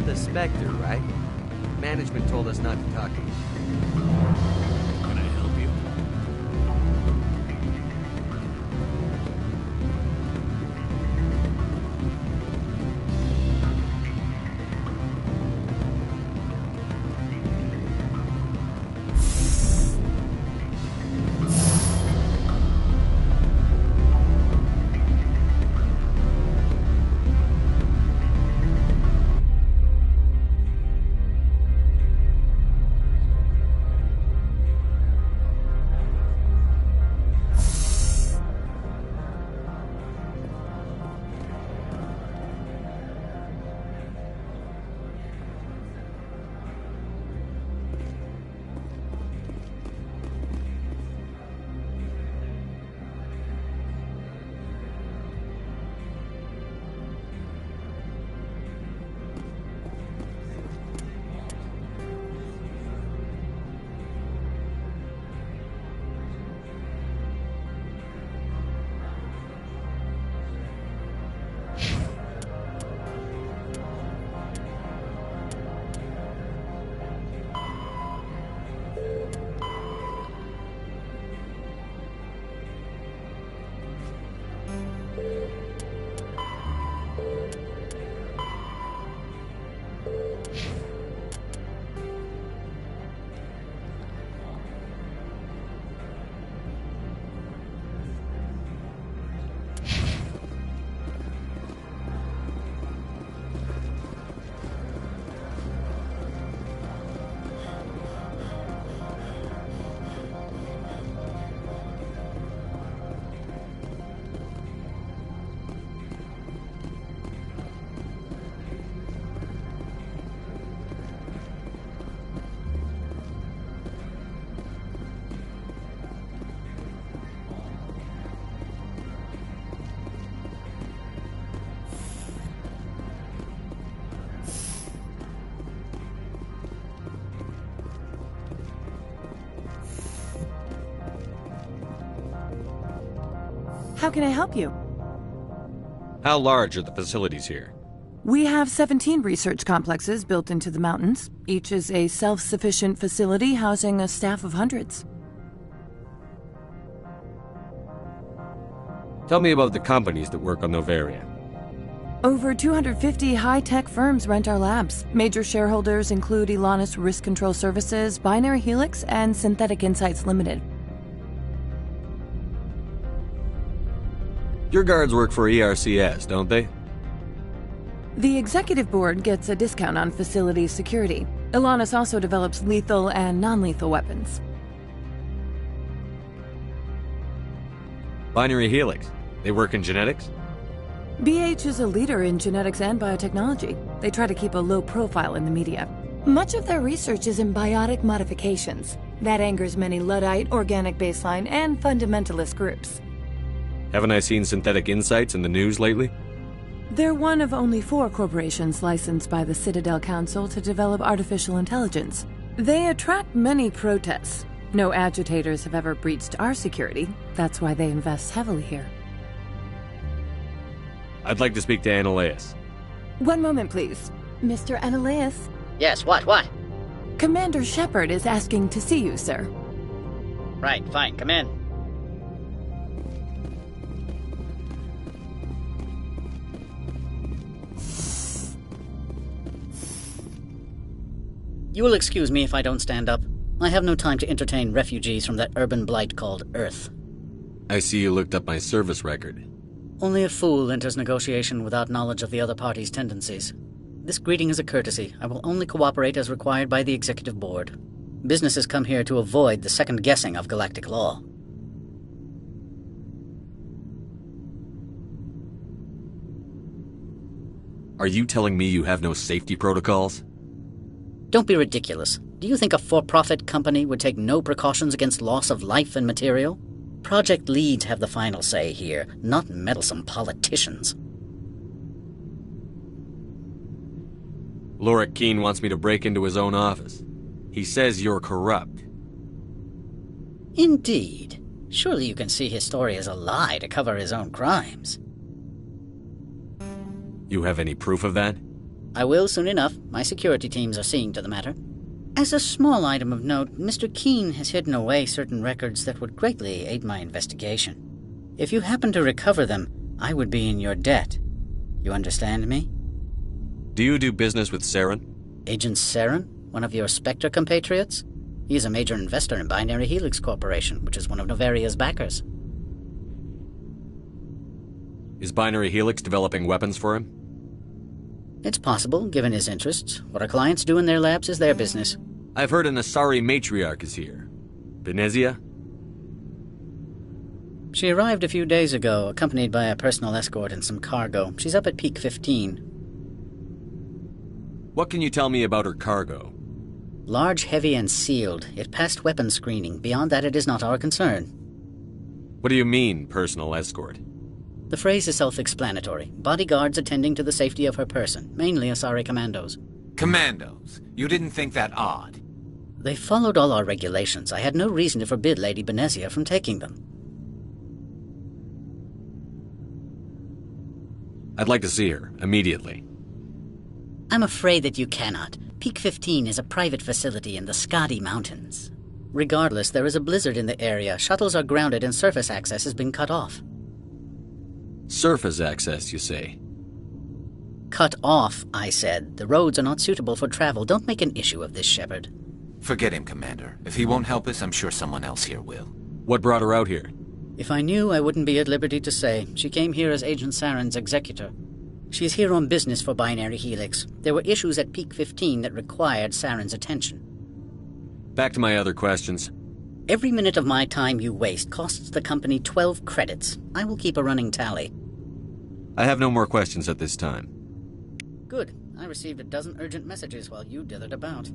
the Spectre, right? Management told us not to talk to you. Can I help you? How can I help you? How large are the facilities here? We have 17 research complexes built into the mountains. Each is a self-sufficient facility housing a staff of hundreds. Tell me about the companies that work on Novaria. Over 250 high-tech firms rent our labs. Major shareholders include Elanus Risk Control Services, Binary Helix, and Synthetic Insights Limited. Your guards work for ERCS, don't they? The executive board gets a discount on facility security. Elanus also develops lethal and non-lethal weapons. Binary Helix. They work in genetics? BH is a leader in genetics and biotechnology. They try to keep a low profile in the media. Much of their research is in biotic modifications. That angers many Luddite, organic baseline, and fundamentalist groups. Haven't I seen Synthetic Insights in the news lately? They're one of only 4 corporations licensed by the Citadel Council to develop artificial intelligence. They attract many protests. No agitators have ever breached our security. That's why they invest heavily here. I'd like to speak to Annaleus. One moment, please. Mr. Annaleus? Yes, what? Commander Shepard is asking to see you, sir. Right, fine, come in. You will excuse me if I don't stand up. I have no time to entertain refugees from that urban blight called Earth. I see you looked up my service record. Only a fool enters negotiation without knowledge of the other party's tendencies. This greeting is a courtesy. I will only cooperate as required by the executive board. Businesses come here to avoid the second guessing of galactic law. Are you telling me you have no safety protocols? Don't be ridiculous. Do you think a for-profit company would take no precautions against loss of life and material? Project leads have the final say here, not meddlesome politicians. Lorik Keene wants me to break into his own office. He says you're corrupt. Indeed. Surely you can see his story as a lie to cover his own crimes. You have any proof of that? I will soon enough. My security teams are seeing to the matter. As a small item of note, Mr. Keene has hidden away certain records that would greatly aid my investigation. If you happen to recover them, I would be in your debt. You understand me? Do you do business with Saren? Agent Saren? One of your Spectre compatriots? He is a major investor in Binary Helix Corporation, which is one of Novaria's backers. Is Binary Helix developing weapons for him? It's possible, given his interests. What our clients do in their labs is their business. I've heard an Asari matriarch is here. Benezia? She arrived a few days ago, accompanied by a personal escort and some cargo. She's up at Peak 15. What can you tell me about her cargo? Large, heavy, and sealed. It passed weapons screening. Beyond that, it is not our concern. What do you mean, personal escort? The phrase is self-explanatory. Bodyguards attending to the safety of her person, mainly Asari commandos. Commandos? You didn't think that odd? They followed all our regulations. I had no reason to forbid Lady Benezia from taking them. I'd like to see her, immediately. I'm afraid that you cannot. Peak 15 is a private facility in the Skadi Mountains. Regardless, there is a blizzard in the area. Shuttles are grounded and surface access has been cut off. Surface access, you say? Cut off, I said. The roads are not suitable for travel. Don't make an issue of this, Shepard. Forget him, Commander. If he won't help us, I'm sure someone else here will. What brought her out here? If I knew, I wouldn't be at liberty to say. She came here as Agent Saren's executor. She is here on business for Binary Helix. There were issues at Peak 15 that required Saren's attention. Back to my other questions. Every minute of my time you waste costs the company 12 credits. I will keep a running tally. I have no more questions at this time. Good. I received a dozen urgent messages while you dithered about.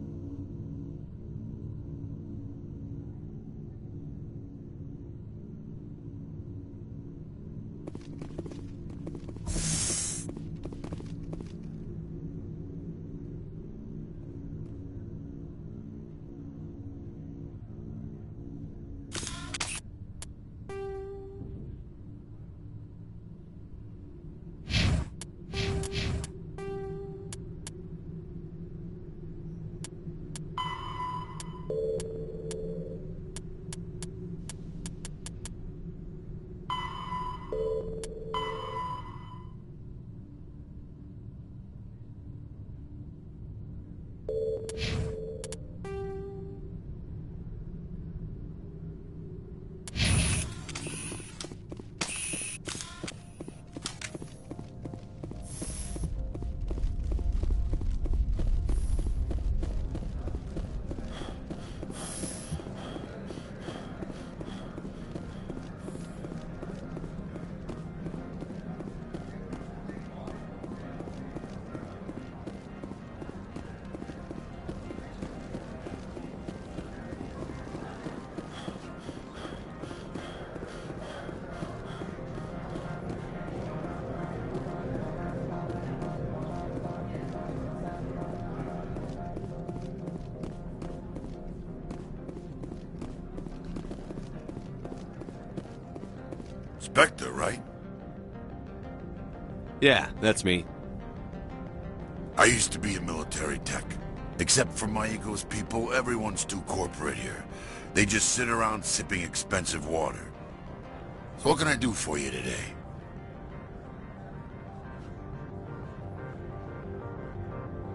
Spectre, right? Yeah, that's me. I used to be a military tech. Except for my ego's people, everyone's too corporate here. They just sit around sipping expensive water. So what can I do for you today?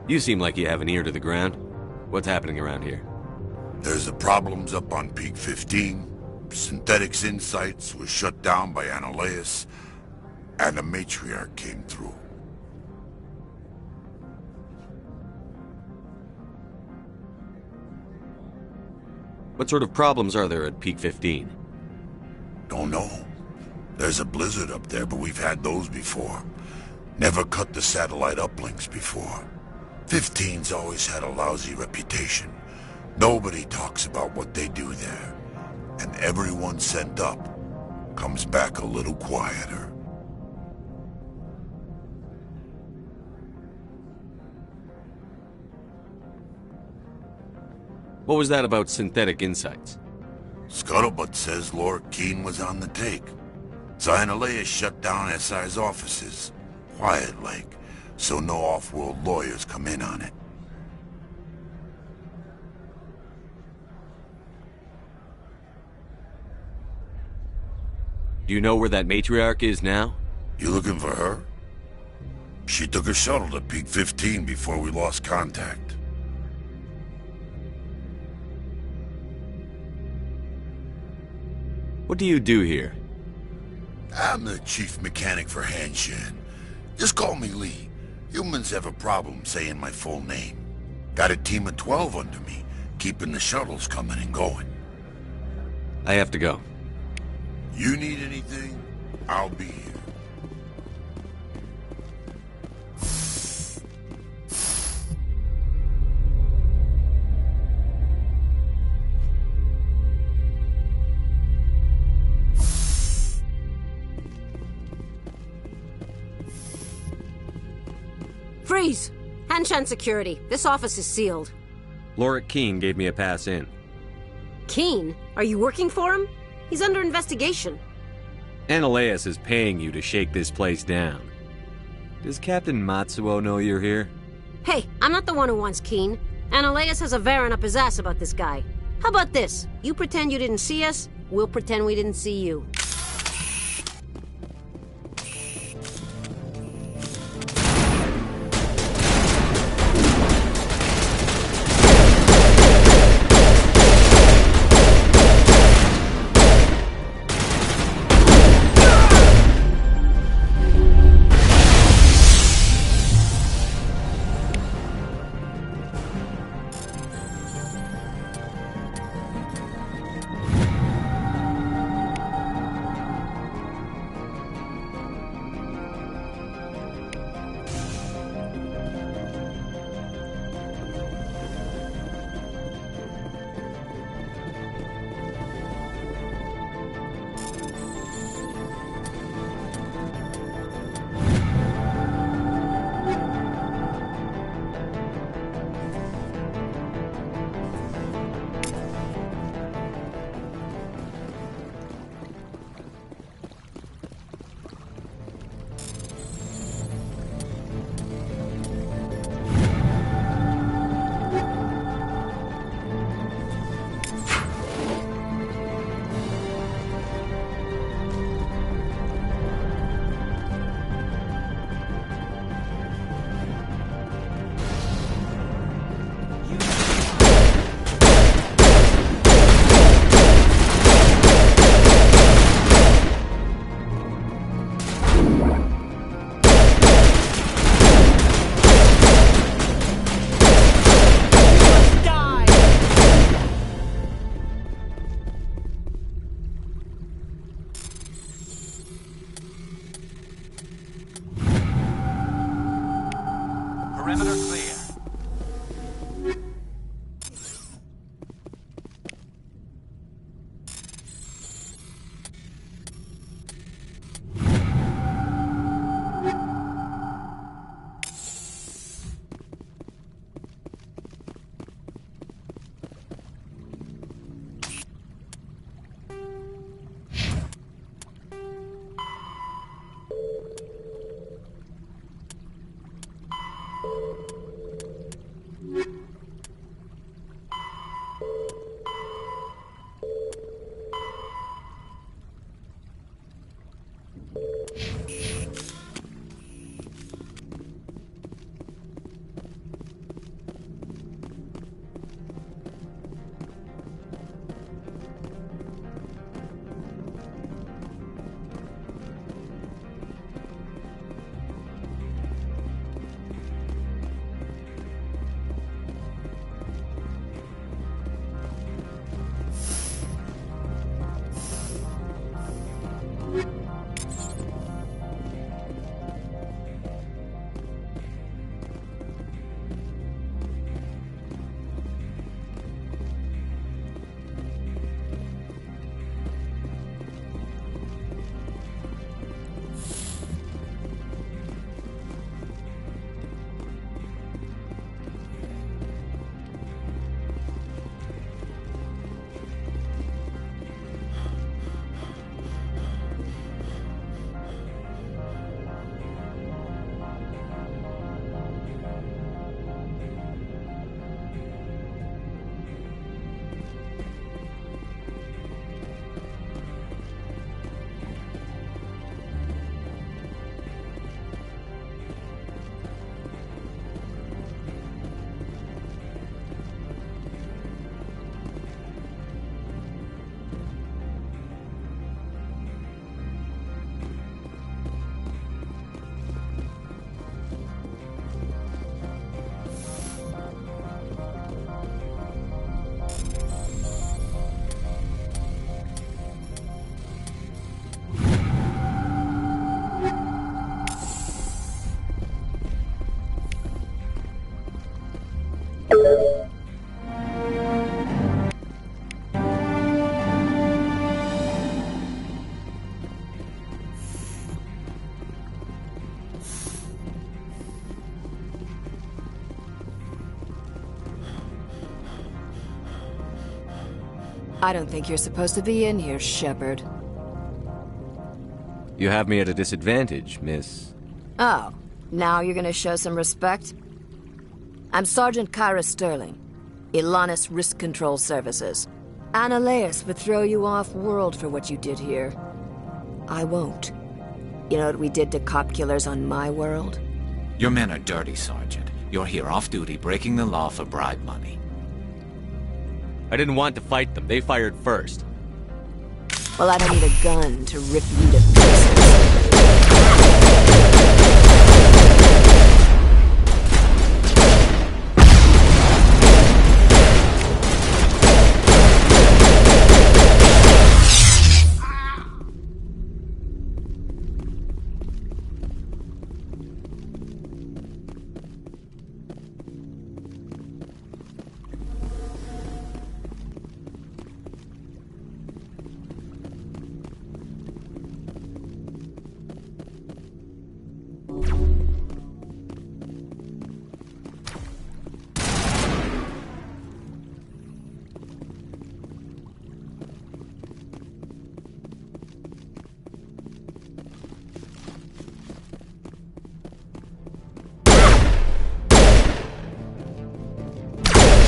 You seem like you have an ear to the ground. What's happening around here? There's the problems up on Peak 15. Synthetics Insights was shut down by Annihilus, and the matriarch came through. What sort of problems are there at Peak 15? Don't know. There's a blizzard up there, but we've had those before. Never cut the satellite uplinks before. 15's always had a lousy reputation. Nobody talks about what they do there. And everyone sent up comes back a little quieter. What was that about Synthetic Insights? Scuttlebutt says Lord Keene was on the take. Annihilus shut down SI's offices. Quiet like. so no off-world lawyers come in on it. Do you know where that matriarch is now? You looking for her? She took a shuttle to Peak 15 before we lost contact. What do you do here? I'm the chief mechanic for Hanshin. Just call me Lee. Humans have a problem saying my full name. Got a team of 12 under me, keeping the shuttles coming and going. I have to go. You need anything, I'll be here. Freeze! Hanshan security. This office is sealed. Lorik Keene gave me a pass in. Keen? Are you working for him? He's under investigation. Ananias is paying you to shake this place down. Does Captain Matsuo know you're here? Hey, I'm not the one who wants Keen. Ananias has a Varen up his ass about this guy. How about this? You pretend you didn't see us, we'll pretend we didn't see you. Perimeter clear. I don't think you're supposed to be in here, Shepard. You have me at a disadvantage, Miss. Oh, now you're gonna show some respect? I'm Sergeant Kyra Sterling, Ilanis Risk Control Services. Annaleus would throw you off-world for what you did here. I won't. You know what we did to cop killers on my world? Your men are dirty, Sergeant. You're here off-duty, breaking the law for bribe money. I didn't want to fight them. They fired first. Well, I don't need a gun to rip you to pieces.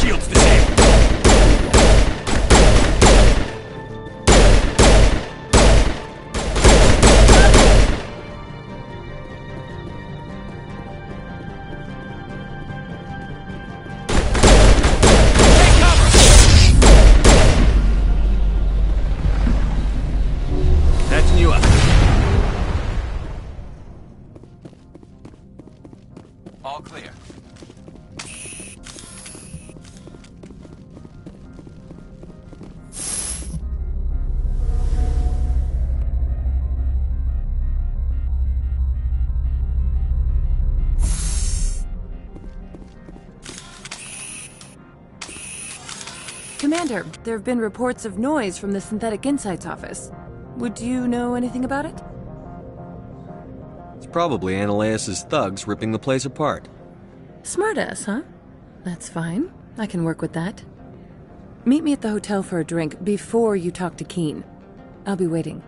Shields disabled. Patching you up. All clear. Commander, there have been reports of noise from the Synthetic Insights office. Would you know anything about it? It's probably Annaleus' thugs ripping the place apart. Smartass, huh? That's fine. I can work with that. Meet me at the hotel for a drink before you talk to Keen. I'll be waiting.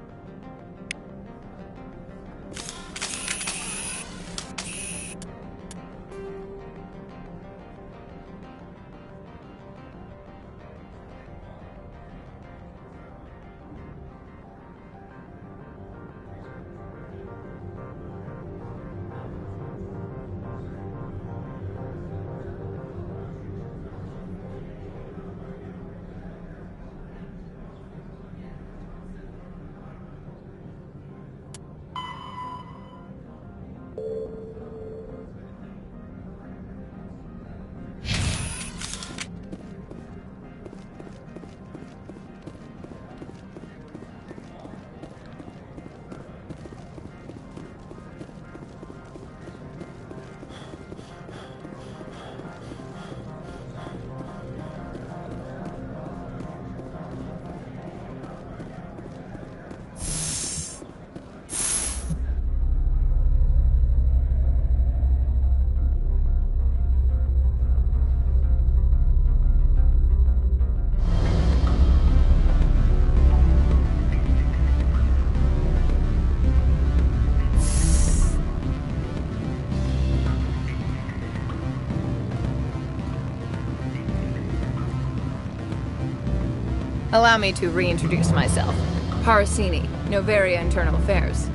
Allow me to reintroduce myself. Parasini, Novaria Internal Affairs.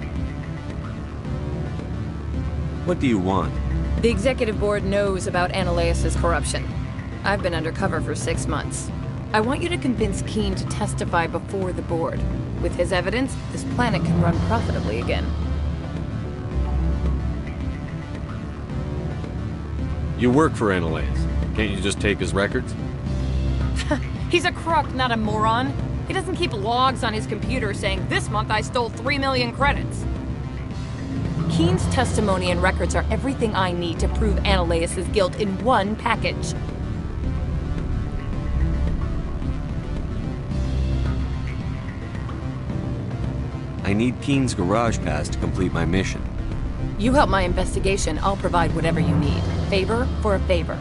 What do you want? The Executive Board knows about Annaleus' corruption. I've been undercover for 6 months. I want you to convince Keen to testify before the Board. With his evidence, this planet can run profitably again. You work for Annaleus. Can't you just take his records? He's a crook, not a moron. He doesn't keep logs on his computer saying, "This month I stole 3 million credits." Keen's testimony and records are everything I need to prove Annaleus' guilt in one package. I need Keen's garage pass to complete my mission. You help my investigation, I'll provide whatever you need. Favor for a favor.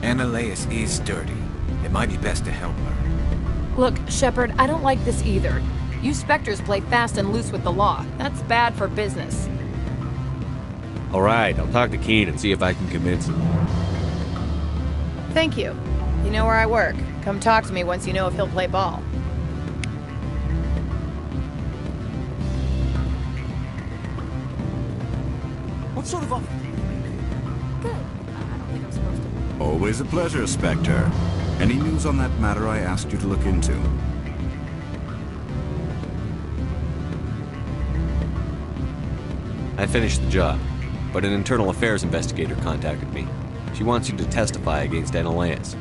Annaleus is dirty. It might be best to help her. Look, Shepard, I don't like this either. You Spectres play fast and loose with the law. That's bad for business. Alright, I'll talk to Keen and see if I can convince him. Thank you. You know where I work. Come talk to me once you know if he'll play ball. What sort of offer? Good. I don't think I'm supposed to. Always a pleasure, Spectre. Any news on that matter I asked you to look into? I finished the job, but an internal affairs investigator contacted me. She wants you to testify against Analeus.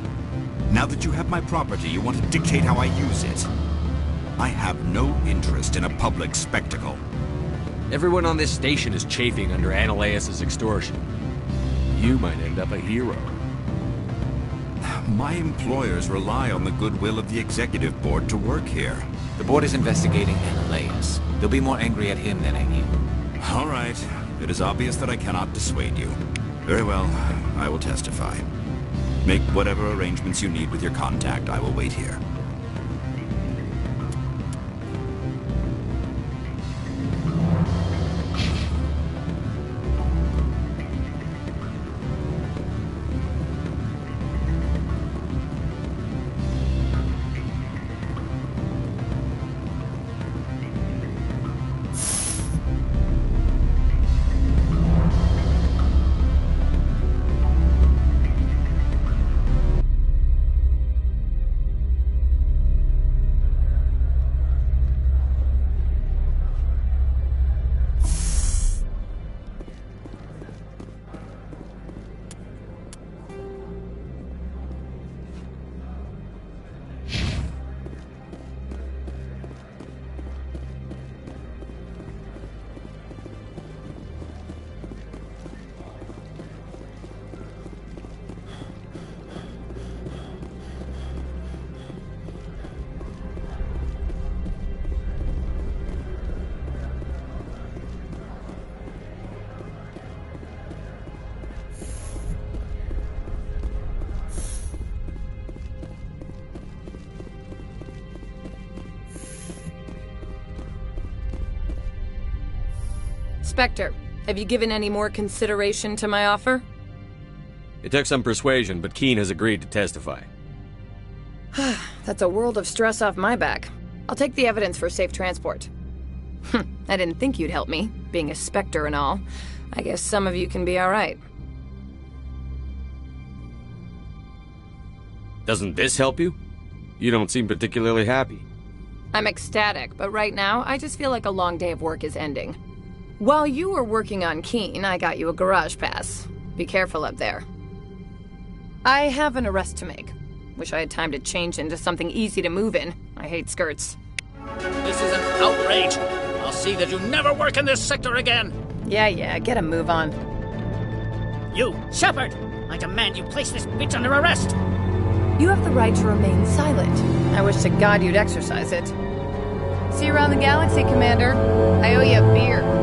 Now that you have my property, you want to dictate how I use it. I have no interest in a public spectacle. Everyone on this station is chafing under Analeus' extortion. You might end up a hero. My employers rely on the goodwill of the executive board to work here. The board is investigating Analeus. They'll be more angry at him than at you. All right. It is obvious that I cannot dissuade you. Very well. I will testify. Make whatever arrangements you need with your contact. I will wait here. Spectre, have you given any more consideration to my offer? It took some persuasion, but Keen has agreed to testify. That's a world of stress off my back. I'll take the evidence for safe transport. I didn't think you'd help me, being a Spectre and all. I guess some of you can be alright. Doesn't this help you? You don't seem particularly happy. I'm ecstatic, but right now, I just feel like a long day of work is ending. While you were working on Keen, I got you a garage pass. Be careful up there. I have an arrest to make. Wish I had time to change into something easy to move in. I hate skirts. This is an outrage. I'll see that you never work in this sector again. Yeah, get a move on. You, Shepard! I demand you place this bitch under arrest! You have the right to remain silent. I wish to God you'd exercise it. See you around the galaxy, Commander. I owe you a beer.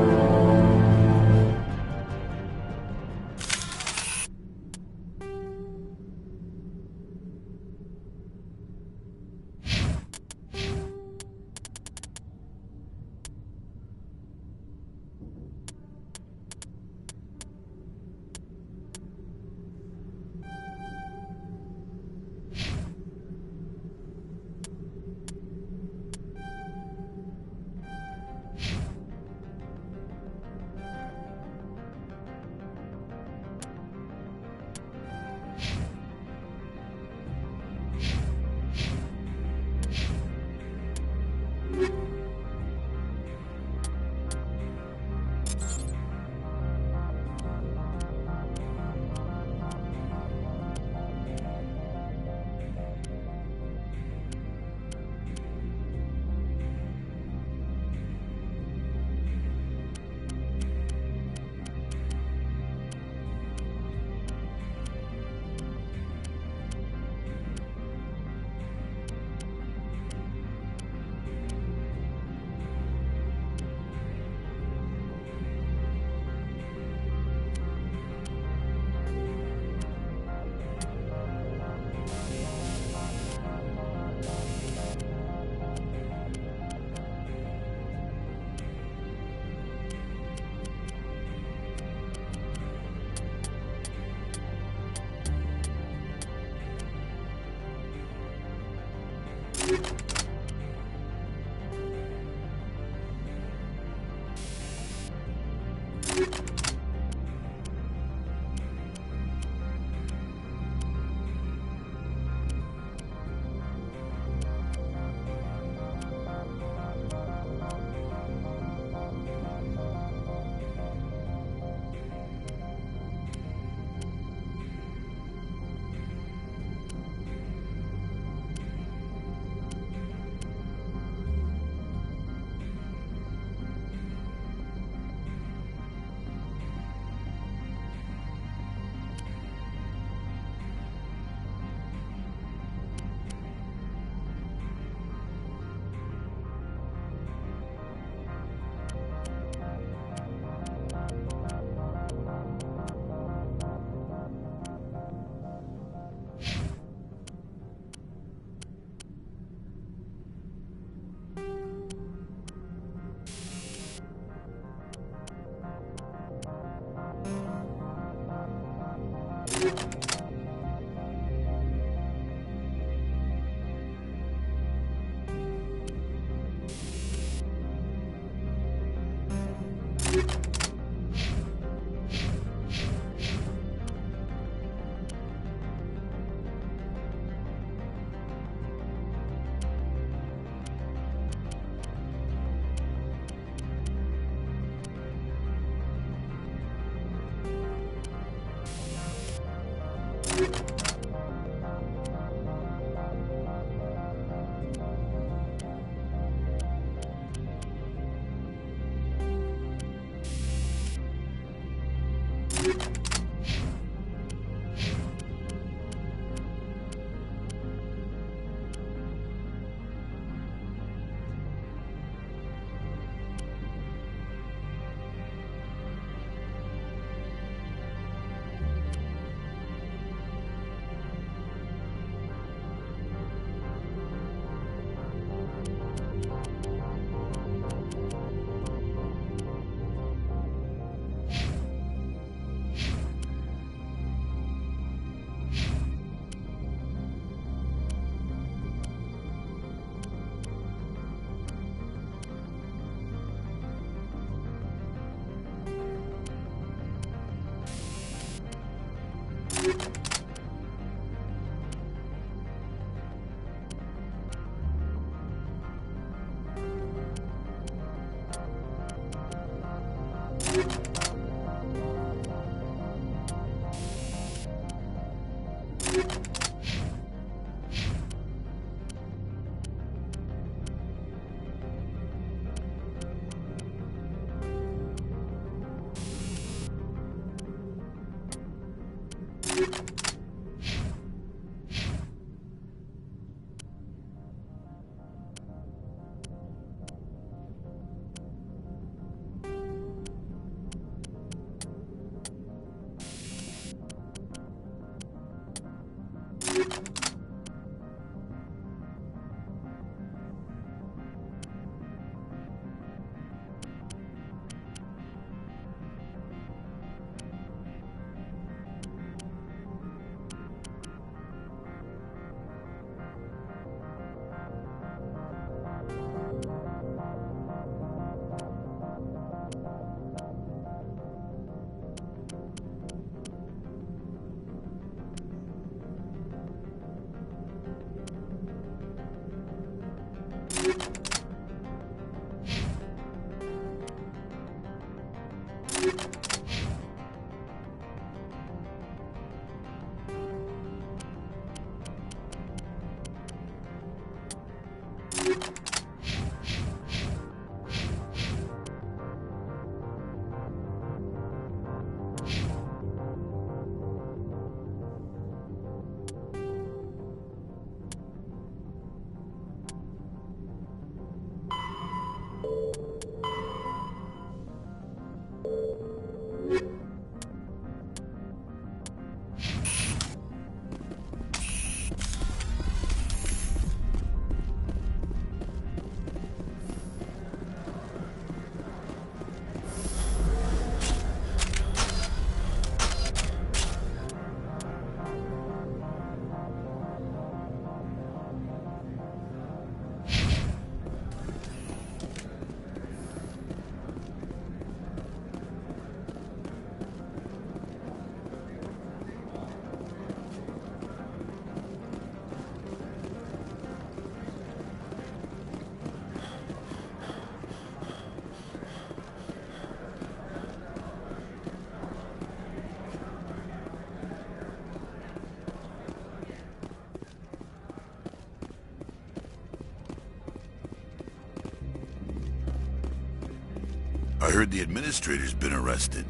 I heard the administrator's been arrested.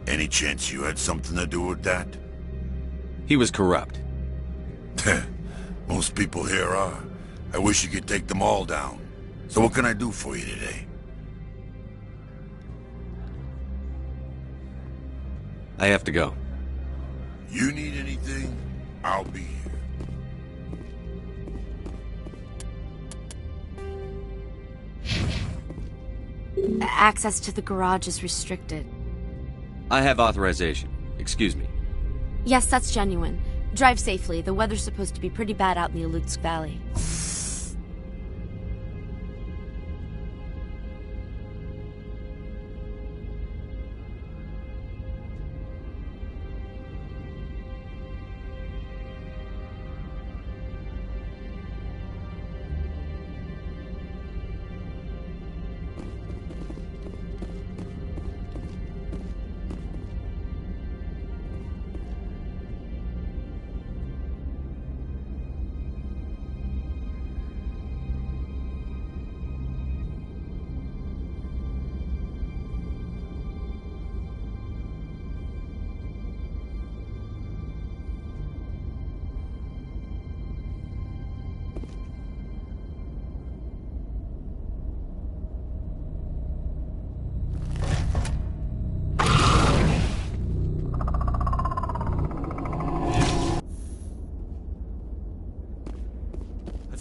Any chance you had something to do with that? He was corrupt. Most people here are. I wish you could take them all down. So what can I do for you today? I have to go. You need anything, I'll be here. Access to the garage is restricted. I have authorization. Excuse me. Yes, that's genuine. Drive safely. The weather's supposed to be pretty bad out in the Alutsk Valley.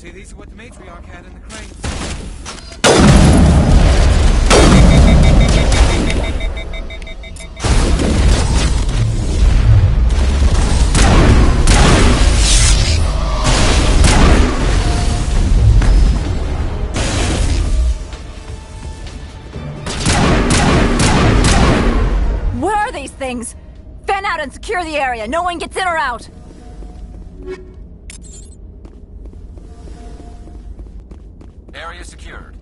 See, these are what the matriarch had in the crate. What are these things? Fan out and secure the area. No one gets in or out. Area secured.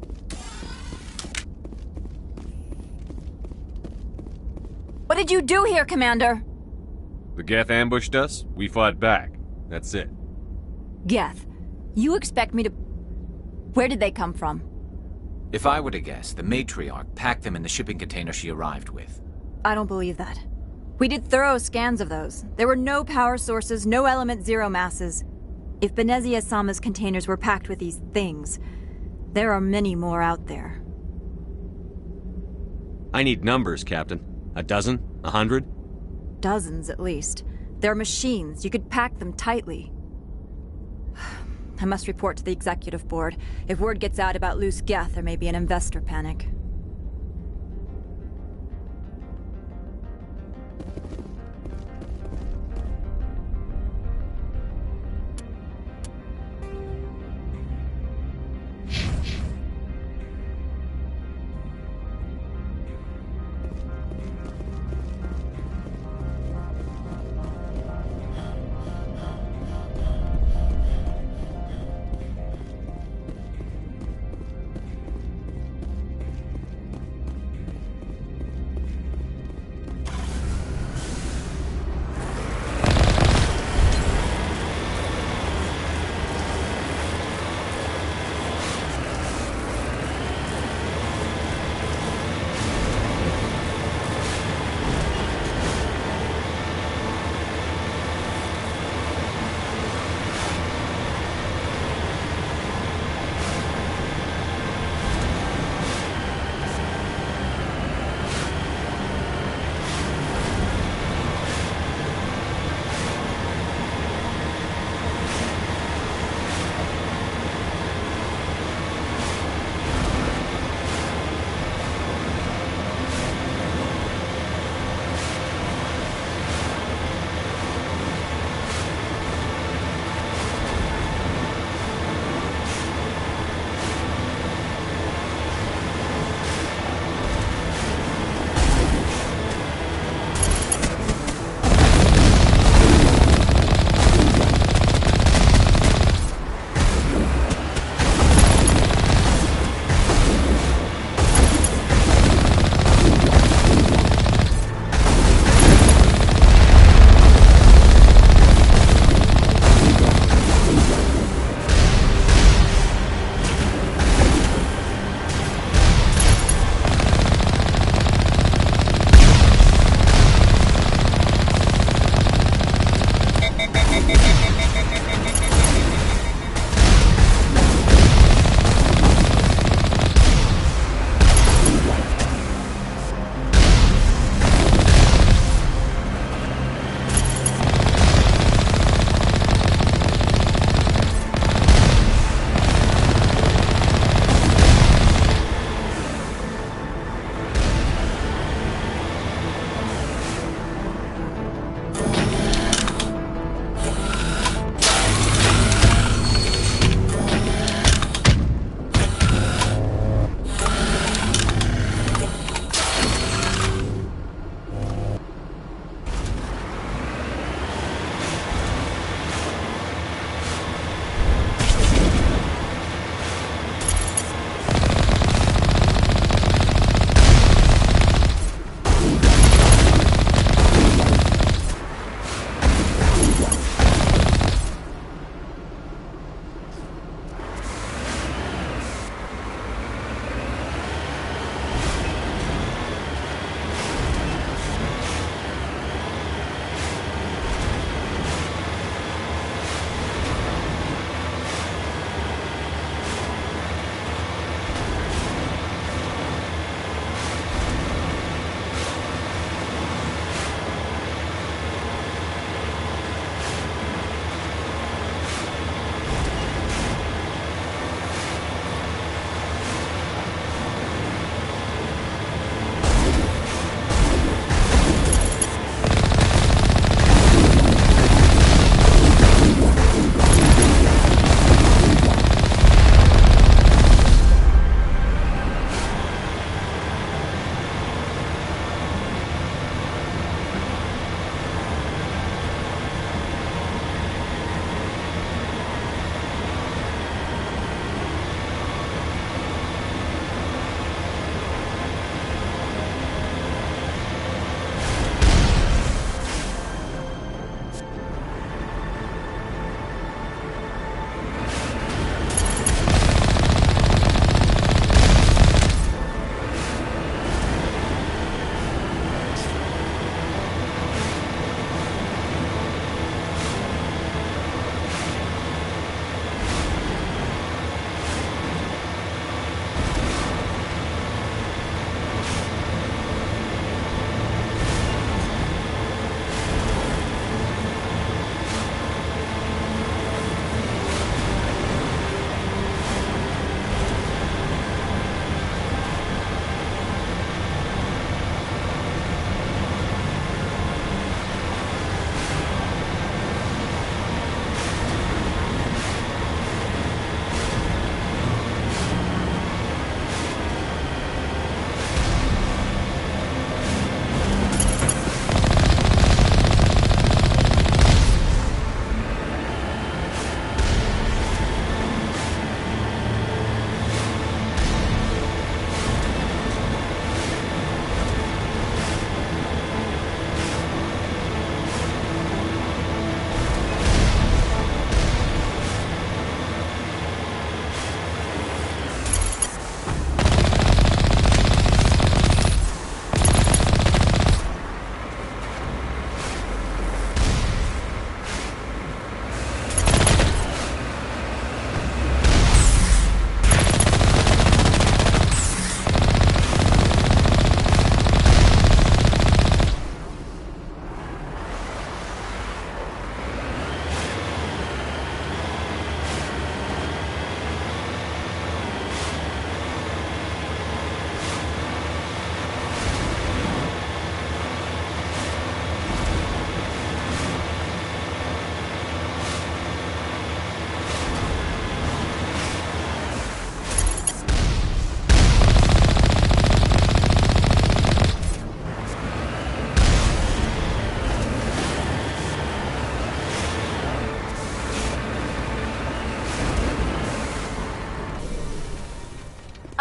What did you do here, Commander? The Geth ambushed us, we fought back. That's it. Geth, you expect me to... Where did they come from? If I were to guess, the matriarch packed them in the shipping container she arrived with. I don't believe that. We did thorough scans of those. There were no power sources, no element zero masses. If Benezia Sama's containers were packed with these things, there are many more out there. I need numbers, Captain. A dozen? 100? Dozens, at least. They're machines. You could pack them tightly. I must report to the executive board. If word gets out about loose Geth, there may be an investor panic.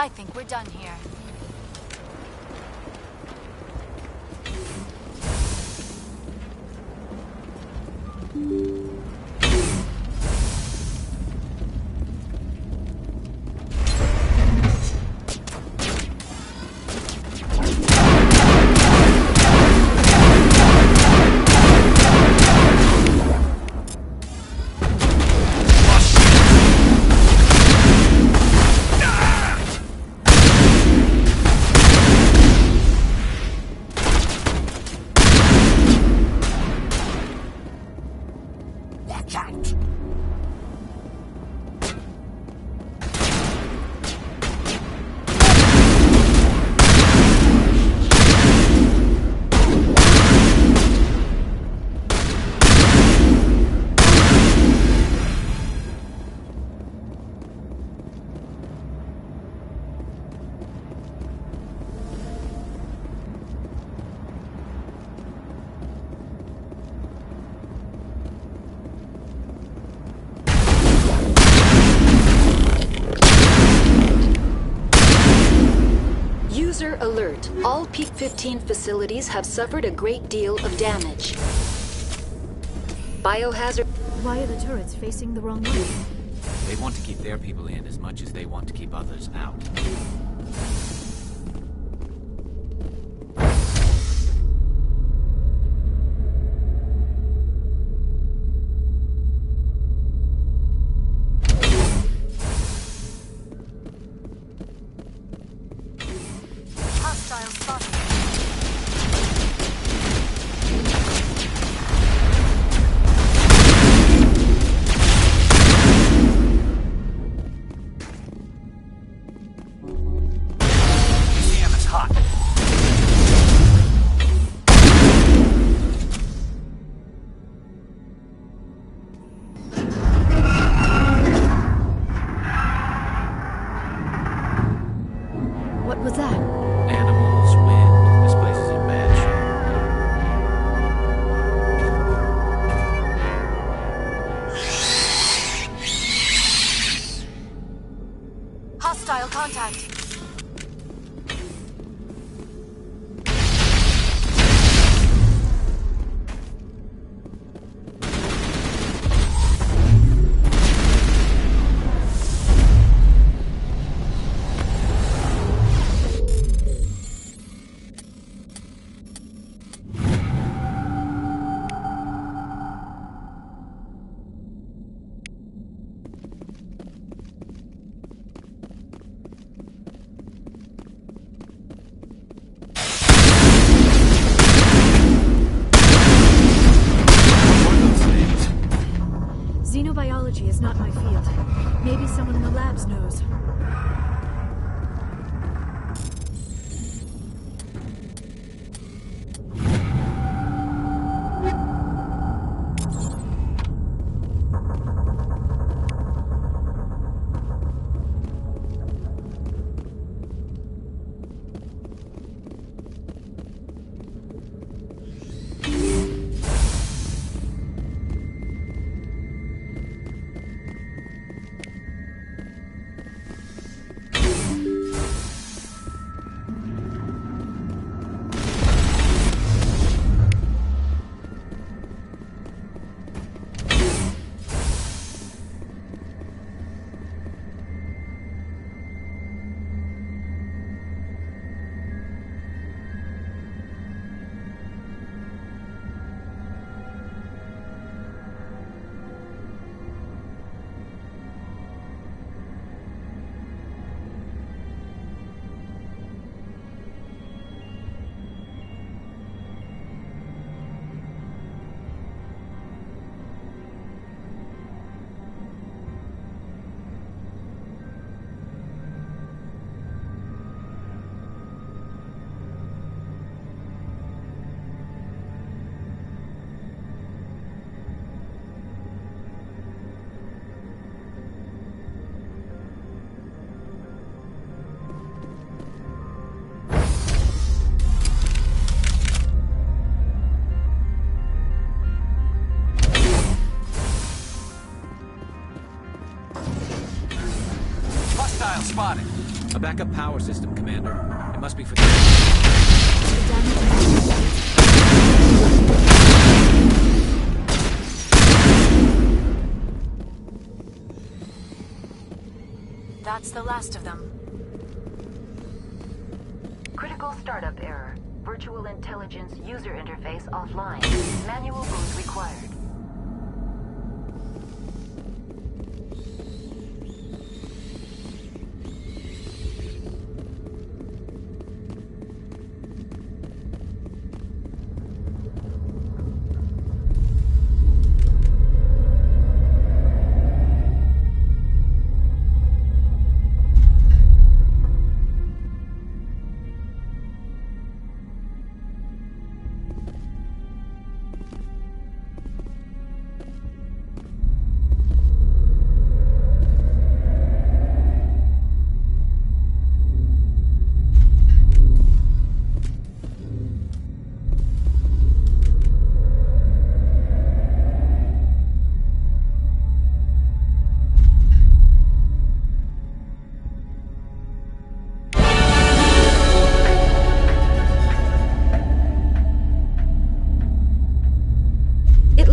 I think we're done here. Watch out! User alert. All Peak 15 facilities have suffered a great deal of damage. Biohazard... Why are the turrets facing the wrong way? They want to keep their people in as much as they want to keep others out. Hostile spotted. ECM is hot. What was that? Animals, wind. This place is in bad shape. Hostile contact. Xenobiology is not my field. Maybe someone in the labs knows. Hostile spotted. A backup power system, Commander. It must be for That's the last of them. Critical startup error. Virtual intelligence user interface offline. Manual boot required.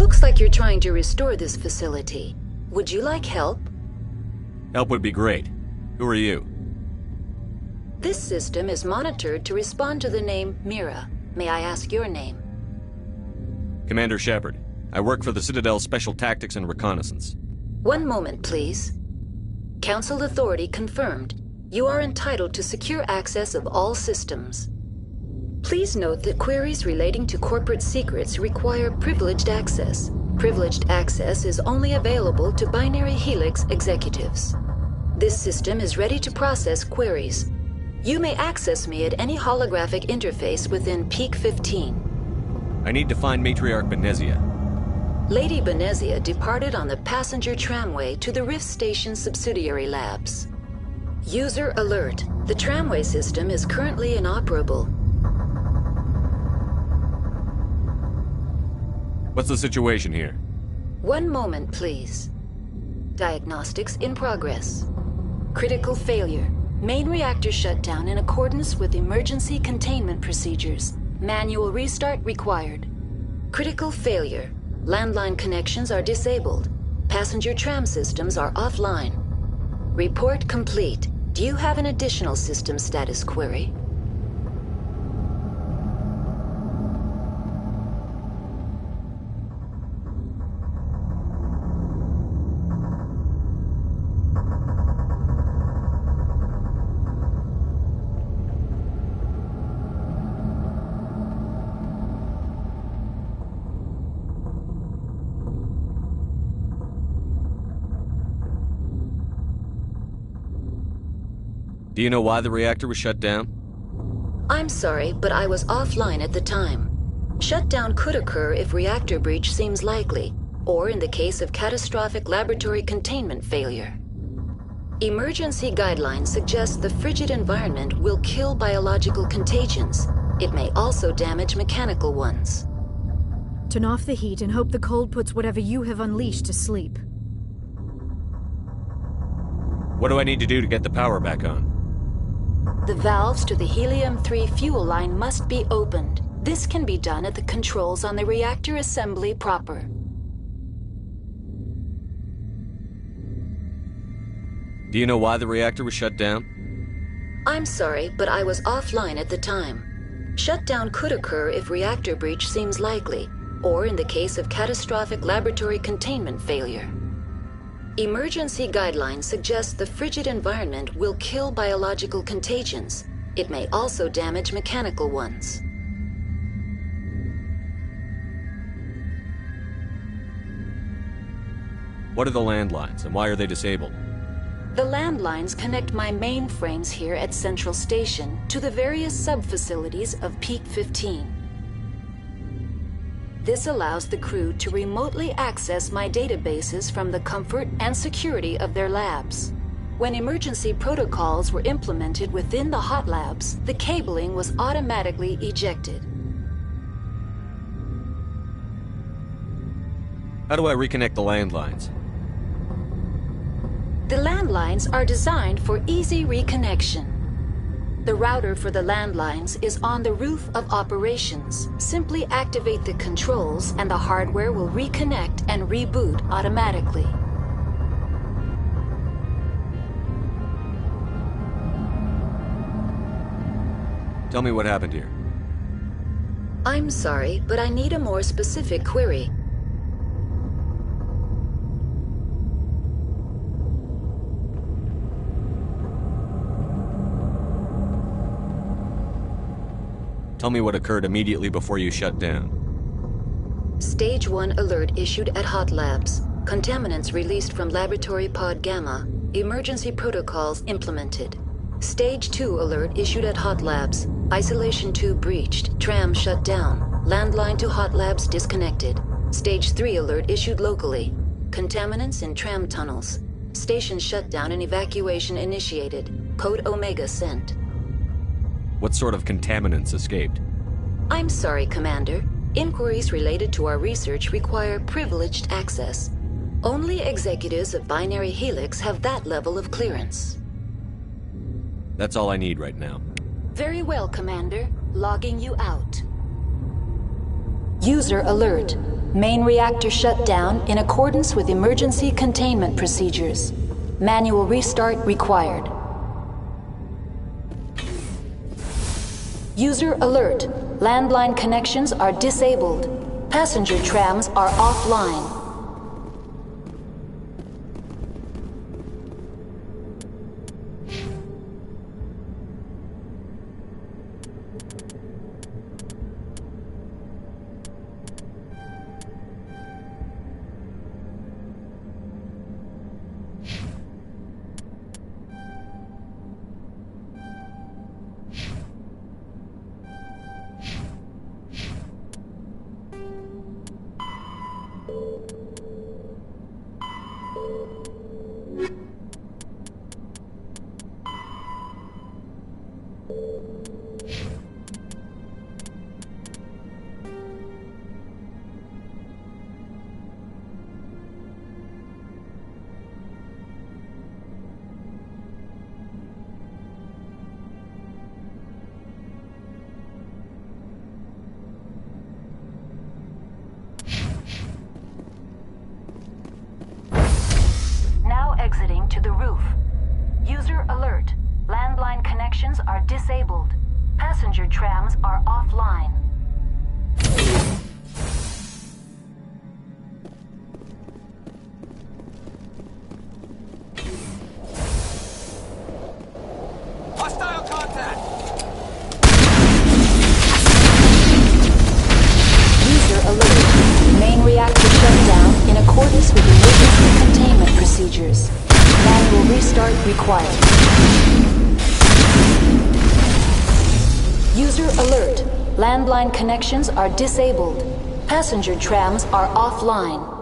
Looks like you're trying to restore this facility. Would you like help? Help would be great. Who are you? This system is monitored to respond to the name Mira. May I ask your name? Commander Shepard. I work for the Citadel Special Tactics and Reconnaissance. One moment, please. Council authority confirmed. You are entitled to secure access of all systems. Please note that queries relating to corporate secrets require privileged access. Privileged access is only available to Binary Helix executives. This system is ready to process queries. You may access me at any holographic interface within Peak 15. I need to find Matriarch Benezia. Lady Benezia departed on the passenger tramway to the Rift Station subsidiary labs. User alert. The tramway system is currently inoperable. What's the situation here? One moment, please. Diagnostics in progress. Critical failure. Main reactor shut down in accordance with emergency containment procedures. Manual restart required. Critical failure. Landline connections are disabled. Passenger tram systems are offline. Report complete. Do you have an additional system status query? Do you know why the reactor was shut down? I'm sorry, but I was offline at the time. Shutdown could occur if reactor breach seems likely, or in the case of catastrophic laboratory containment failure. Emergency guidelines suggest the frigid environment will kill biological contagions. It may also damage mechanical ones. Turn off the heat and hope the cold puts whatever you have unleashed to sleep. What do I need to do to get the power back on? The valves to the helium-3 fuel line must be opened. This can be done at the controls on the reactor assembly proper. Do you know why the reactor was shut down? I'm sorry, but I was offline at the time. Shutdown could occur if reactor breach seems likely, or in the case of catastrophic laboratory containment failure. Emergency guidelines suggest the frigid environment will kill biological contagions. It may also damage mechanical ones. What are the landlines, and why are they disabled? The landlines connect my mainframes here at Central Station to the various sub-facilities of Peak 15. This allows the crew to remotely access my databases from the comfort and security of their labs. When emergency protocols were implemented within the hot labs, the cabling was automatically ejected. How do I reconnect the landlines? The landlines are designed for easy reconnection. The router for the landlines is on the roof of operations. Simply activate the controls and the hardware will reconnect and reboot automatically. Tell me what happened here. I'm sorry, but I need a more specific query. Tell me what occurred immediately before you shut down. Stage 1 alert issued at Hot Labs. Contaminants released from Laboratory Pod Gamma. Emergency protocols implemented. Stage 2 alert issued at Hot Labs. Isolation 2 breached. Tram shut down. Landline to Hot Labs disconnected. Stage 3 alert issued locally. Contaminants in tram tunnels. Station shut down and evacuation initiated. Code Omega sent. What sort of contaminants escaped? I'm sorry, Commander. Inquiries related to our research require privileged access. Only executives of Binary Helix have that level of clearance. That's all I need right now. Very well, Commander. Logging you out. User alert. Main reactor shut down in accordance with emergency containment procedures. Manual restart required. User alert. Landline connections are disabled. Passenger trams are offline. Exiting to the roof. User alert. Landline connections are disabled. Passenger trams are offline. Hostile contact! User alert. Main reactor shut down in accordance with emergency containment procedures. Manual restart required. User alert. Landline connections are disabled. Passenger trams are offline.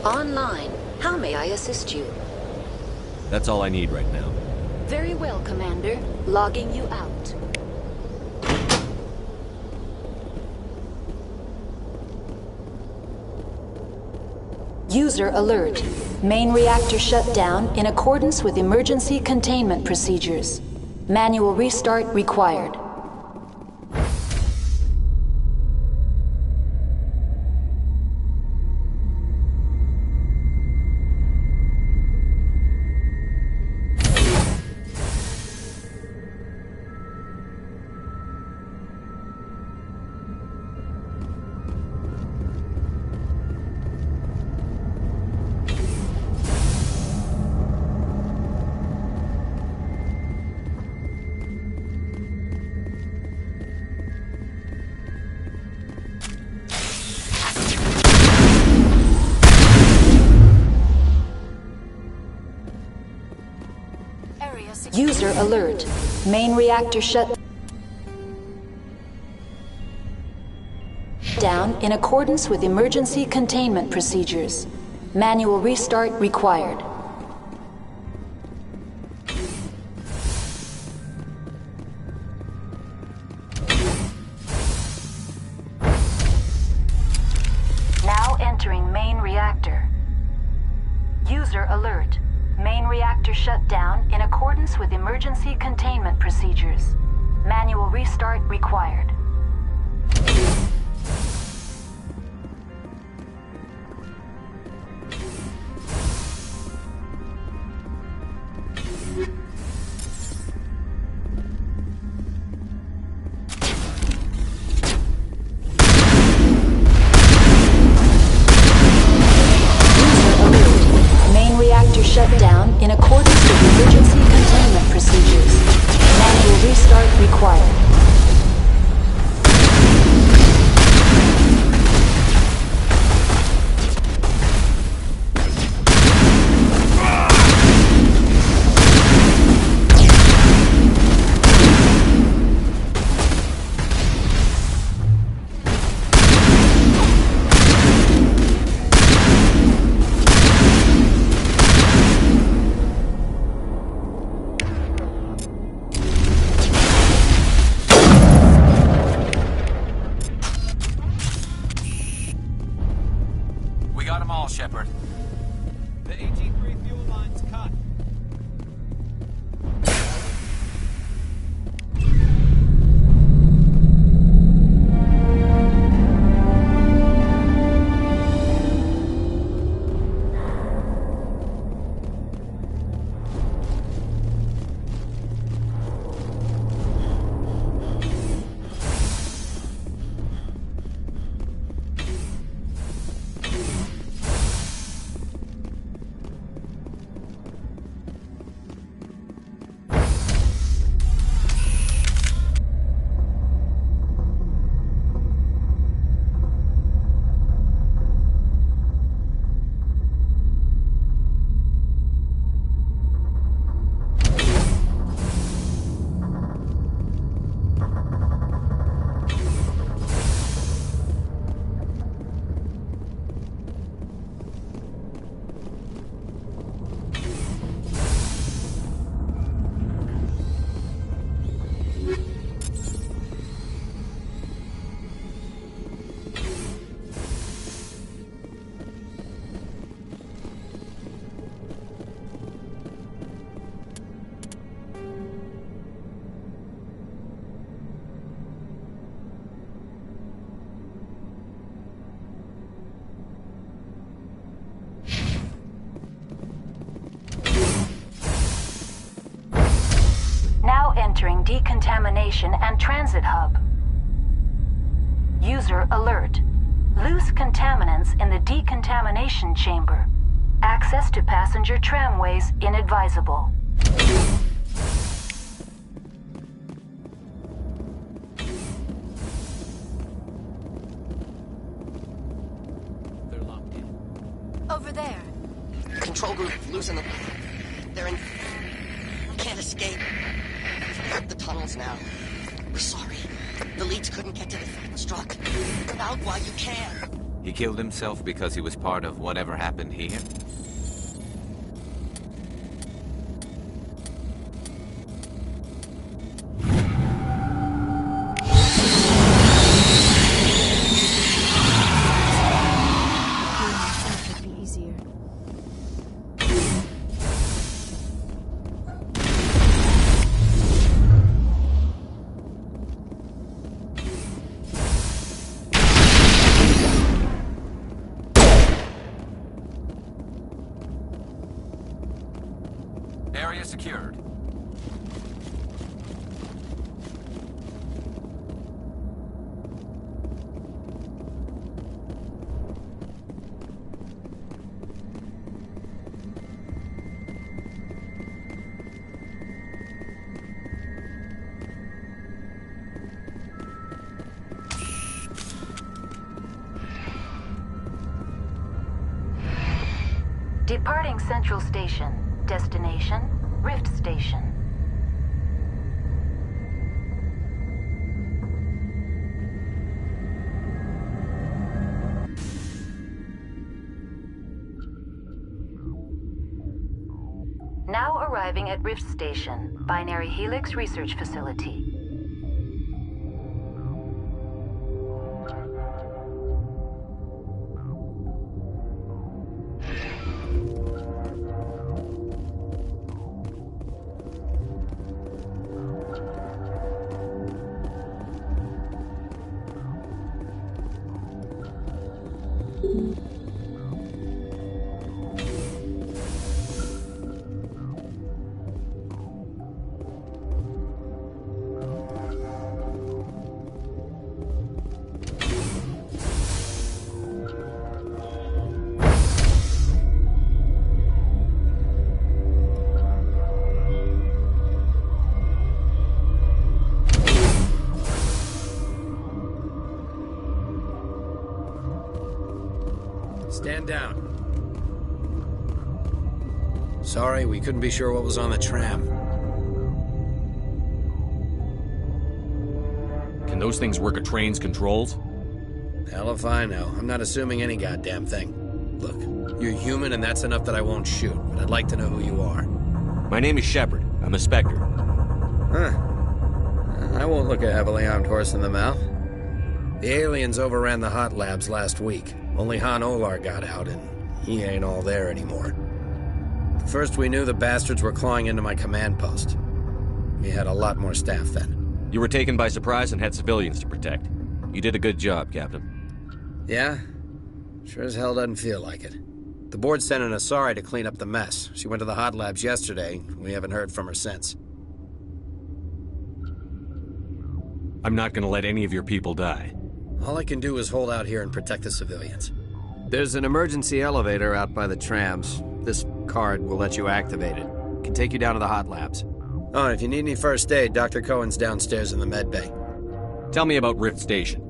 Online. How may I assist you? That's all I need right now. Very well, Commander. Logging you out. User alert. Main reactor shut down in accordance with emergency containment procedures. Manual restart required. User alert. Main reactor shut down in accordance with emergency containment procedures. Manual restart required. Now entering main reactor. User alert. Main reactor shut down in accordance with emergency containment procedures. Manual restart required. Shut down in accordance with emergency containment procedures. Manual restart required. Got them all, Shepard. The AT-3 fuel line's cut. Now entering decontamination and transit hub. User alert. Loose contaminants in the decontamination chamber. Access to passenger tramways inadvisable. They're locked in. Over there. Control group, loosen them. They're in... Can't escape. The tunnels now. We're sorry. The leads couldn't get to the struck. Get out while you can. He killed himself because he was part of whatever happened here? Area secured. Departing Central Station. Destination, Rift Station. Now arriving at Rift Station, Binary Helix Research Facility. Stand down. Sorry, we couldn't be sure what was on the tram. Can those things work a train's controls? Hell if I know. I'm not assuming any goddamn thing. Look, you're human and that's enough that I won't shoot, but I'd like to know who you are. My name is Shepard. I'm a Spectre. Huh. I won't look a heavily armed horse in the mouth. The aliens overran the hot labs last week. Only Han Olar got out, and he ain't all there anymore. First we knew the bastards were clawing into my command post. We had a lot more staff then. You were taken by surprise and had civilians to protect. You did a good job, Captain. Yeah? Sure as hell doesn't feel like it. The board sent an Asari to clean up the mess. She went to the hot labs yesterday. We haven't heard from her since. I'm not gonna let any of your people die. All I can do is hold out here and protect the civilians. There's an emergency elevator out by the trams. This card will let you activate it. Can take you down to the hot labs. Oh, and if you need any first aid, Dr. Cohen's downstairs in the med bay. Tell me about Rift Station.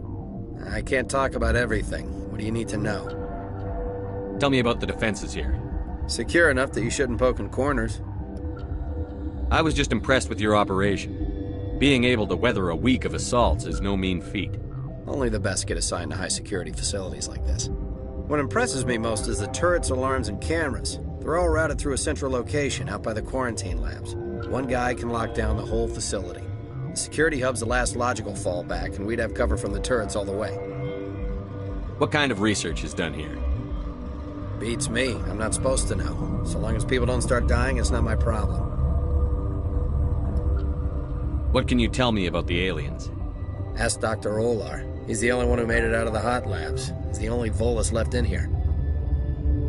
I can't talk about everything. What do you need to know? Tell me about the defenses here. Secure enough that you shouldn't poke in corners. I was just impressed with your operation. Being able to weather a week of assaults is no mean feat. Only the best get assigned to high-security facilities like this. What impresses me most is the turrets, alarms, and cameras. They're all routed through a central location out by the quarantine labs. One guy can lock down the whole facility. The security hub's the last logical fallback, and we'd have cover from the turrets all the way. What kind of research is done here? Beats me. I'm not supposed to know. So long as people don't start dying, it's not my problem. What can you tell me about the aliens? Ask Dr. Olar. He's the only one who made it out of the hot labs. He's the only Volus left in here.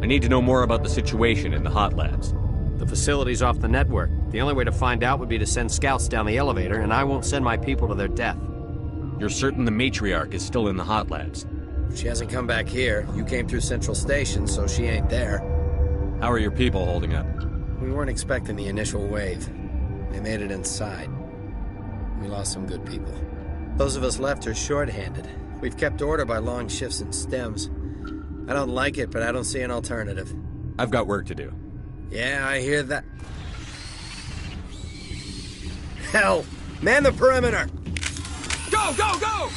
I need to know more about the situation in the hot labs. The facility's off the network. The only way to find out would be to send scouts down the elevator, and I won't send my people to their death. You're certain the matriarch is still in the hot labs? She hasn't come back here. You came through Central Station, so she ain't there. How are your people holding up? We weren't expecting the initial wave. They made it inside. We lost some good people. Those of us left are short-handed. We've kept order by long shifts and stems. I don't like it, but I don't see an alternative. I've got work to do. Yeah, I hear that. Hell! Man the perimeter! Go, go, go!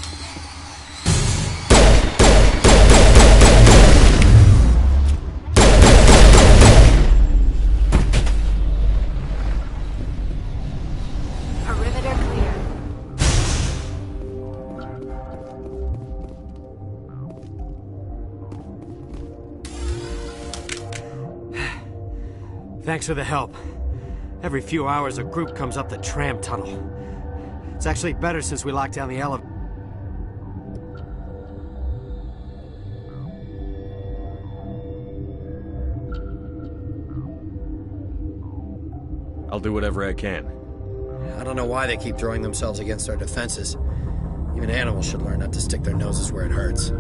Perimeter clear. Thanks for the help. Every few hours, a group comes up the tram tunnel. It's actually better since we locked down the elevator. I'll do whatever I can. I don't know why they keep throwing themselves against our defenses. Even animals should learn not to stick their noses where it hurts.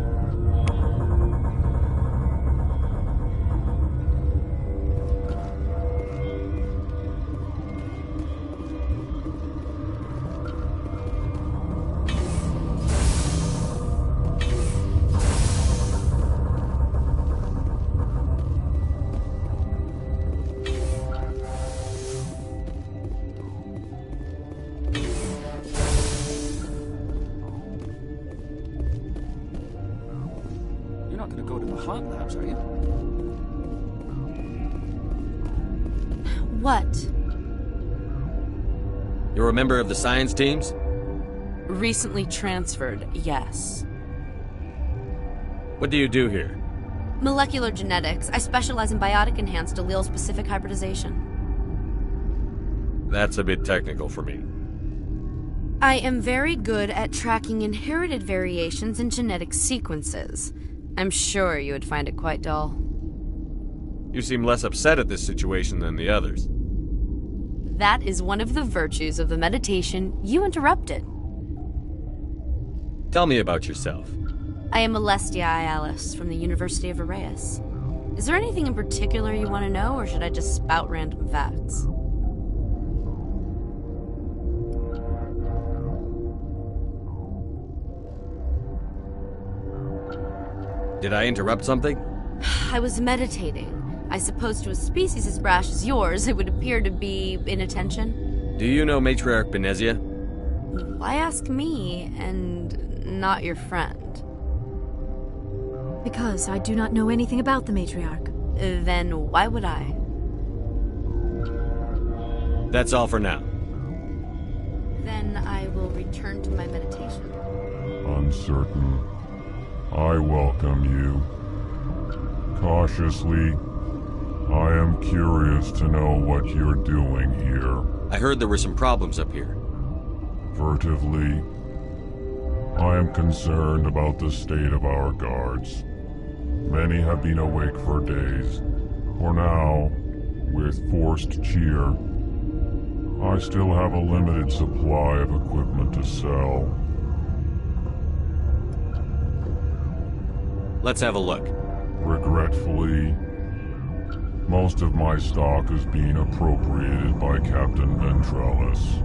not going to go to the hot labs, are you? What? You're a member of the science teams? Recently transferred, yes. What do you do here? Molecular genetics. I specialize in biotic-enhanced allele-specific hybridization. That's a bit technical for me. I am very good at tracking inherited variations in genetic sequences. I'm sure you would find it quite dull. You seem less upset at this situation than the others. That is one of the virtues of the meditation you interrupted. Tell me about yourself. I am Alestia Ialis from the University of Arraeus. Is there anything in particular you want to know, or should I just spout random facts? Did I interrupt something? I was meditating. I suppose to a species as brash as yours, it would appear to be inattention. Do you know Matriarch Benezia? Why ask me, and not your friend? Because I do not know anything about the Matriarch. Then why would I? That's all for now. Then I will return to my meditation. Uncertain. I welcome you. Cautiously, I am curious to know what you're doing here. I heard there were some problems up here. Furtively, I am concerned about the state of our guards. Many have been awake for days. For now, with forced cheer, I still have a limited supply of equipment to sell. Let's have a look. Regretfully, most of my stock is being appropriated by Captain Ventralis.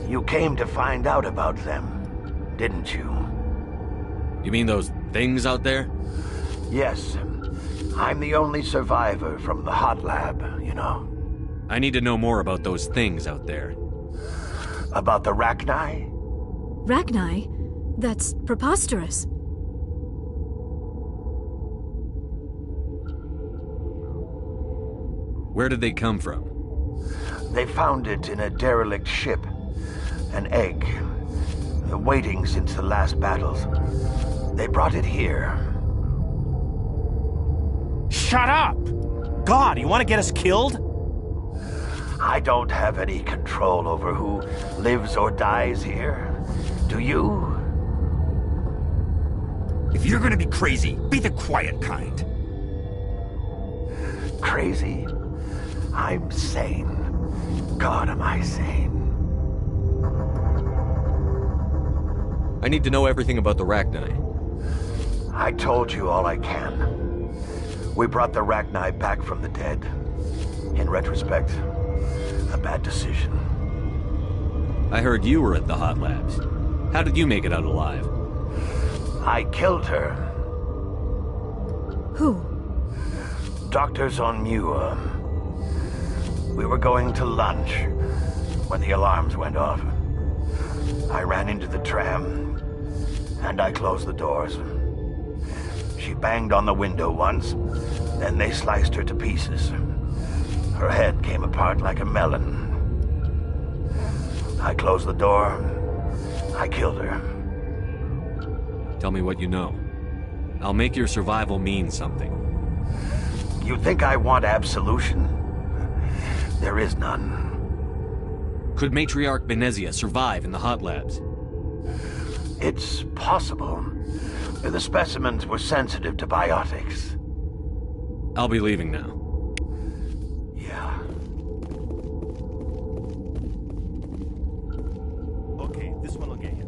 You came to find out about them, didn't you? You mean those things out there? Yes. I'm the only survivor from the hot lab, you know. I need to know more about those things out there. About the Rachni? Rachni? That's preposterous. Where did they come from? They found it in a derelict ship. An egg. Waiting since the last battles. They brought it here. Shut up! God, you want to get us killed? I don't have any control over who lives or dies here. Do you? If you're gonna be crazy, be the quiet kind. Crazy? I'm sane. God, am I sane. I need to know everything about the Rachni. I told you all I can. We brought the Rachni back from the dead. In retrospect, a bad decision. I heard you were at the hot labs. How did you make it out alive? I killed her. Who? Doctors on Muir. We were going to lunch when the alarms went off. I ran into the tram, and I closed the doors. She banged on the window once, then they sliced her to pieces. Her head came apart like a melon. I closed the door. I killed her. Tell me what you know. I'll make your survival mean something. You think I want absolution? There is none. Could Matriarch Benezia survive in the hot labs? It's possible. The specimens were sensitive to biotics. I'll be leaving now. Yeah. Okay, this one will get you.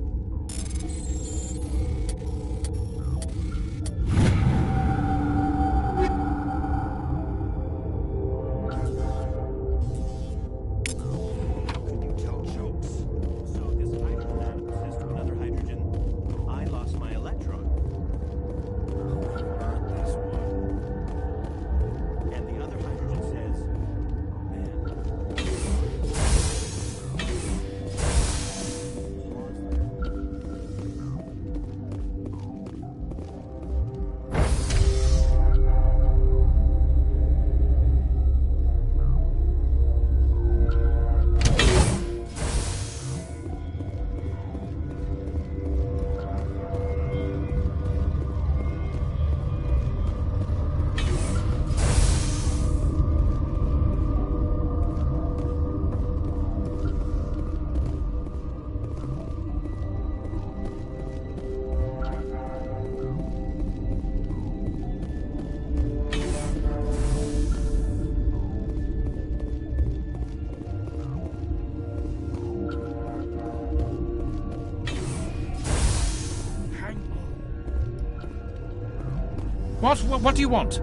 What do you want?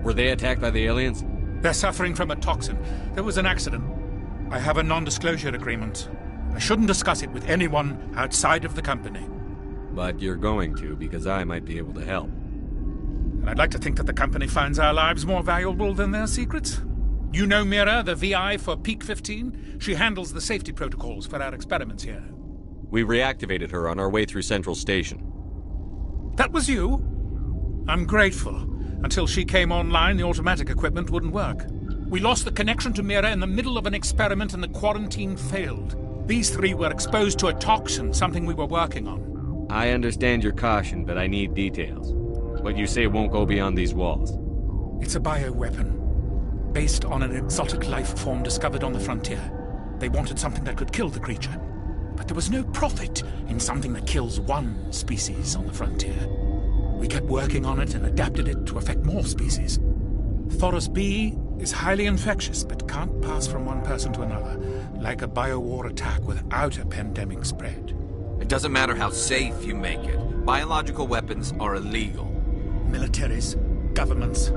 Were they attacked by the aliens? They're suffering from a toxin. There was an accident. I have a non-disclosure agreement. I shouldn't discuss it with anyone outside of the company. But you're going to, because I might be able to help. And I'd like to think that the company finds our lives more valuable than their secrets. You know Mira, the VI for Peak 15? She handles the safety protocols for our experiments here. We reactivated her on our way through Central Station. That was you? I'm grateful. Until she came online, the automatic equipment wouldn't work. We lost the connection to Mira in the middle of an experiment and the quarantine failed. These three were exposed to a toxin, something we were working on. I understand your caution, but I need details. What you say won't go beyond these walls. It's a bioweapon, based on an exotic life form discovered on the frontier. They wanted something that could kill the creature. But there was no profit in something that kills one species on the frontier. We kept working on it and adapted it to affect more species. Thoros B is highly infectious, but can't pass from one person to another, like a biowar attack without a pandemic spread. It doesn't matter how safe you make it. Biological weapons are illegal. Militaries, governments,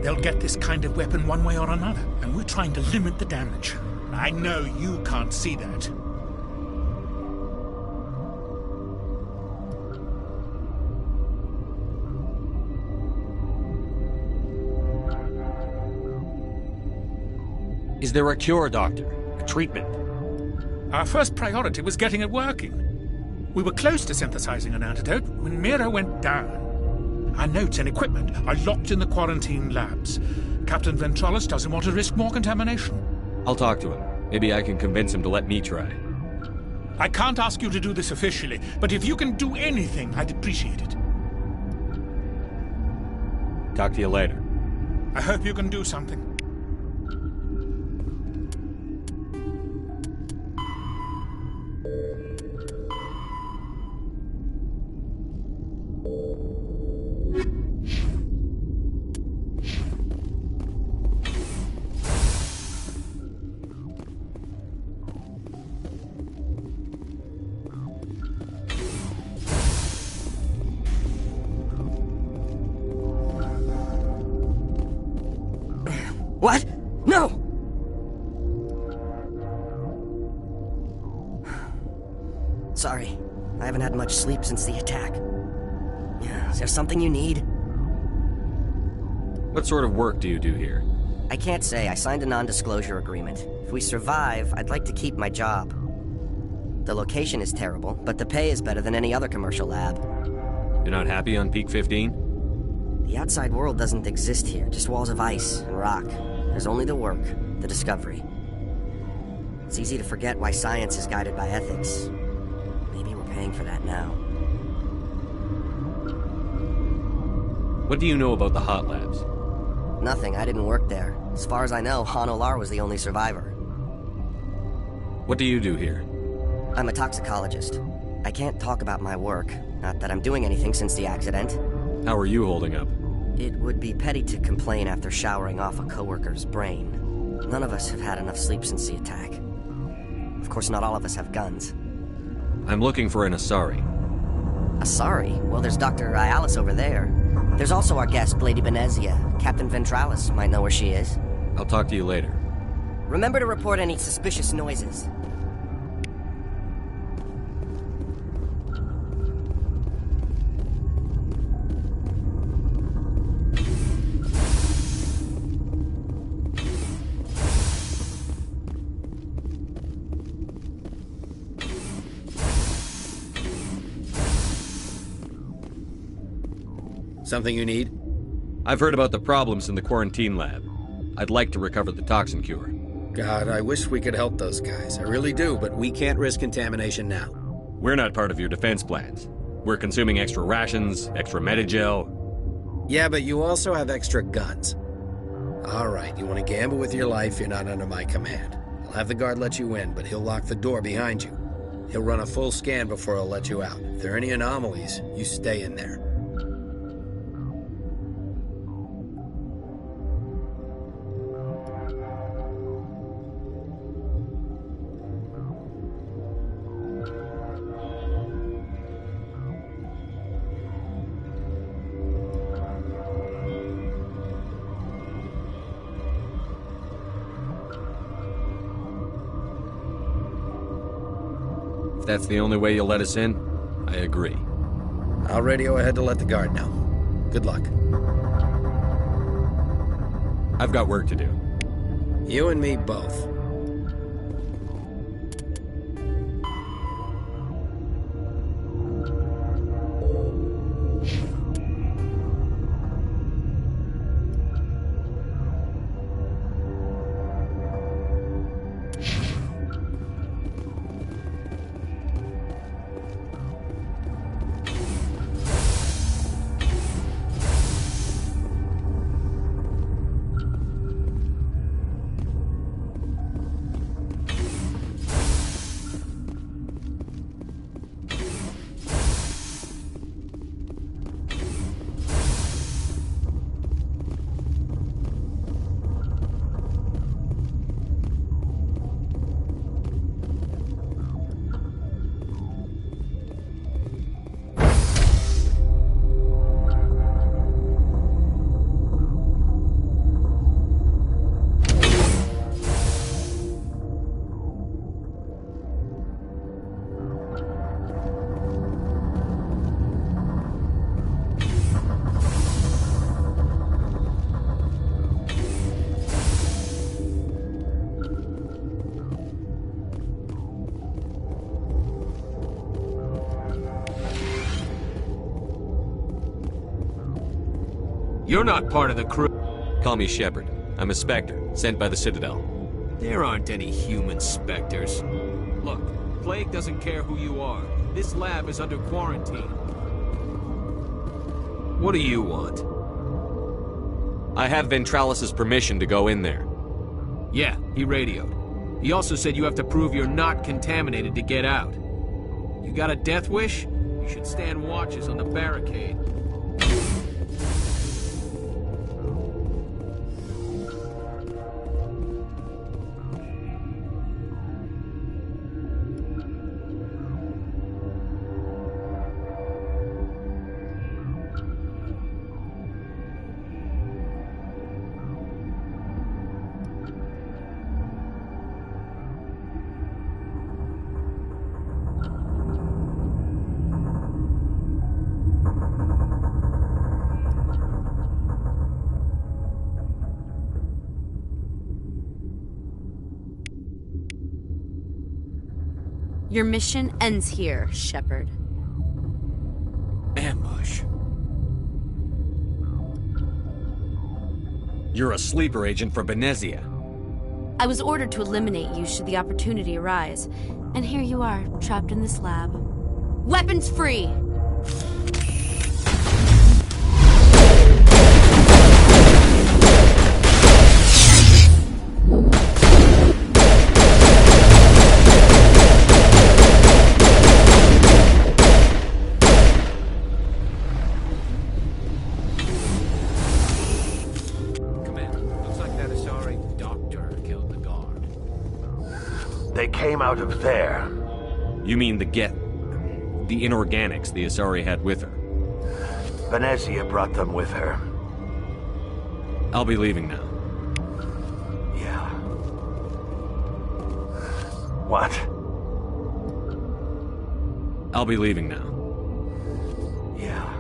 they'll get this kind of weapon one way or another, and we're trying to limit the damage. I know you can't see that. Is there a cure, Doctor? A treatment? Our first priority was getting it working. We were close to synthesizing an antidote when Mira went down. Our notes and equipment are locked in the quarantine labs. Captain Ventralis doesn't want to risk more contamination. I'll talk to him. Maybe I can convince him to let me try. I can't ask you to do this officially, but if you can do anything, I'd appreciate it. Talk to you later. I hope you can do something. What? No! Sorry, I haven't had much sleep since the attack. Is there something you need? What sort of work do you do here? I can't say. I signed a non-disclosure agreement. If we survive, I'd like to keep my job. The location is terrible, but the pay is better than any other commercial lab. You're not happy on Peak 15? The outside world doesn't exist here, just walls of ice and rock. There's only the work, the discovery. It's easy to forget why science is guided by ethics. Maybe we're paying for that now. What do you know about the hot labs? Nothing, I didn't work there. As far as I know, Han Olar was the only survivor. What do you do here? I'm a toxicologist. I can't talk about my work. Not that I'm doing anything since the accident. How are you holding up? It would be petty to complain after showering off a coworker's brain. None of us have had enough sleep since the attack. Of course, not all of us have guns. I'm looking for an Asari. Asari? Well, there's Dr. Ayalis over there. There's also our guest, Lady Benezia. Captain Ventralis might know where she is. I'll talk to you later. Remember to report any suspicious noises. Something you need? I've heard about the problems in the quarantine lab. I'd like to recover the toxin cure. God, I wish we could help those guys. I really do, but we can't risk contamination now. We're not part of your defense plans. We're consuming extra rations, extra Medigel. Yeah, but you also have extra guns. All right, you want to gamble with your life, you're not under my command. I'll have the guard let you in, but he'll lock the door behind you. He'll run a full scan before he'll let you out. If there are any anomalies, you stay in there. If that's the only way you'll let us in, I agree. I'll radio ahead to let the guard know. Good luck. I've got work to do. You and me both. You're not part of the crew. Call me Shepard. I'm a Spectre, sent by the Citadel. There aren't any human specters. Look, Plague doesn't care who you are. This lab is under quarantine. What do you want? I have Ventralis' permission to go in there. Yeah, he radioed. He also said you have to prove you're not contaminated to get out. You got a death wish? You should stand watches on the barricade. Your mission ends here, Shepard. Ambush. You're a sleeper agent for Benezia. I was ordered to eliminate you should the opportunity arise. And here you are, trapped in this lab. Weapons free! They came out of there. You mean the inorganics the Asari had with her? Benezia brought them with her. I'll be leaving now. Yeah. What? I'll be leaving now. Yeah.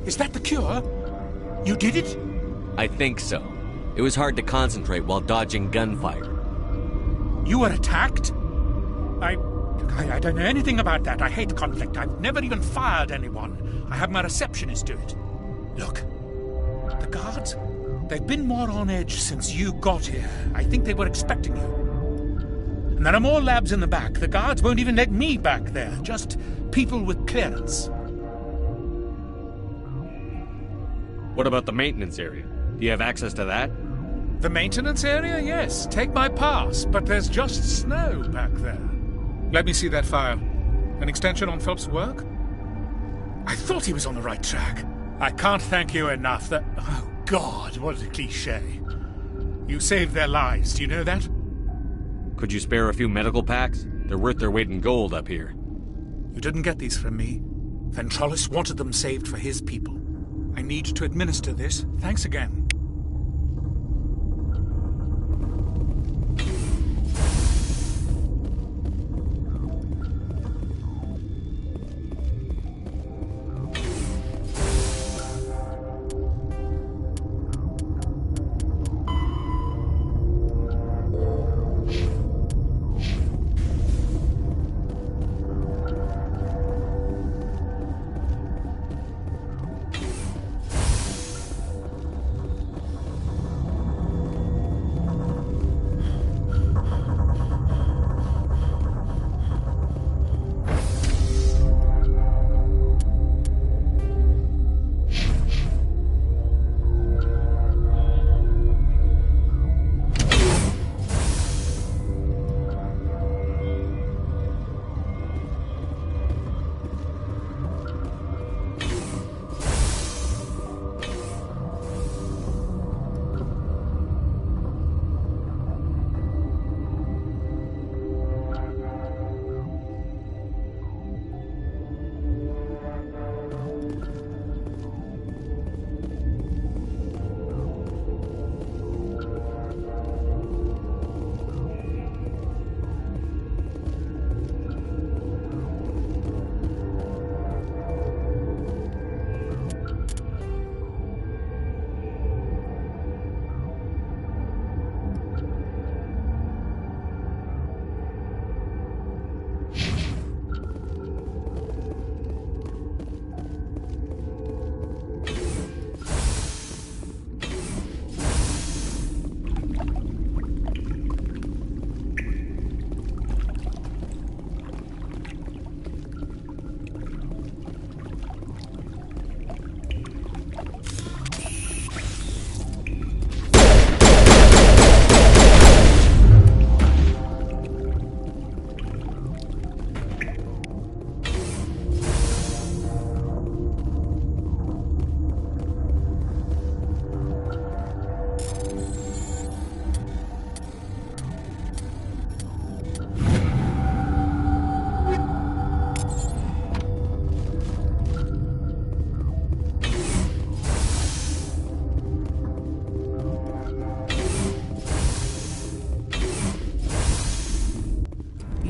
Is that the cure? You did it? I think so. It was hard to concentrate while dodging gunfire. You were attacked? I don't know anything about that. I hate conflict. I've never even fired anyone. I have my receptionist do it. Look, the guards, they've been more on edge since you got here. I think they were expecting you. And there are more labs in the back. The guards won't even let me back there. Just people with clearance. What about the maintenance area? Do you have access to that? The maintenance area? Yes. Take my pass. But there's just snow back there. Let me see that file. An extension on Phelps' work? I thought he was on the right track. I can't thank you enough that... Oh, God, what a cliché. You saved their lives. Do you know that? Could you spare a few medical packs? They're worth their weight in gold up here. You didn't get these from me. Ventrolis wanted them saved for his people. I need to administer this. Thanks again.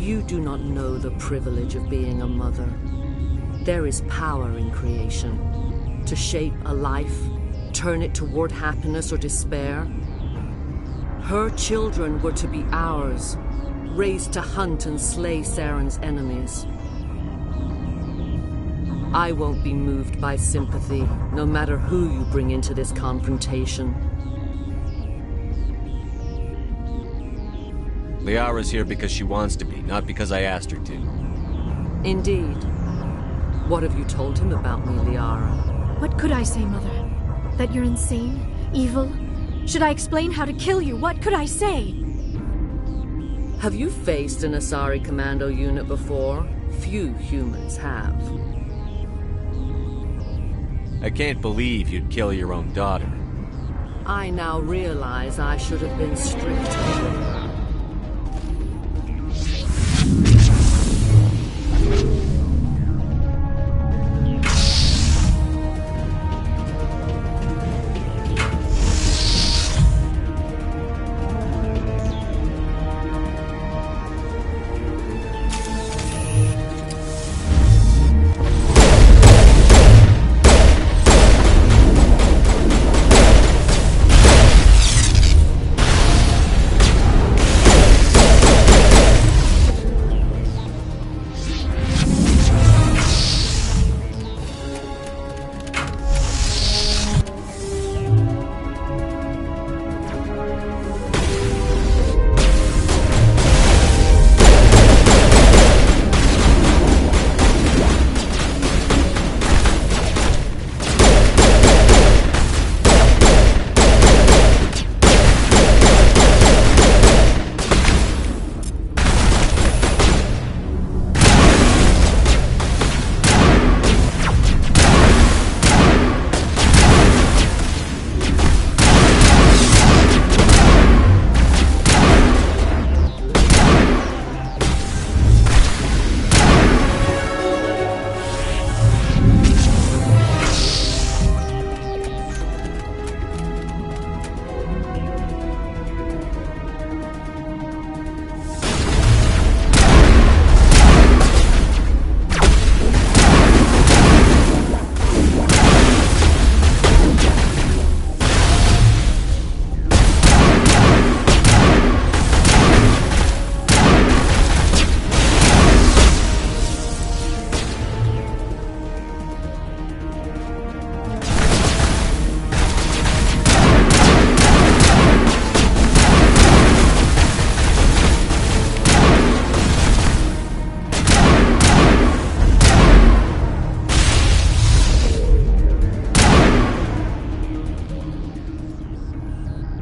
You do not know the privilege of being a mother. There is power in creation. To shape a life, turn it toward happiness or despair. Her children were to be ours, raised to hunt and slay Saren's enemies. I won't be moved by sympathy, no matter who you bring into this confrontation. Liara's here because she wants to be, not because I asked her to. Indeed. What have you told him about me, Liara? What could I say, Mother? That you're insane? Evil? Should I explain how to kill you? What could I say? Have you faced an Asari commando unit before? Few humans have. I can't believe you'd kill your own daughter. I now realize I should have been stricter.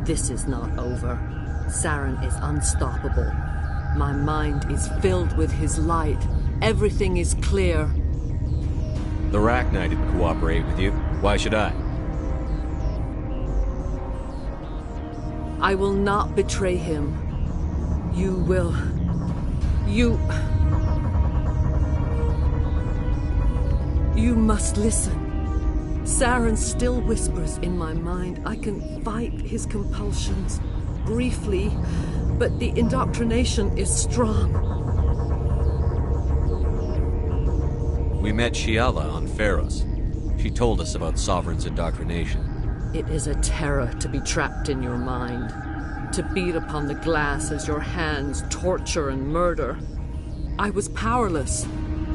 This is not over. Saren is unstoppable. My mind is filled with his light. Everything is clear. The Rachni didn't cooperate with you. Why should I? I will not betray him. You will. You must listen. Saren still whispers in my mind. I can fight his compulsions briefly, but the indoctrination is strong. We met Shiala on Pharos. She told us about Sovereign's indoctrination. It is a terror to be trapped in your mind, to beat upon the glass as your hands torture and murder. I was powerless,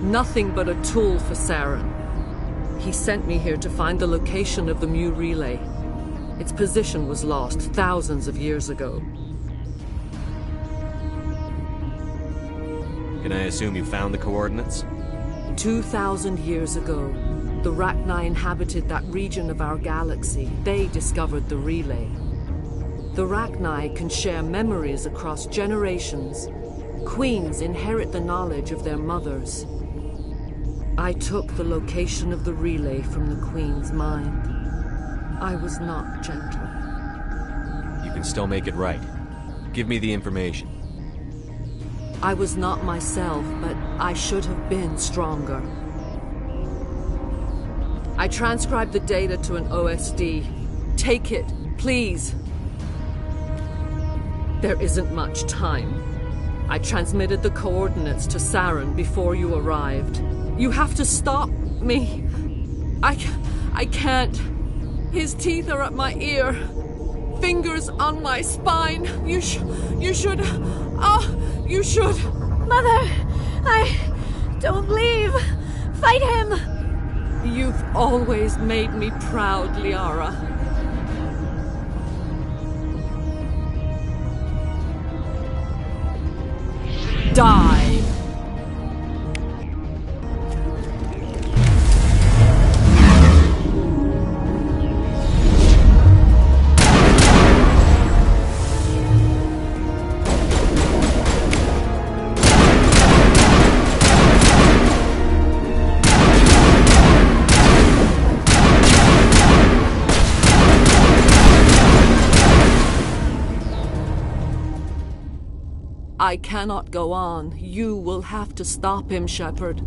nothing but a tool for Saren. He sent me here to find the location of the Mu relay. Its position was lost thousands of years ago. Can I assume you found the coordinates? 2,000 years ago, the Rachni inhabited that region of our galaxy. They discovered the relay. The Rachni can share memories across generations. Queens inherit the knowledge of their mothers. I took the location of the relay from the Queen's mind. I was not gentle. You can still make it right. Give me the information. I was not myself, but I should have been stronger. I transcribed the data to an OSD. Take it, please. There isn't much time. I transmitted the coordinates to Saren before you arrived. You have to stop me. I can't. His teeth are at my ear. Fingers on my spine. You should. You should. Mother, don't leave. Fight him. You've always made me proud, Liara. Die. I cannot go on. You will have to stop him, Shepard.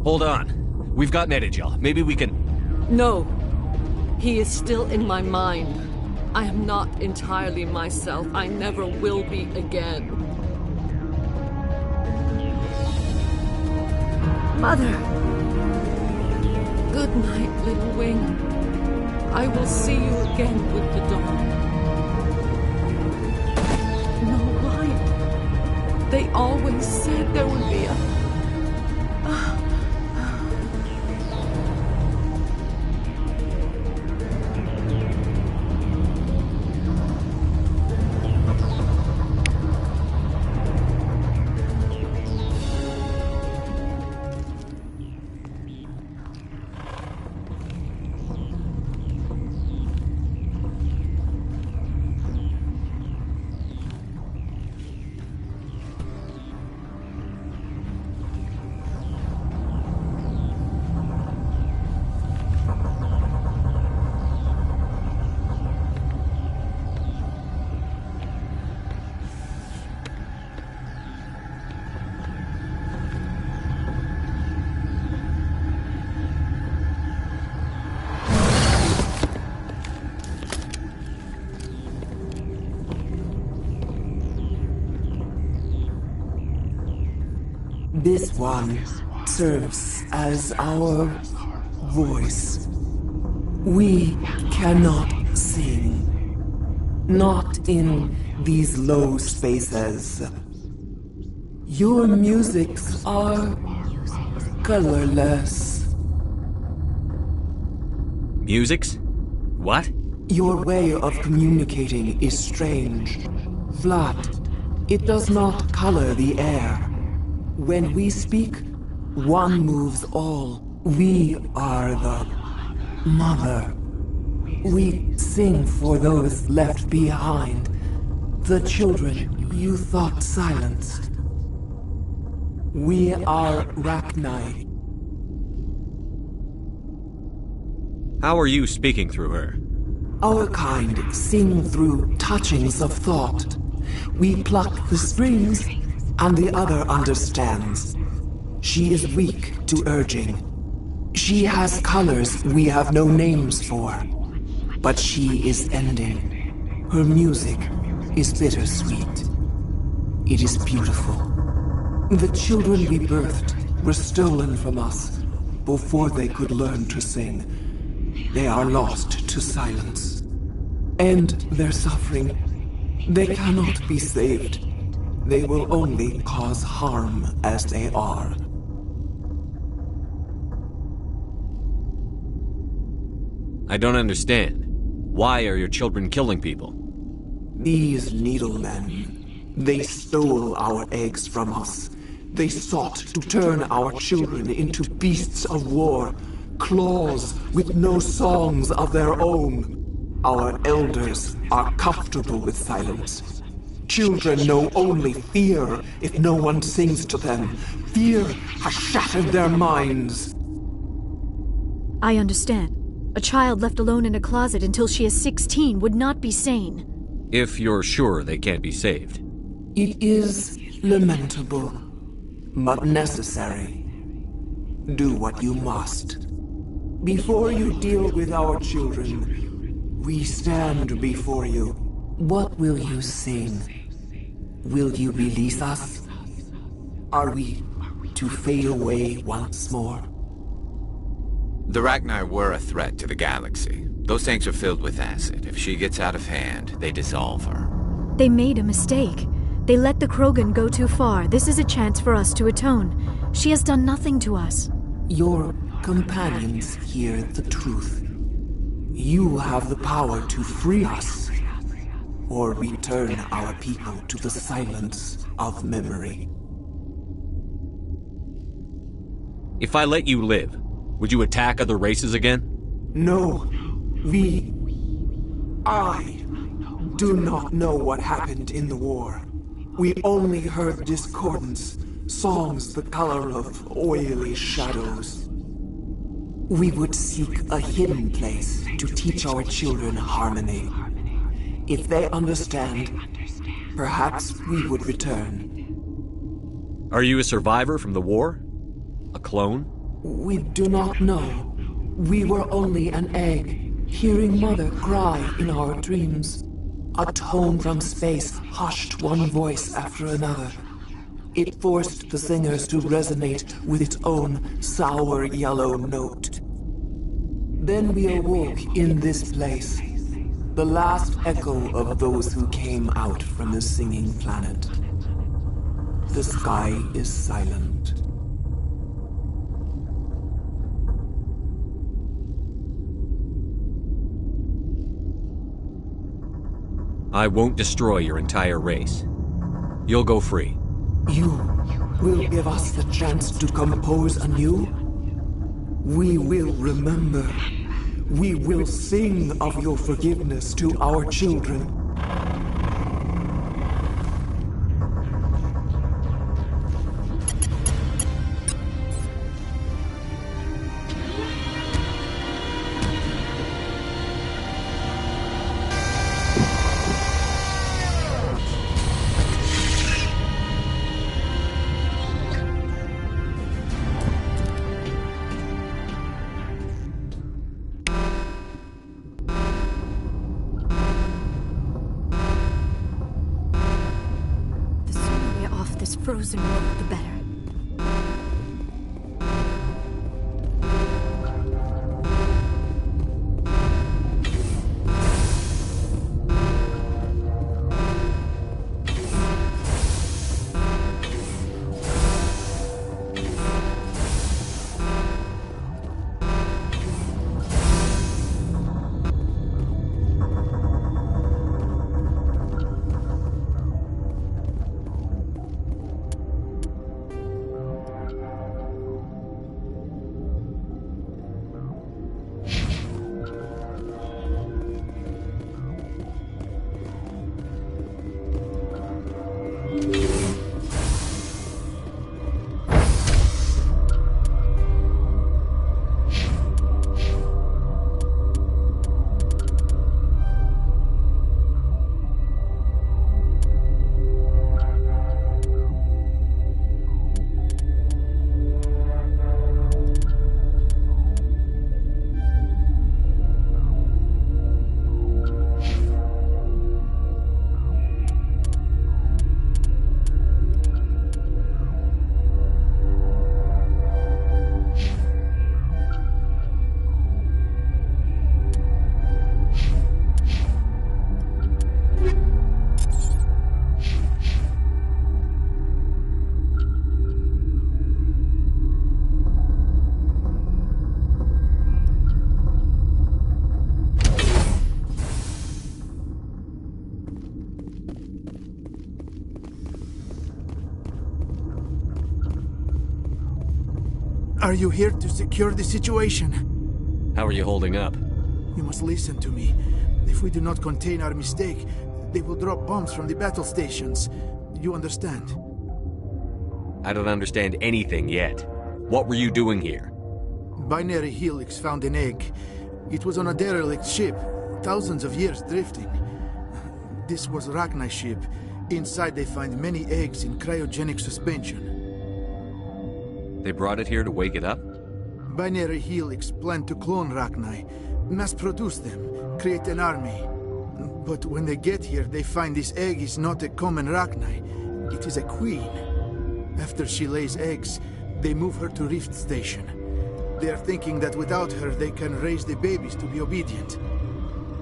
Hold on. We've got Metagel. Maybe we can... No. He is still in my mind. I am not entirely myself. I never will be again. Mother. Good night, little wing. I will see you again with the dawn. No, why? They always said there would be a... This one serves as our voice. We cannot sing. Not in these low spaces. Your musics are colorless. Musics? What? Your way of communicating is strange. Flat. It does not color the air. When we speak, one moves all. We are the mother. We sing for those left behind. The children you thought silenced. We are Rachni. How are you speaking through her? Our kind sing through touchings of thought. We pluck the strings, and the other understands. She is weak to urging. She has colors we have no names for. But she is ending. Her music is bittersweet. It is beautiful. The children we birthed were stolen from us before they could learn to sing. They are lost to silence. And their suffering, they cannot be saved. They will only cause harm as they are. I don't understand. Why are your children killing people? These needlemen, they stole our eggs from us. They sought to turn our children into beasts of war, claws with no songs of their own. Our elders are comfortable with silence. Children know only fear if no one sings to them. Fear has shattered their minds. I understand. A child left alone in a closet until she is 16 would not be sane. If you're sure they can't be saved. It is lamentable, but necessary. Do what you must. Before you deal with our children, we stand before you. What will you sing? Will you release us? Are we to fade away once more? The Rachni were a threat to the galaxy. Those tanks are filled with acid. If she gets out of hand, they dissolve her. They made a mistake. They let the Krogan go too far. This is a chance for us to atone. She has done nothing to us. Your companions hear the truth. You have the power to free us, or return our people to the silence of memory. If I let you live, would you attack other races again? No. I do not know what happened in the war. We only heard discordance, songs the color of oily shadows. We would seek a hidden place to teach our children harmony. If they understand, perhaps we would return. Are you a survivor from the war? A clone? We do not know. We were only an egg, hearing Mother cry in our dreams. A tone from space hushed one voice after another. It forced the singers to resonate with its own sour yellow note. Then we awoke in this place, the last echo of those who came out from the singing planet. The sky is silent. I won't destroy your entire race. You'll go free. You will give us the chance to compose anew? We will remember. We will sing of your forgiveness to our children. Frozen world, the better. Are you here to secure the situation? How are you holding up? You must listen to me. If we do not contain our mistake, they will drop bombs from the battle stations. You understand? I don't understand anything yet. What were you doing here? Binary Helix found an egg. It was on a derelict ship, thousands of years drifting. This was Rachni's ship. Inside they find many eggs in cryogenic suspension. They brought it here to wake it up? Binary Helix planned to clone Rachni, mass-produce them, create an army. But when they get here, they find this egg is not a common Rachni. It is a queen. After she lays eggs, they move her to Rift Station. They are thinking that without her, they can raise the babies to be obedient.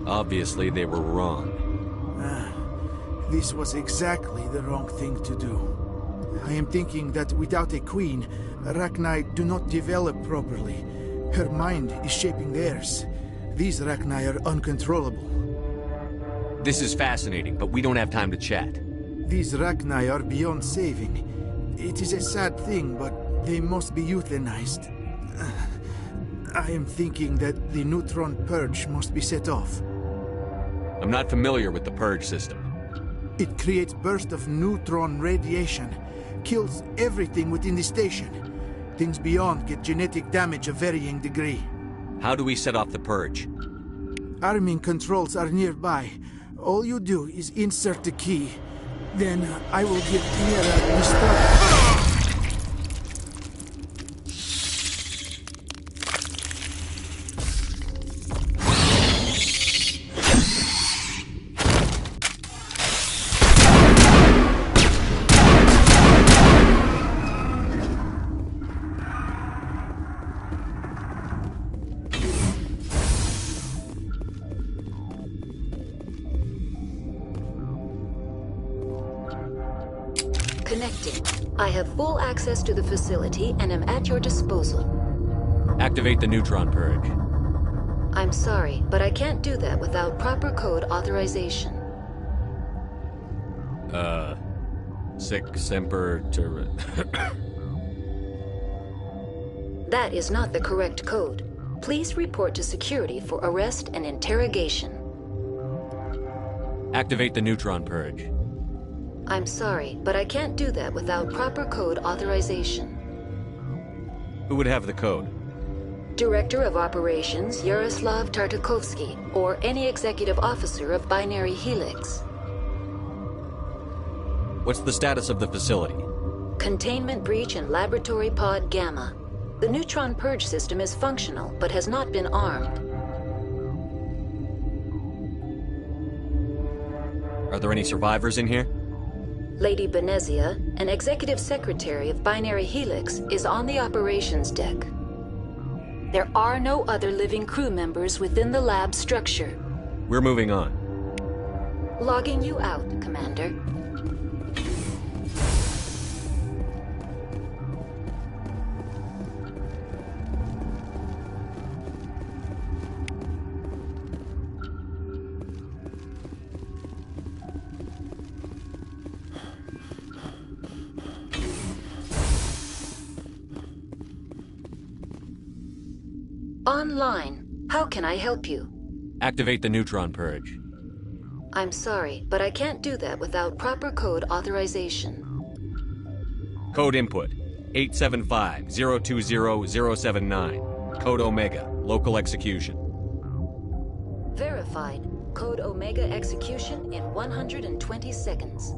Obviously, they were wrong. This was exactly the wrong thing to do. I am thinking that without a queen, Rachni do not develop properly. Her mind is shaping theirs. These Rachni are uncontrollable. This is fascinating, but we don't have time to chat. These Rachni are beyond saving. It is a sad thing, but they must be euthanized. I am thinking that the neutron purge must be set off. I'm not familiar with the purge system. It creates bursts of neutron radiation, kills everything within the station. Things beyond get genetic damage of varying degree. How do we set off the purge? Arming controls are nearby. All you do is insert the key. Then I will give Tierra the start. Connecting. I have full access to the facility and am at your disposal. Activate the neutron purge. I'm sorry, but I can't do that without proper code authorization. Sic semper That is not the correct code. Please report to security for arrest and interrogation. Activate the neutron purge. I'm sorry, but I can't do that without proper code authorization. Who would have the code? Director of Operations Yaroslav Tartakovsky, or any executive officer of Binary Helix. What's the status of the facility? Containment breach in Laboratory Pod Gamma. The neutron purge system is functional, but has not been armed. Are there any survivors in here? Lady Benezia, an executive secretary of Binary Helix, is on the operations deck. There are no other living crew members within the lab structure. We're moving on. Logging you out, Commander. Online. How can I help you? Activate the neutron purge. I'm sorry, but I can't do that without proper code authorization. Code input 875-020-079. Code Omega. Local execution. Verified. Code Omega execution in 120 seconds.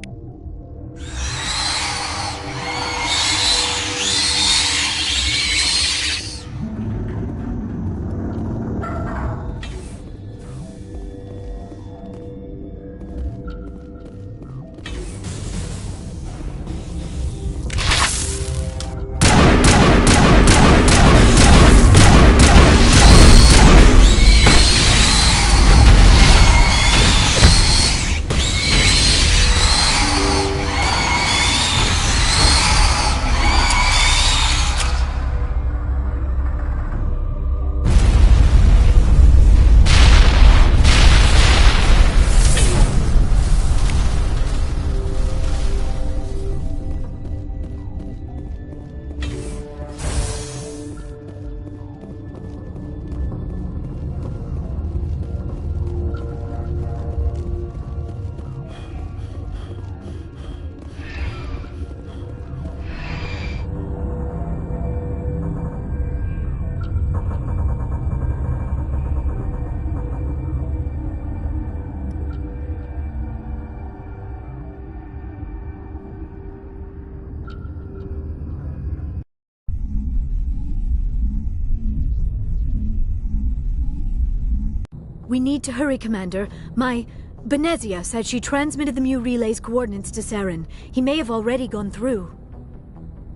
We need to hurry, Commander. Benezia said she transmitted the Mu relay's coordinates to Saren. He may have already gone through.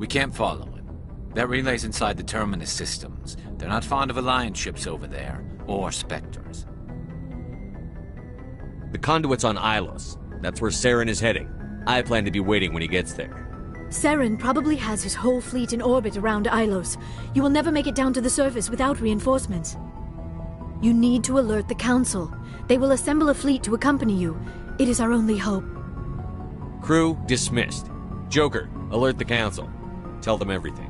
We can't follow him. That relay's inside the Terminus systems. They're not fond of Alliance ships over there, or Spectres. The conduit's on Ilos. That's where Saren is heading. I plan to be waiting when he gets there. Saren probably has his whole fleet in orbit around Ilos. You will never make it down to the surface without reinforcements. You need to alert the Council. They will assemble a fleet to accompany you. It is our only hope. Crew dismissed. Joker, alert the Council. Tell them everything.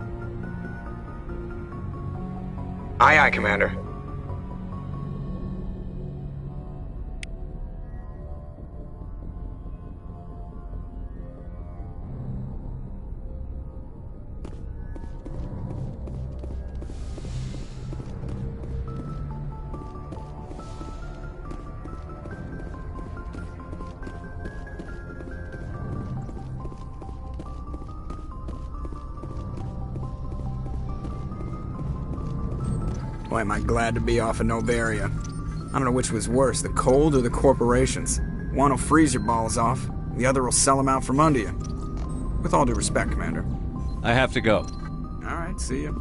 Aye, aye, Commander. Boy, am I glad to be off of Novaria. I don't know which was worse, the cold or the corporations. One will freeze your balls off, the other will sell them out from under you. With all due respect, Commander. I have to go. All right, see ya.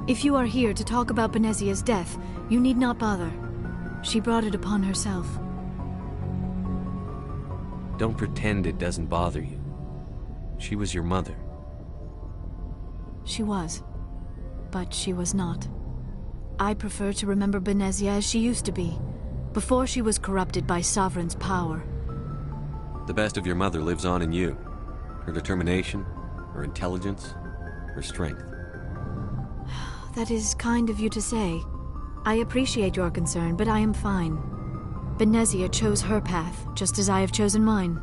If you are here to talk about Benezia's death, you need not bother. She brought it upon herself. Don't pretend it doesn't bother you. She was your mother. She was. But she was not. I prefer to remember Benezia as she used to be, before she was corrupted by Sovereign's power. The best of your mother lives on in you. Her determination, her intelligence, her strength. That is kind of you to say. I appreciate your concern, but I am fine. Benezia chose her path, just as I have chosen mine.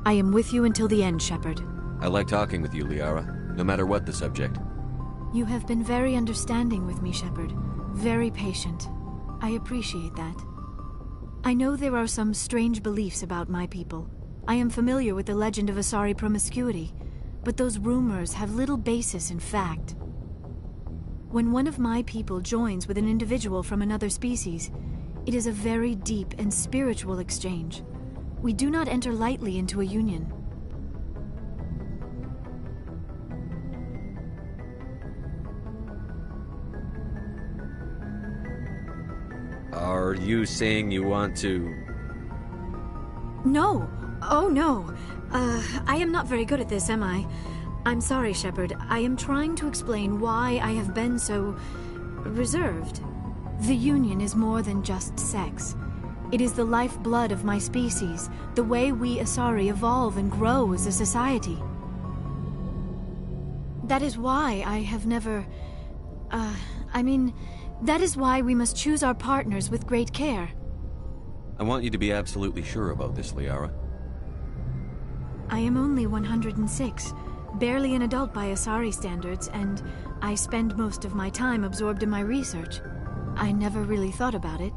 I am with you until the end, Shepard. I like talking with you, Liara, no matter what the subject. You have been very understanding with me, Shepard. Very patient. I appreciate that. I know there are some strange beliefs about my people. I am familiar with the legend of Asari promiscuity, but those rumors have little basis in fact. When one of my people joins with an individual from another species, it is a very deep and spiritual exchange. We do not enter lightly into a union. Are you saying you want to... No! Oh no! I am not very good at this, am I? I'm sorry, Shepard. I am trying to explain why I have been so... reserved. The Union is more than just sex. It is the lifeblood of my species, the way we Asari evolve and grow as a society. That is why I have never... that is why we must choose our partners with great care. I want you to be absolutely sure about this, Liara. I am only 106. Barely an adult by Asari standards, and I spend most of my time absorbed in my research. I never really thought about it.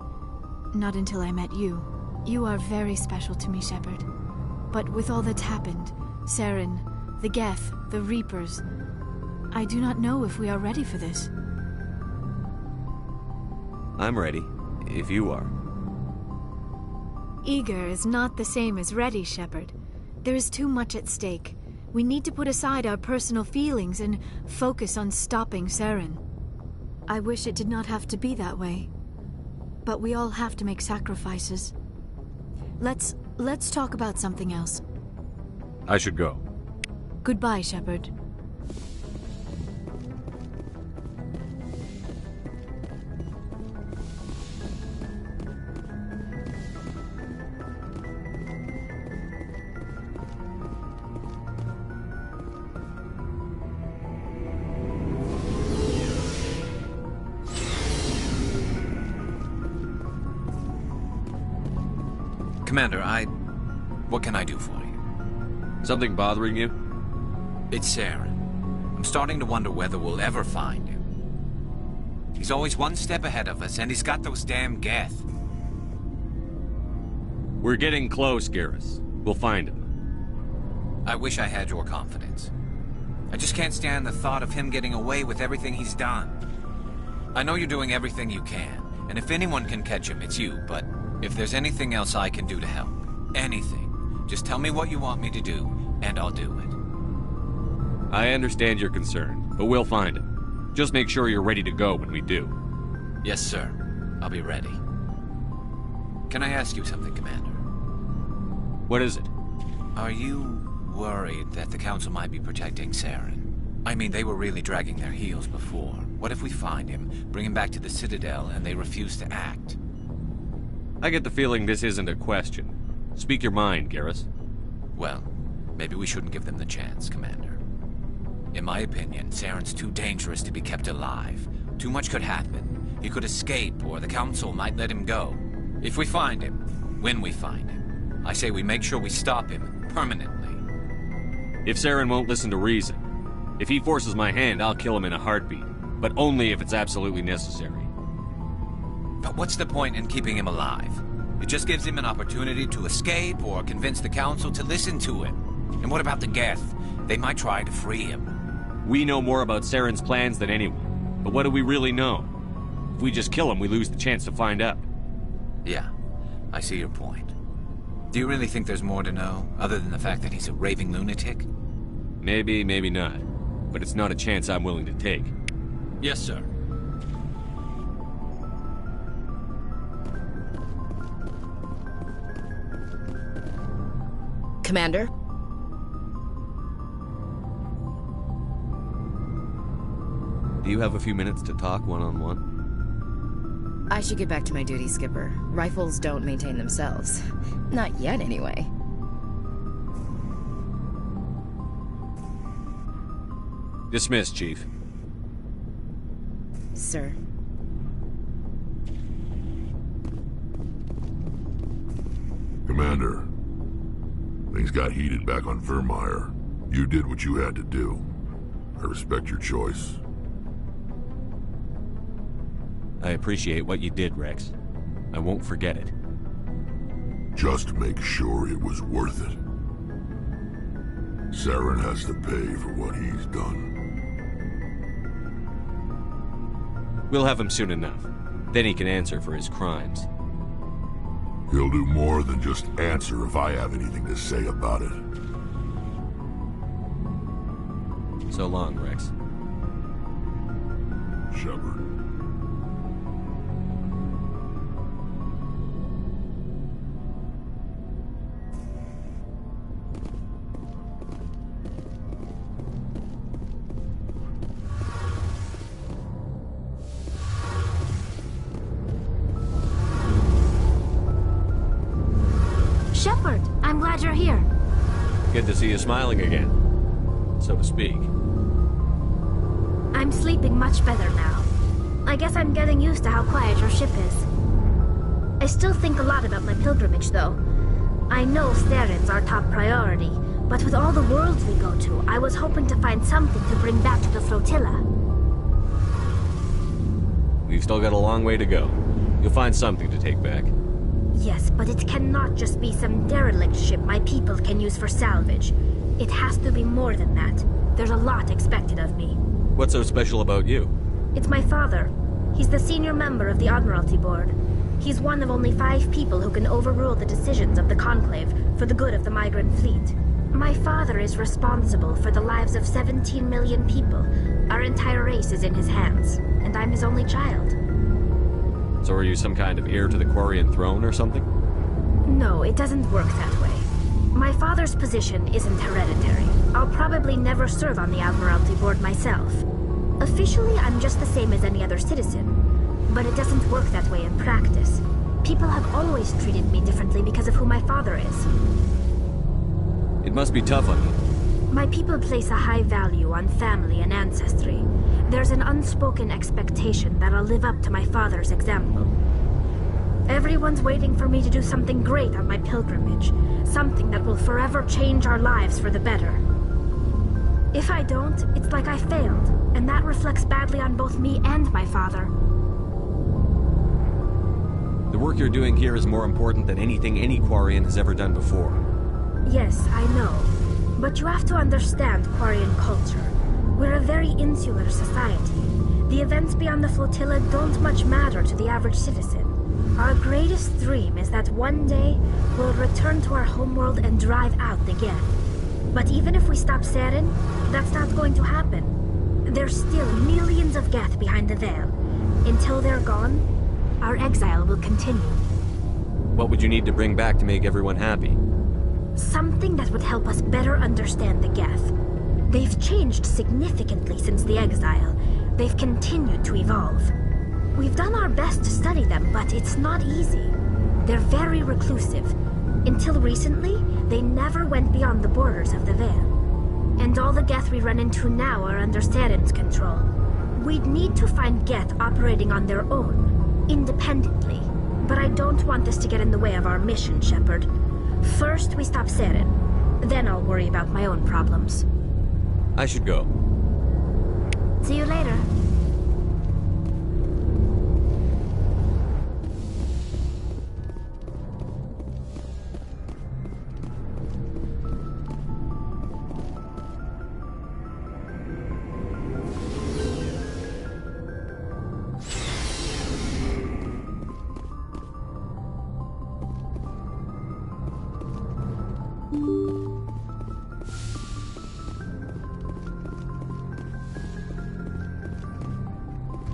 Not until I met you. You are very special to me, Shepard. But with all that's happened, Saren, the Geth, the Reapers, I do not know if we are ready for this. I'm ready, if you are. Eager is not the same as ready, Shepard. There is too much at stake. We need to put aside our personal feelings and focus on stopping Saren. I wish it did not have to be that way. But we all have to make sacrifices. Let's talk about something else. I should go. Goodbye, Shepard. Commander, what can I do for you? Something bothering you? It's Saren. I'm starting to wonder whether we'll ever find him. He's always one step ahead of us, and he's got those damn Geth. We're getting close, Garrus. We'll find him. I wish I had your confidence. I just can't stand the thought of him getting away with everything he's done. I know you're doing everything you can, and if anyone can catch him, it's you, but if there's anything else I can do to help, anything, just tell me what you want me to do, and I'll do it. I understand your concern, but we'll find him. Just make sure you're ready to go when we do. Yes, sir. I'll be ready. Can I ask you something, Commander? What is it? Are you worried that the Council might be protecting Saren? I mean, they were really dragging their heels before. What if we find him, bring him back to the Citadel, and they refuse to act? I get the feeling this isn't a question. Speak your mind, Garrus. Well, maybe we shouldn't give them the chance, Commander. In my opinion, Saren's too dangerous to be kept alive. Too much could happen. He could escape, or the Council might let him go. If we find him, when we find him, I say we make sure we stop him permanently. If Saren won't listen to reason, if he forces my hand, I'll kill him in a heartbeat. But only if it's absolutely necessary. But what's the point in keeping him alive? It just gives him an opportunity to escape or convince the Council to listen to him. And what about the Geth? They might try to free him. We know more about Saren's plans than anyone. But what do we really know? If we just kill him, we lose the chance to find out. Yeah, I see your point. Do you really think there's more to know, other than the fact that he's a raving lunatic? Maybe, maybe not. But it's not a chance I'm willing to take. Yes, sir. Commander? Do you have a few minutes to talk one-on-one? I should get back to my duty, Skipper. Rifles don't maintain themselves. Not yet, anyway. Dismissed, Chief. Sir. Commander, things got heated back on Vermeer. You did what you had to do. I respect your choice. I appreciate what you did, Rex. I won't forget it. Just make sure it was worth it. Saren has to pay for what he's done. We'll have him soon enough. Then he can answer for his crimes. He'll do more than just answer if I have anything to say about it. So long, Rex. Shepard. Shepard, I'm glad you're here. Good to see you smiling again, so to speak. I'm sleeping much better now. I guess I'm getting used to how quiet your ship is. I still think a lot about my pilgrimage, though. I know Saren's our top priority, but with all the worlds we go to, I was hoping to find something to bring back to the flotilla. We've still got a long way to go. You'll find something to take back. Yes, but it cannot just be some derelict ship my people can use for salvage. It has to be more than that. There's a lot expected of me. What's so special about you? It's my father. He's the senior member of the Admiralty Board. He's one of only 5 people who can overrule the decisions of the Conclave for the good of the migrant fleet. My father is responsible for the lives of 17 million people. Our entire race is in his hands, and I'm his only child. So are you some kind of heir to the Quarian throne or something? No, it doesn't work that way. My father's position isn't hereditary. I'll probably never serve on the Admiralty Board myself. Officially, I'm just the same as any other citizen. But it doesn't work that way in practice. People have always treated me differently because of who my father is. It must be tough on you. My people place a high value on family and ancestry. There's an unspoken expectation that I'll live up to my father's example. Everyone's waiting for me to do something great on my pilgrimage. Something that will forever change our lives for the better. If I don't, it's like I failed, and that reflects badly on both me and my father. The work you're doing here is more important than anything any Quarian has ever done before. Yes, I know. But you have to understand Quarian culture. We're a very insular society. The events beyond the flotilla don't much matter to the average citizen. Our greatest dream is that one day we'll return to our homeworld and drive out the Geth. But even if we stop Saren, that's not going to happen. There's still millions of Geth behind the veil. Until they're gone, our exile will continue. What would you need to bring back to make everyone happy? Something that would help us better understand the Geth. They've changed significantly since the exile. They've continued to evolve. We've done our best to study them, but it's not easy. They're very reclusive. Until recently, they never went beyond the borders of the Veil. And all the Geth we run into now are under Saren's control. We'd need to find Geth operating on their own, independently. But I don't want this to get in the way of our mission, Shepard. First, we stop Saren. Then I'll worry about my own problems. I should go. See you later.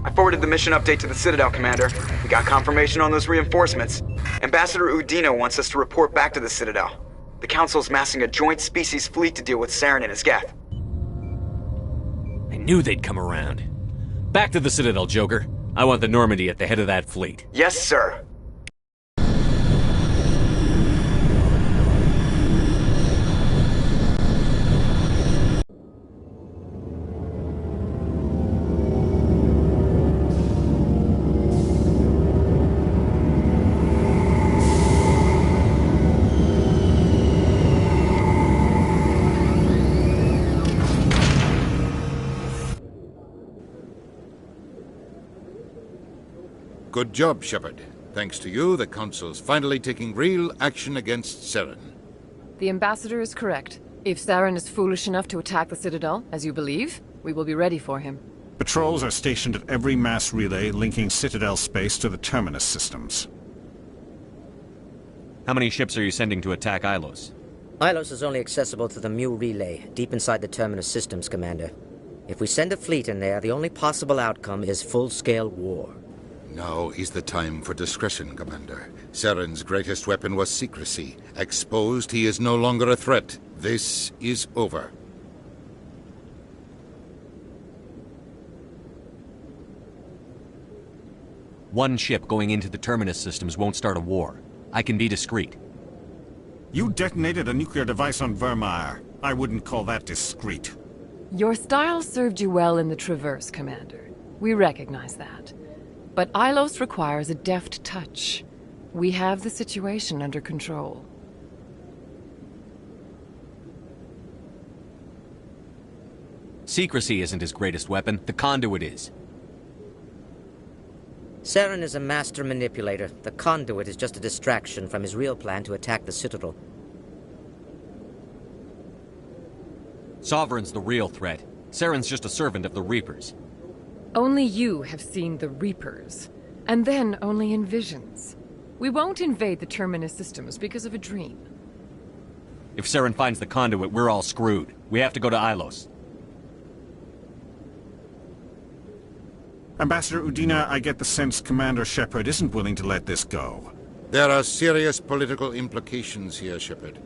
I forwarded the mission update to the Citadel, Commander. We got confirmation on those reinforcements. Ambassador Udina wants us to report back to the Citadel. The Council's massing a joint species fleet to deal with Saren and his Geth. I knew they'd come around. Back to the Citadel, Joker. I want the Normandy at the head of that fleet. Yes, sir. Good job, Shepard. Thanks to you, the Council's finally taking real action against Saren. The Ambassador is correct. If Saren is foolish enough to attack the Citadel, as you believe, we will be ready for him. Patrols are stationed at every mass relay linking Citadel space to the Terminus systems. How many ships are you sending to attack Ilos? Ilos is only accessible to the Mu relay, deep inside the Terminus systems, Commander. If we send a fleet in there, the only possible outcome is full-scale war. Now is the time for discretion, Commander. Saren's greatest weapon was secrecy. Exposed, he is no longer a threat. This is over. One ship going into the Terminus systems won't start a war. I can be discreet. You detonated a nuclear device on Vermeer. I wouldn't call that discreet. Your style served you well in the Traverse, Commander. We recognize that. But Ilos requires a deft touch. We have the situation under control. Secrecy isn't his greatest weapon. The conduit is. Saren is a master manipulator. The conduit is just a distraction from his real plan to attack the Citadel. Sovereign's the real threat. Saren's just a servant of the Reapers. Only you have seen the Reapers, and then only in visions. We won't invade the Terminus systems because of a dream. If Saren finds the conduit, we're all screwed. We have to go to Ilos. Ambassador Udina, I get the sense Commander Shepard isn't willing to let this go. There are serious political implications here, Shepard.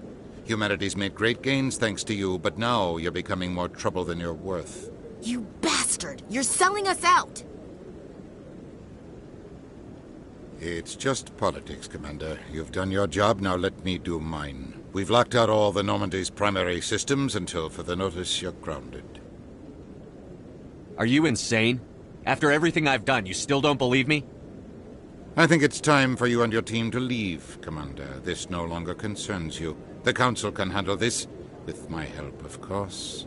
Humanity's made great gains thanks to you, but now you're becoming more trouble than you're worth. You bastard! You're selling us out! It's just politics, Commander. You've done your job, now let me do mine. We've locked out all the Normandy's primary systems until further notice you're grounded. Are you insane? After everything I've done, you still don't believe me? I think it's time for you and your team to leave, Commander. This no longer concerns you. The Council can handle this, with my help, of course.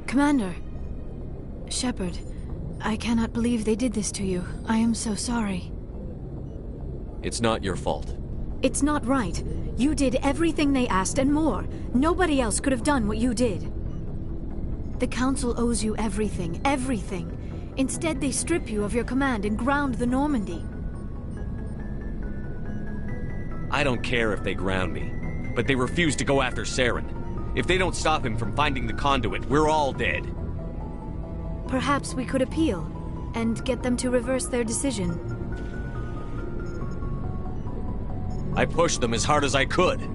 Commander. Shepard, I cannot believe they did this to you. I am so sorry. It's not your fault. It's not right. You did everything they asked and more. Nobody else could have done what you did. The Council owes you everything, everything. Instead, they strip you of your command and ground the Normandy. I don't care if they ground me, but they refuse to go after Saren. If they don't stop him from finding the conduit, we're all dead. Perhaps we could appeal, and get them to reverse their decision. I pushed them as hard as I could.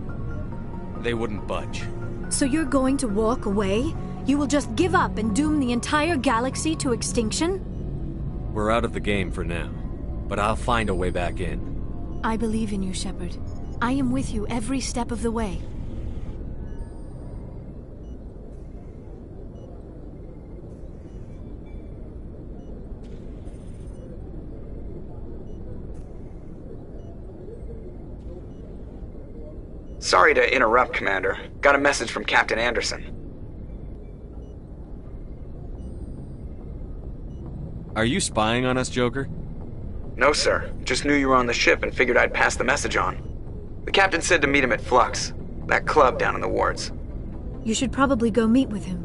They wouldn't budge. So you're going to walk away? You will just give up and doom the entire galaxy to extinction? We're out of the game for now, but I'll find a way back in. I believe in you, Shepard. I am with you every step of the way. Sorry to interrupt, Commander. Got a message from Captain Anderson. Are you spying on us, Joker? No, sir. Just knew you were on the ship and figured I'd pass the message on. The captain said to meet him at Flux, that club down in the wards. You should probably go meet with him.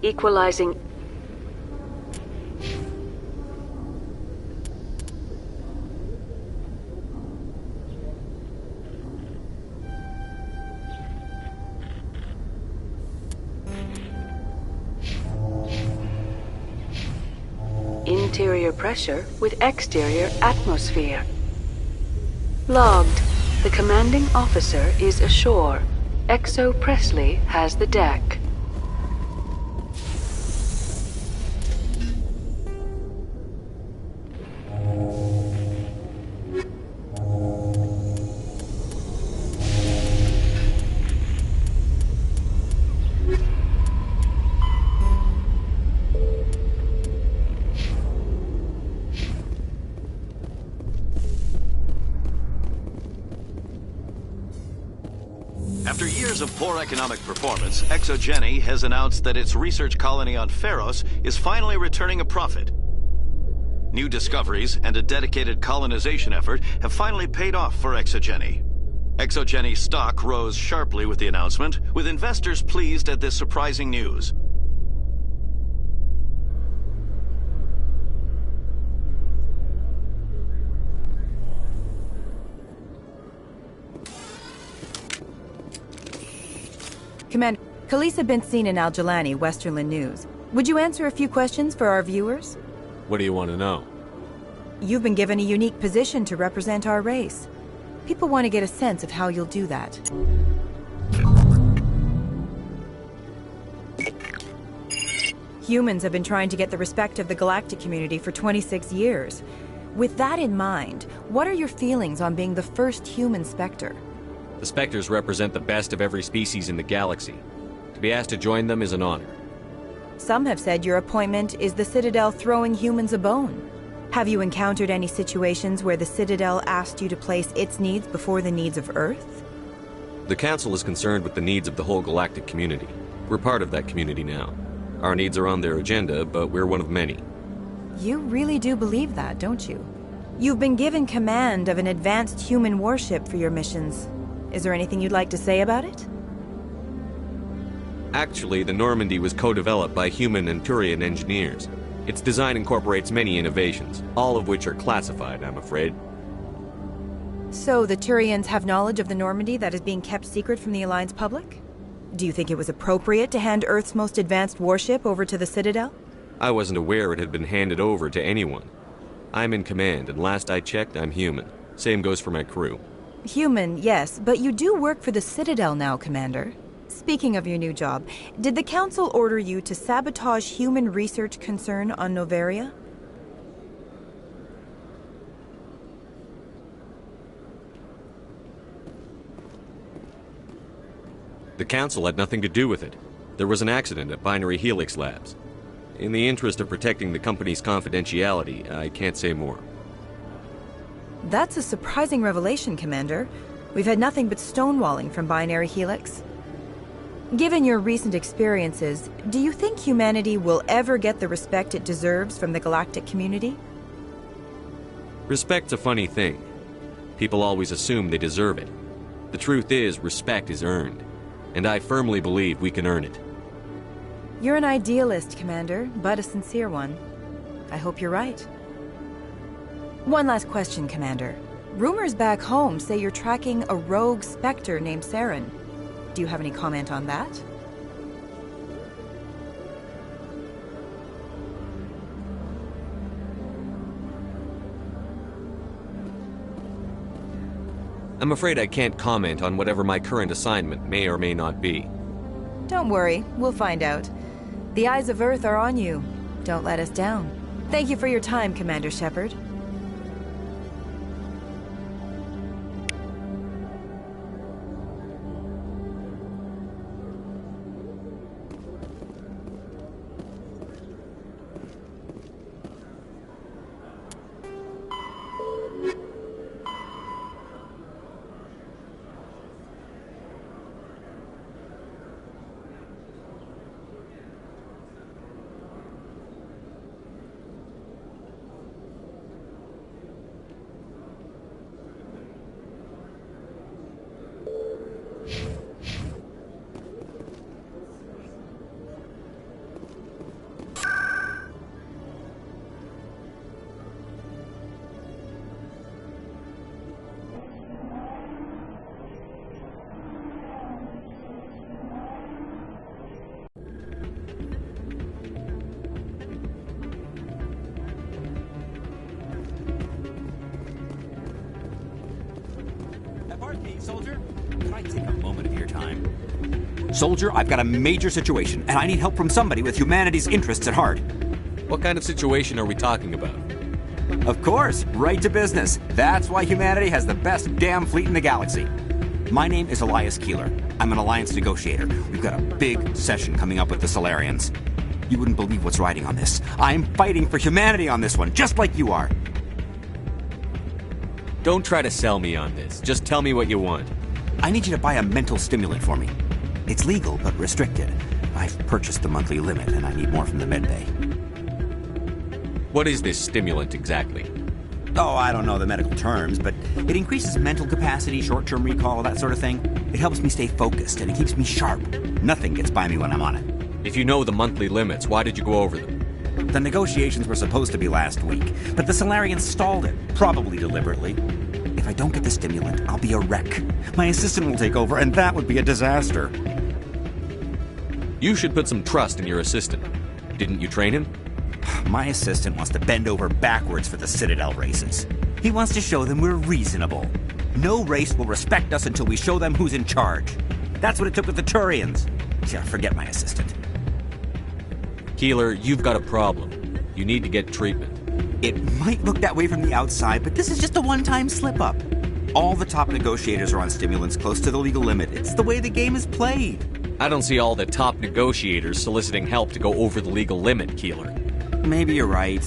Equalizing. Interior pressure with exterior atmosphere. Logged. The commanding officer is ashore. Exo Presley has the deck. After years of poor economic performance, ExoGeni has announced that its research colony on Pharos is finally returning a profit. New discoveries and a dedicated colonization effort have finally paid off for ExoGeni. ExoGeni stock rose sharply with the announcement, with investors pleased at this surprising news. Commander, Khalees had been seen in Al-Jalani, Westerland News. Would you answer a few questions for our viewers? What do you want to know? You've been given a unique position to represent our race. People want to get a sense of how you'll do that. Humans have been trying to get the respect of the galactic community for 26 years. With that in mind, what are your feelings on being the first human Spectre? The Spectres represent the best of every species in the galaxy. To be asked to join them is an honor. Some have said your appointment is the Citadel throwing humans a bone. Have you encountered any situations where the Citadel asked you to place its needs before the needs of Earth? The Council is concerned with the needs of the whole galactic community. We're part of that community now. Our needs are on their agenda, but we're one of many. You really do believe that, don't you? You've been given command of an advanced human warship for your missions. Is there anything you'd like to say about it? Actually, the Normandy was co-developed by human and Turian engineers. Its design incorporates many innovations, all of which are classified, I'm afraid. So the Turians have knowledge of the Normandy that is being kept secret from the Alliance public? Do you think it was appropriate to hand Earth's most advanced warship over to the Citadel? I wasn't aware it had been handed over to anyone. I'm in command, and last I checked, I'm human. Same goes for my crew. Human, yes, but you do work for the Citadel now, Commander. Speaking of your new job, did the Council order you to sabotage human research concern on Noveria? The Council had nothing to do with it. There was an accident at Binary Helix Labs. In the interest of protecting the company's confidentiality, I can't say more. That's a surprising revelation, Commander. We've had nothing but stonewalling from Binary Helix. Given your recent experiences, do you think humanity will ever get the respect it deserves from the galactic community? Respect's a funny thing. People always assume they deserve it. The truth is, respect is earned. And I firmly believe we can earn it. You're an idealist, Commander, but a sincere one. I hope you're right. One last question, Commander. Rumors back home say you're tracking a rogue Spectre named Saren. Do you have any comment on that? I'm afraid I can't comment on whatever my current assignment may or may not be. Don't worry, we'll find out. The eyes of Earth are on you. Don't let us down. Thank you for your time, Commander Shepard. Pardon me, soldier. Can I take a moment of your time? Soldier, I've got a major situation, and I need help from somebody with humanity's interests at heart. What kind of situation are we talking about? Of course, right to business. That's why humanity has the best damn fleet in the galaxy. My name is Elias Keeler. I'm an Alliance negotiator. We've got a big session coming up with the Solarians. You wouldn't believe what's riding on this. I'm fighting for humanity on this one, just like you are. Don't try to sell me on this. Just tell me what you want. I need you to buy a mental stimulant for me. It's legal, but restricted. I've purchased the monthly limit, and I need more from the medbay. What is this stimulant exactly? Oh, I don't know the medical terms, but it increases mental capacity, short-term recall, that sort of thing. It helps me stay focused, and it keeps me sharp. Nothing gets by me when I'm on it. If you know the monthly limits, why did you go over them? The negotiations were supposed to be last week, but the Solarians stalled it, probably deliberately. If I don't get the stimulant, I'll be a wreck. My assistant will take over, and that would be a disaster. You should put some trust in your assistant. Didn't you train him? My assistant wants to bend over backwards for the Citadel races. He wants to show them we're reasonable. No race will respect us until we show them who's in charge. That's what it took with the Turians. Yeah, forget my assistant. Keeler, you've got a problem. You need to get treatment. It might look that way from the outside, but this is just a one-time slip-up. All the top negotiators are on stimulants close to the legal limit. It's the way the game is played. I don't see all the top negotiators soliciting help to go over the legal limit, Keeler. Maybe you're right.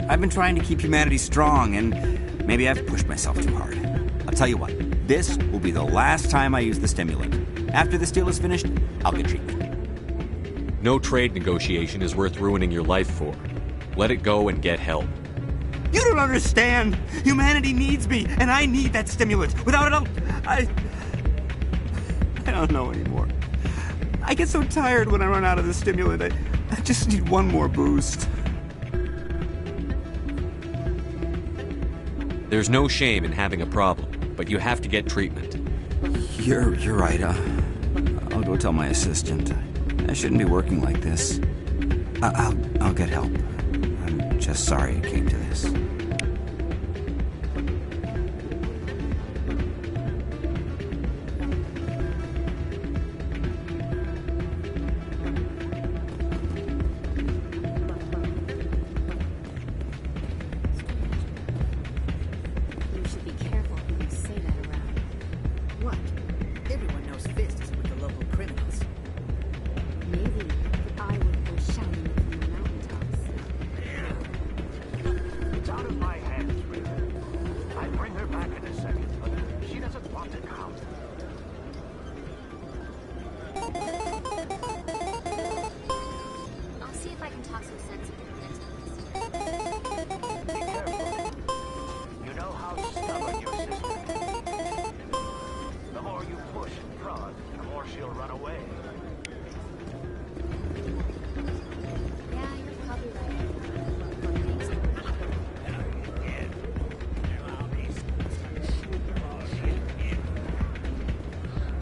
I've been trying to keep humanity strong, and maybe I've pushed myself too hard. I'll tell you what, this will be the last time I use the stimulant. After this deal is finished, I'll get treatment. No trade negotiation is worth ruining your life for. Let it go and get help. You don't understand! Humanity needs me, and I need that stimulant. Without it, I don't know anymore. I get so tired when I run out of the stimulant. I just need one more boost. There's no shame in having a problem, but you have to get treatment. You're right. I'll go tell my assistant. I shouldn't be working like this. I'll get help. I'm just sorry it came to this.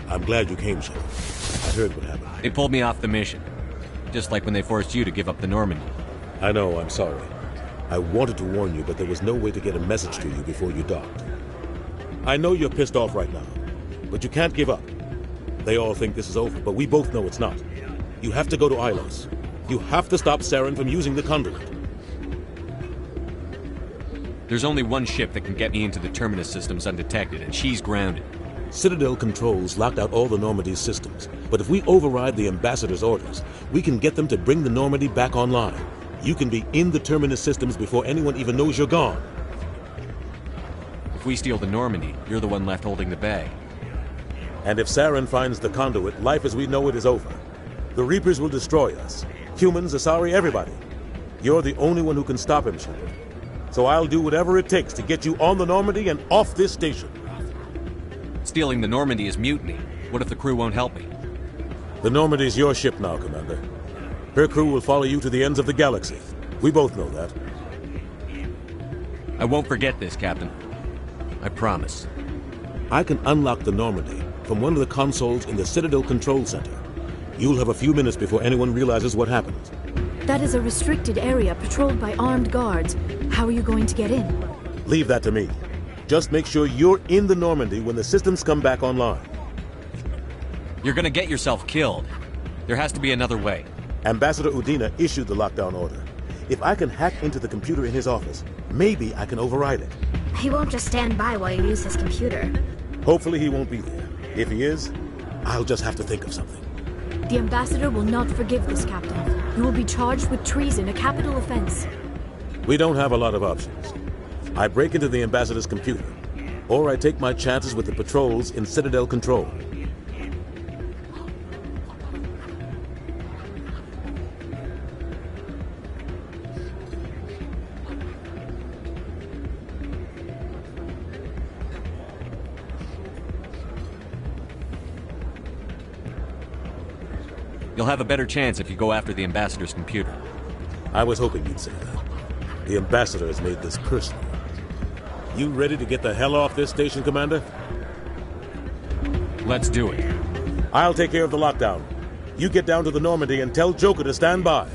I'm glad you came, Sheriff. I heard what happened. They pulled me off the mission. Just like when they forced you to give up the Normandy. I know, I'm sorry. I wanted to warn you, but there was no way to get a message to you before you docked. I know you're pissed off right now, but you can't give up. They all think this is over, but we both know it's not. You have to go to Ilos. You have to stop Saren from using the conduit. There's only one ship that can get me into the Terminus systems undetected, and she's grounded. Citadel controls locked out all the Normandy's systems, but if we override the Ambassador's orders, we can get them to bring the Normandy back online. You can be in the Terminus systems before anyone even knows you're gone. If we steal the Normandy, you're the one left holding the bag. And if Saren finds the conduit, life as we know it is over. The Reapers will destroy us. Humans, Asari, everybody. You're the only one who can stop him, Shepard. So I'll do whatever it takes to get you on the Normandy and off this station. Stealing the Normandy is mutiny. What if the crew won't help me? The Normandy's your ship now, Commander. Her crew will follow you to the ends of the galaxy. We both know that. I won't forget this, Captain. I promise. I can unlock the Normandy from one of the consoles in the Citadel Control Center. You'll have a few minutes before anyone realizes what happened. That is a restricted area patrolled by armed guards. How are you going to get in? Leave that to me. Just make sure you're in the Normandy when the systems come back online. You're gonna get yourself killed. There has to be another way. Ambassador Udina issued the lockdown order. If I can hack into the computer in his office, maybe I can override it. He won't just stand by while you use his computer. Hopefully he won't be there. If he is, I'll just have to think of something. The Ambassador will not forgive this, Captain. You will be charged with treason, a capital offense. We don't have a lot of options. I break into the Ambassador's computer, or I take my chances with the patrols in Citadel Control. You'll have a better chance if you go after the Ambassador's computer. I was hoping you'd say that. The Ambassador has made this personal. You ready to get the hell off this station, Commander? Let's do it. I'll take care of the lockdown. You get down to the Normandy and tell Joker to stand by.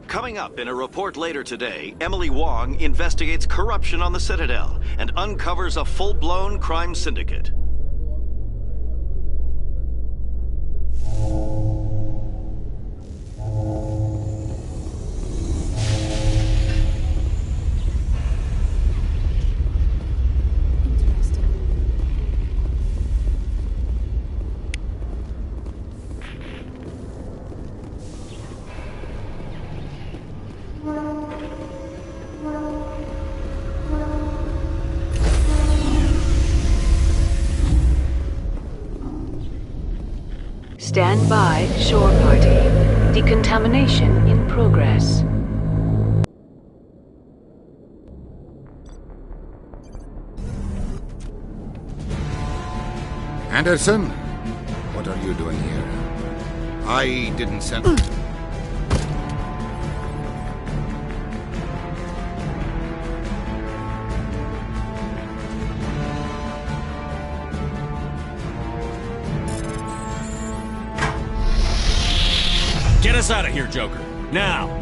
Coming up in a report later today, Emily Wong investigates corruption on the Citadel and uncovers a full-blown crime syndicate. Stand by, shore party. Decontamination in progress. Anderson? What are you doing here? I didn't send... Get us out of here, Joker. Now!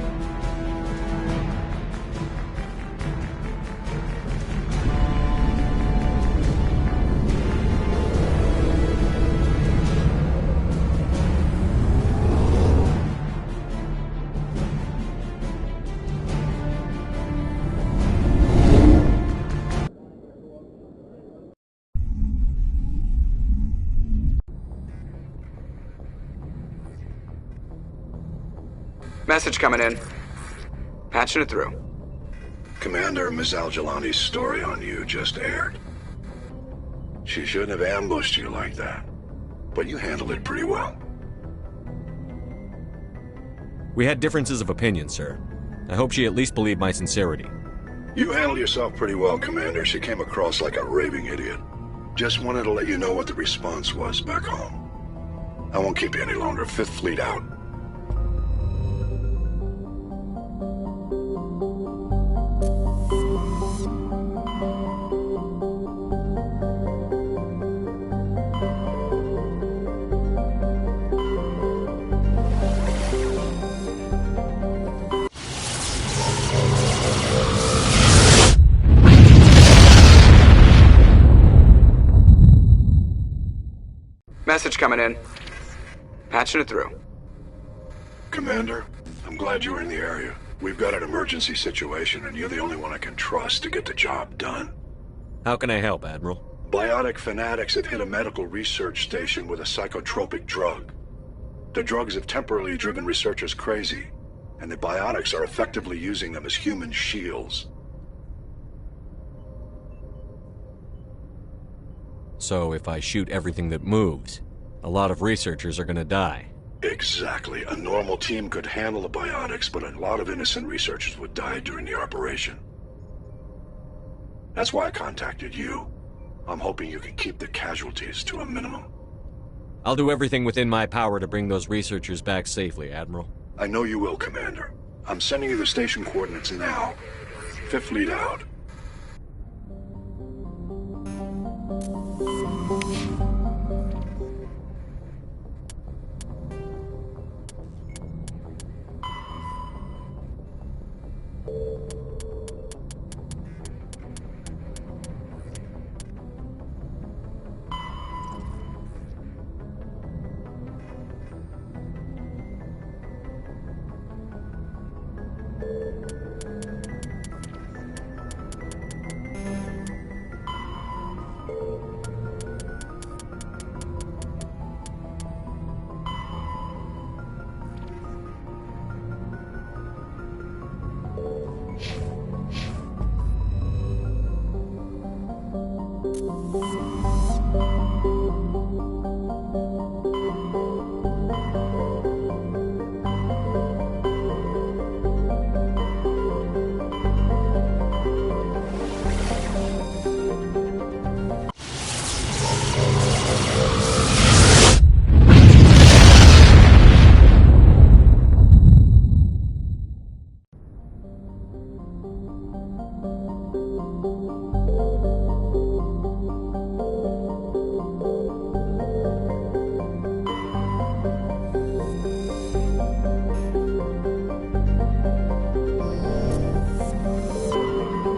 Message coming in. Patching it through. Commander, Ms. Al-Jalani's story on you just aired. She shouldn't have ambushed you like that, but you handled it pretty well. We had differences of opinion, sir. I hope she at least believed my sincerity. You handled yourself pretty well, Commander. She came across like a raving idiot. Just wanted to let you know what the response was back home. I won't keep you any longer. Fifth Fleet out. Message coming in. Patching it through. Commander, I'm glad you were in the area. We've got an emergency situation, and you're the only one I can trust to get the job done. How can I help, Admiral? Biotic fanatics have hit a medical research station with a psychotropic drug. The drugs have temporarily driven researchers crazy, and the biotics are effectively using them as human shields. So if I shoot everything that moves, a lot of researchers are gonna die. Exactly. A normal team could handle the biotics, but a lot of innocent researchers would die during the operation. That's why I contacted you. I'm hoping you can keep the casualties to a minimum. I'll do everything within my power to bring those researchers back safely, Admiral. I know you will, Commander. I'm sending you the station coordinates now. Fifth Fleet out.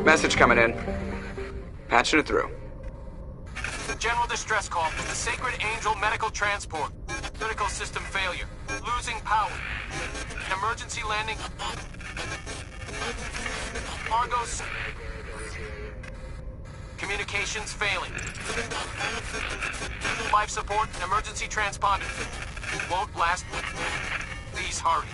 Message coming in. Patching it through. General distress call from the Sacred Angel Medical Transport. Critical system failure. Losing power. An emergency landing. Argos. Communications failing. Life support and emergency transponder. Won't last. Please hurry.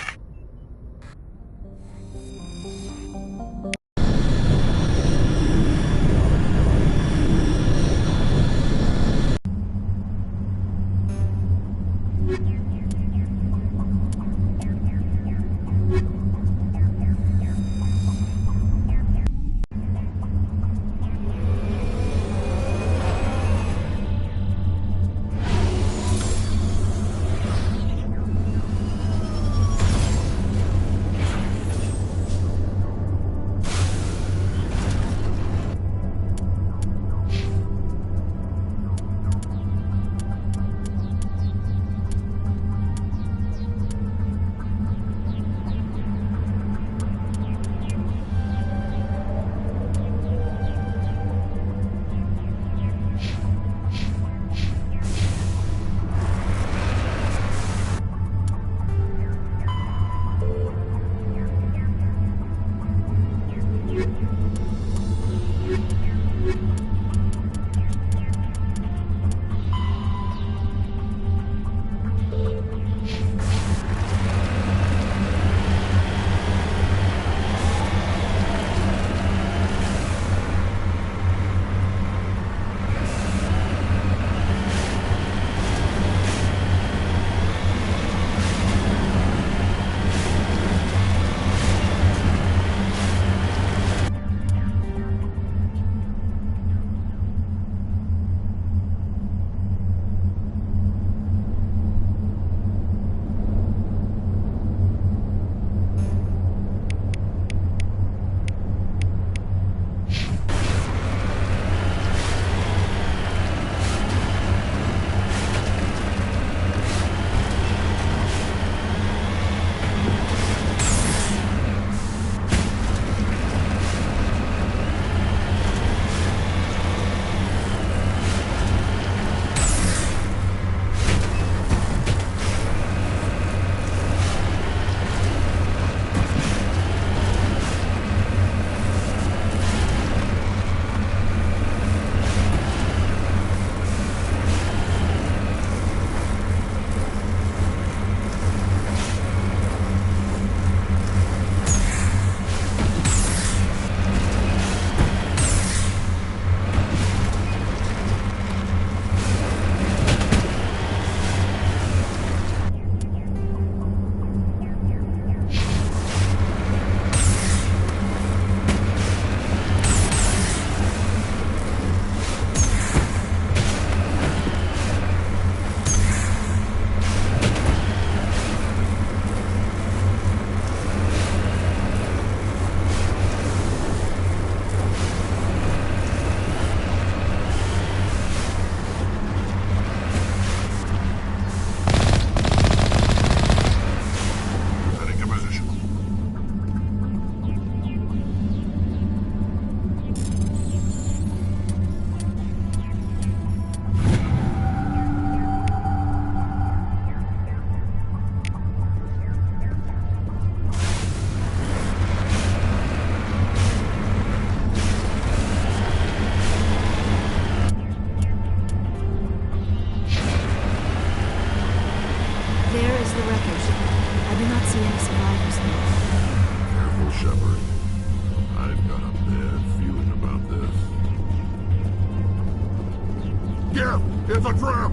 killing survivors. Careful, Shepard. I've got a bad feeling about this. Geth! It's a trap!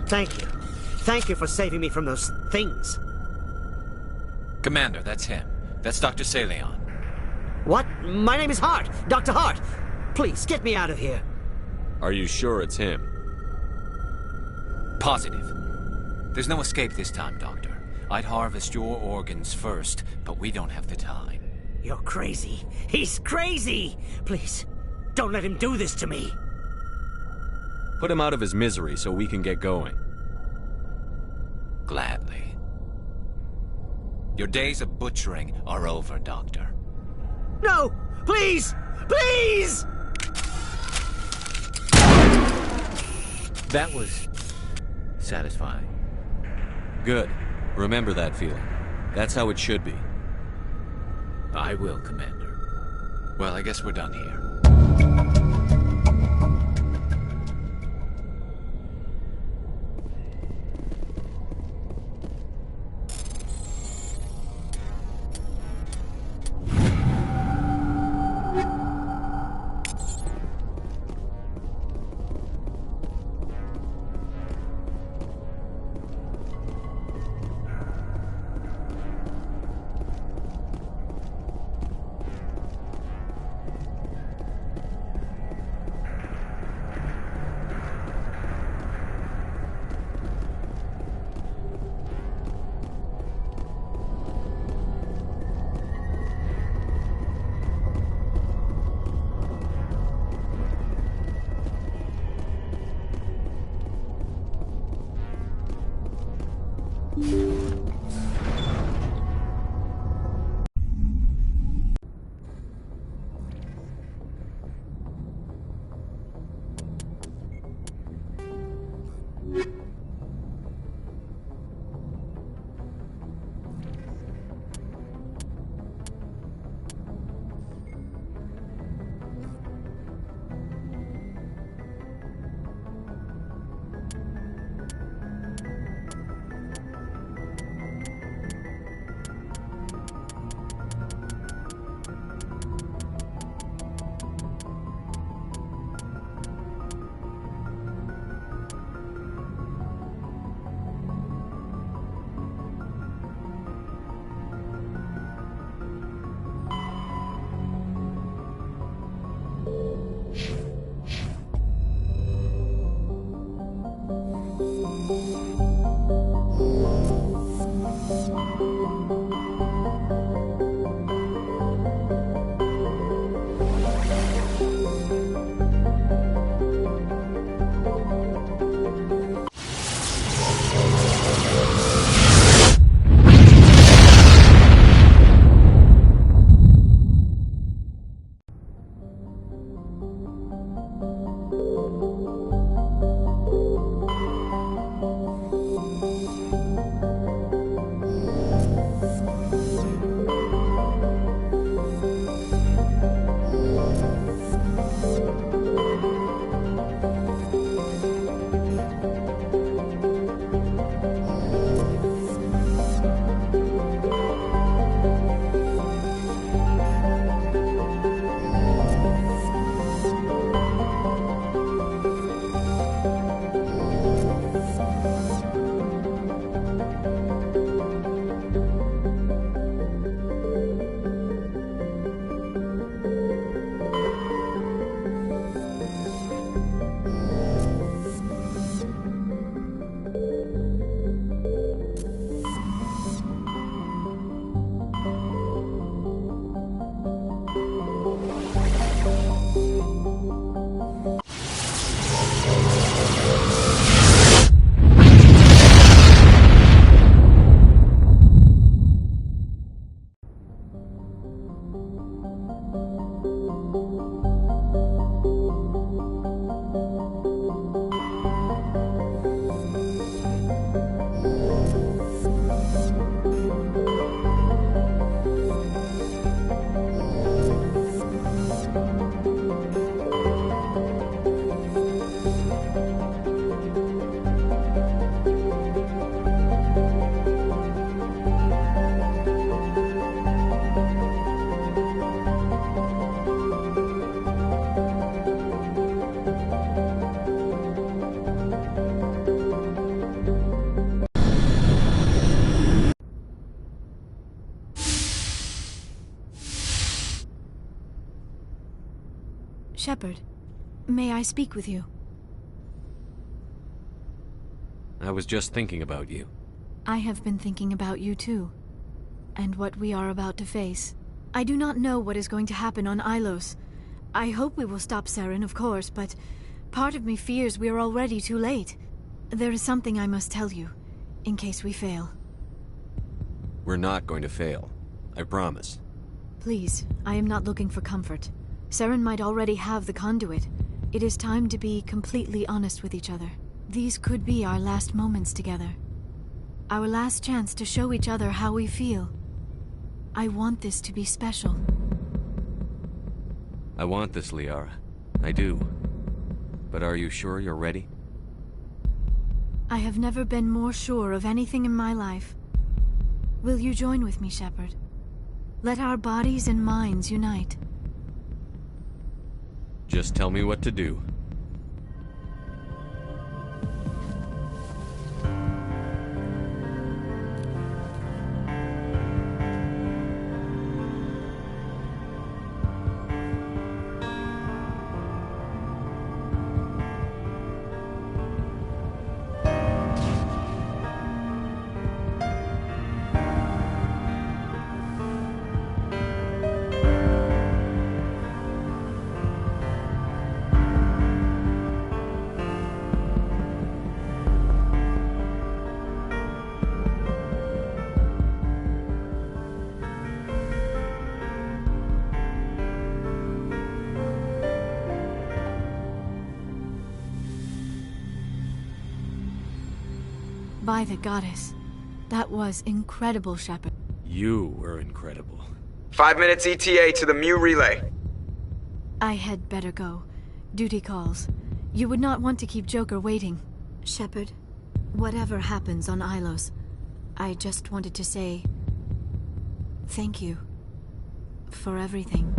Thank you. Thank you for saving me from those things. Commander, that's him. That's Dr. Saleon. What? My name is Hart. Dr. Hart. Please, get me out of here. Are you sure it's him? Positive. There's no escape this time, Doctor. I'd harvest your organs first, but we don't have the time. You're crazy. He's crazy! Please, don't let him do this to me. Put him out of his misery so we can get going. Gladly. Your days of butchering are over, Doctor. No! Please! Please! That was satisfying. Good. Remember that feeling. That's how it should be. I will, Commander. Well, I guess we're done here. Shepard, may I speak with you? I was just thinking about you. I have been thinking about you too, and what we are about to face. I do not know what is going to happen on Ilos. I hope we will stop Saren, of course, but part of me fears we are already too late. There is something I must tell you, in case we fail. We're not going to fail. I promise. Please, I am not looking for comfort. Saren might already have the conduit. It is time to be completely honest with each other. These could be our last moments together. Our last chance to show each other how we feel. I want this to be special. I want this, Liara. I do. But are you sure you're ready? I have never been more sure of anything in my life. Will you join with me, Shepard? Let our bodies and minds unite. Just tell me what to do. By the goddess. That was incredible, Shepard. You were incredible. 5 minutes ETA to the Mu relay. I had better go. Duty calls. You would not want to keep Joker waiting. Shepard, whatever happens on Ilos, I just wanted to say thank you for everything.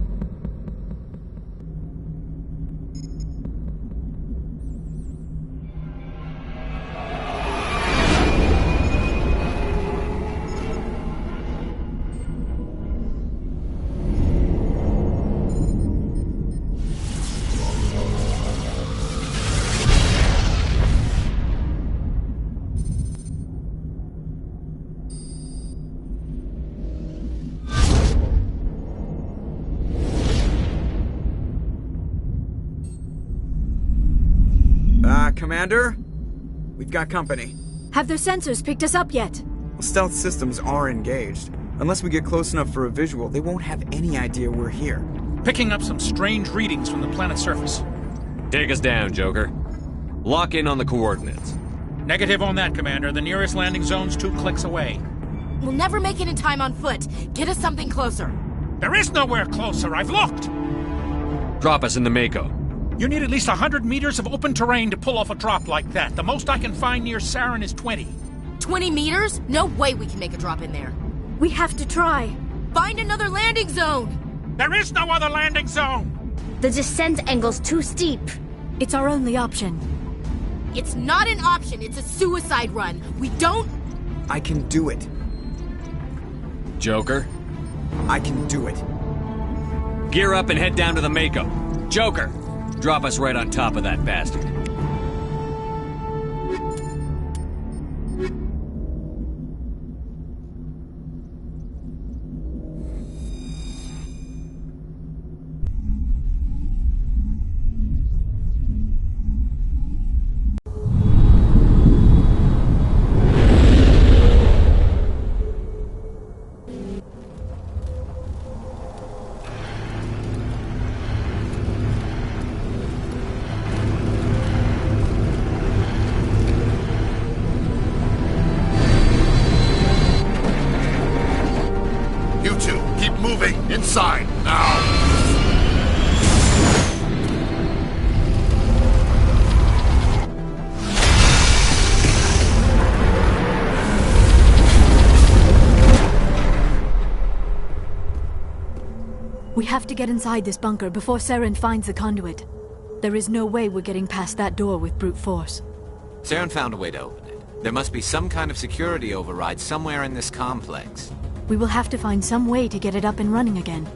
Commander? We've got company. Have their sensors picked us up yet? Stealth systems are engaged. Unless we get close enough for a visual, they won't have any idea we're here. Picking up some strange readings from the planet's surface. Take us down, Joker. Lock in on the coordinates. Negative on that, Commander. The nearest landing zone's 2 clicks away. We'll never make it in time on foot. Get us something closer. There is nowhere closer. I've looked. Drop us in the Mako. You need at least 100 meters of open terrain to pull off a drop like that. The most I can find near Saren is 20. 20 meters? No way we can make a drop in there. We have to try. Find another landing zone! There is no other landing zone! The descent angle's too steep. It's our only option. It's not an option, it's a suicide run. We don't... I can do it. Joker? I can do it. Gear up and head down to the Mako. Joker! Drop us right on top of that bastard. Inside, now! We have to get inside this bunker before Saren finds the conduit. There is no way we're getting past that door with brute force. Saren found a way to open it. There must be some kind of security override somewhere in this complex. We will have to find some way to get it up and running again.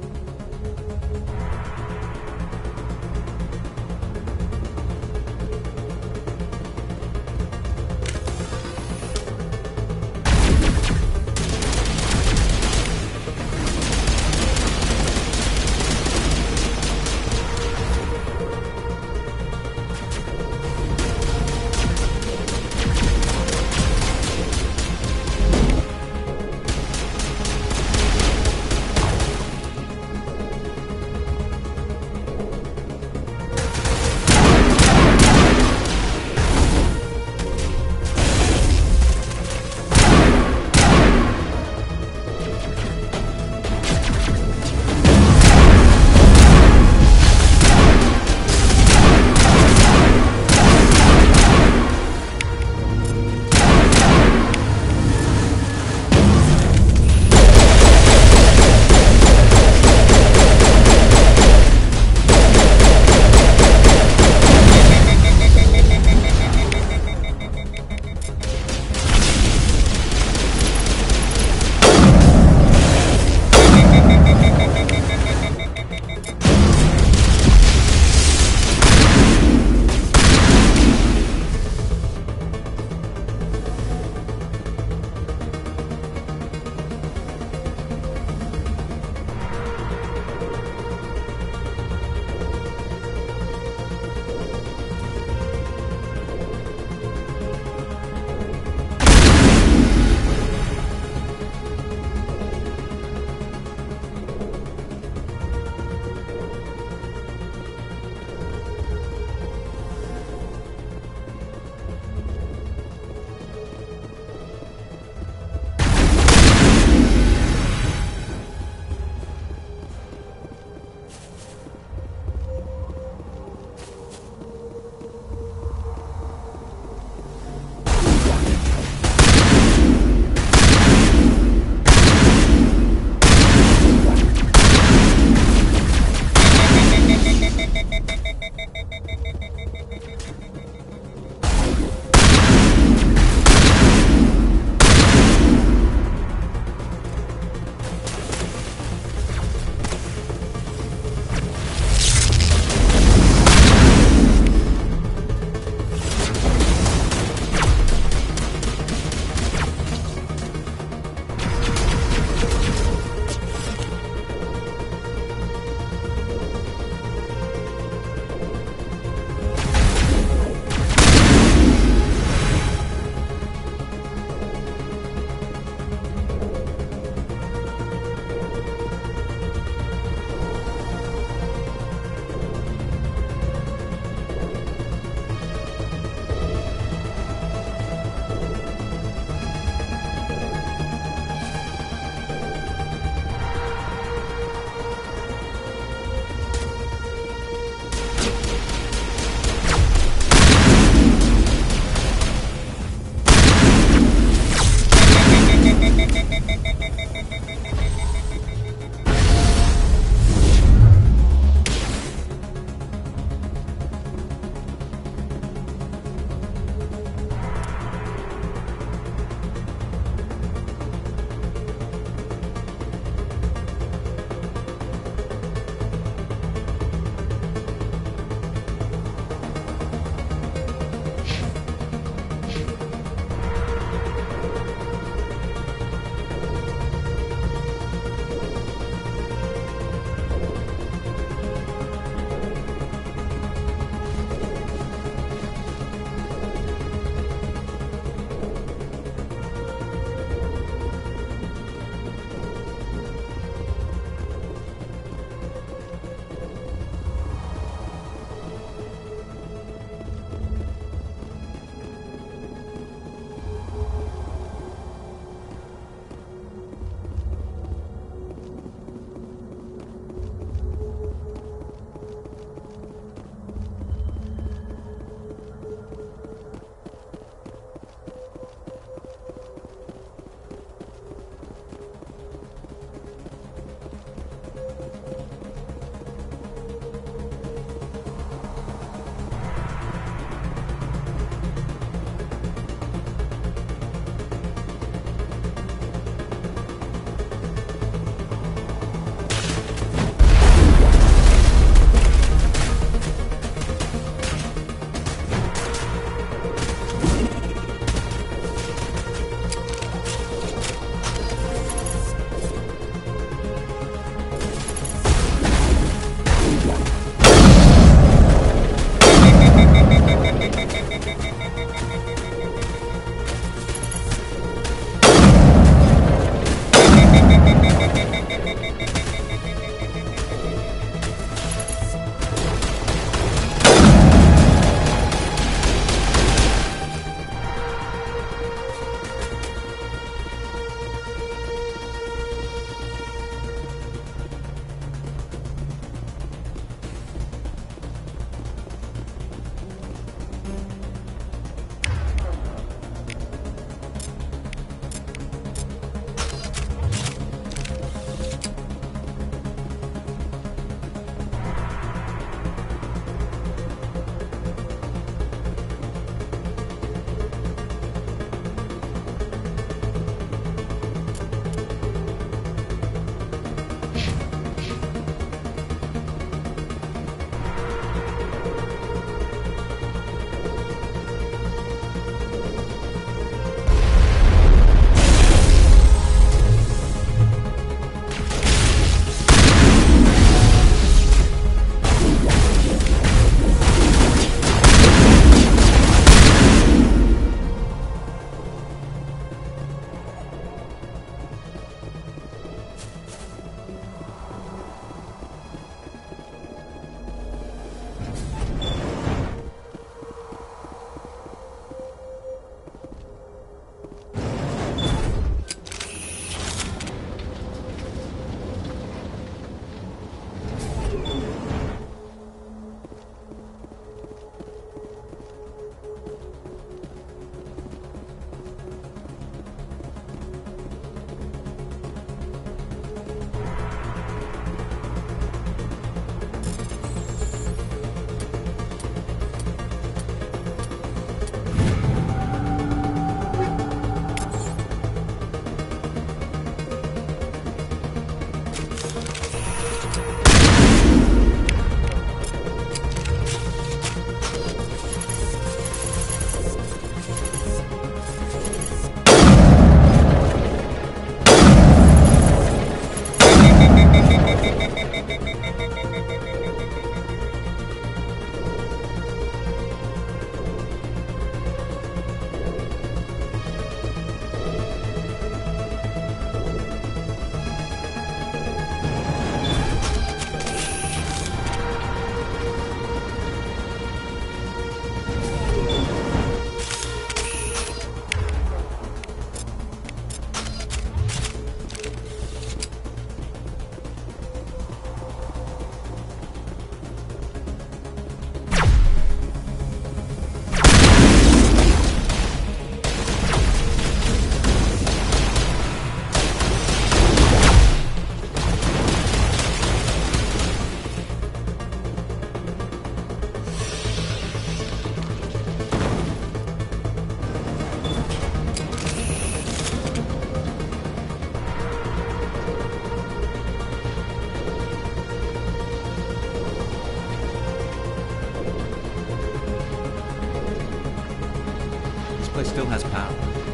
still has power.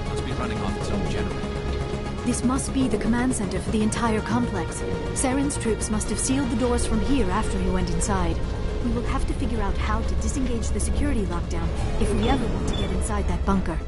Must be running off its own generator. This must be the command center for the entire complex. Saren's troops must have sealed the doors from here after he went inside. We will have to figure out how to disengage the security lockdown if we ever want to get inside that bunker.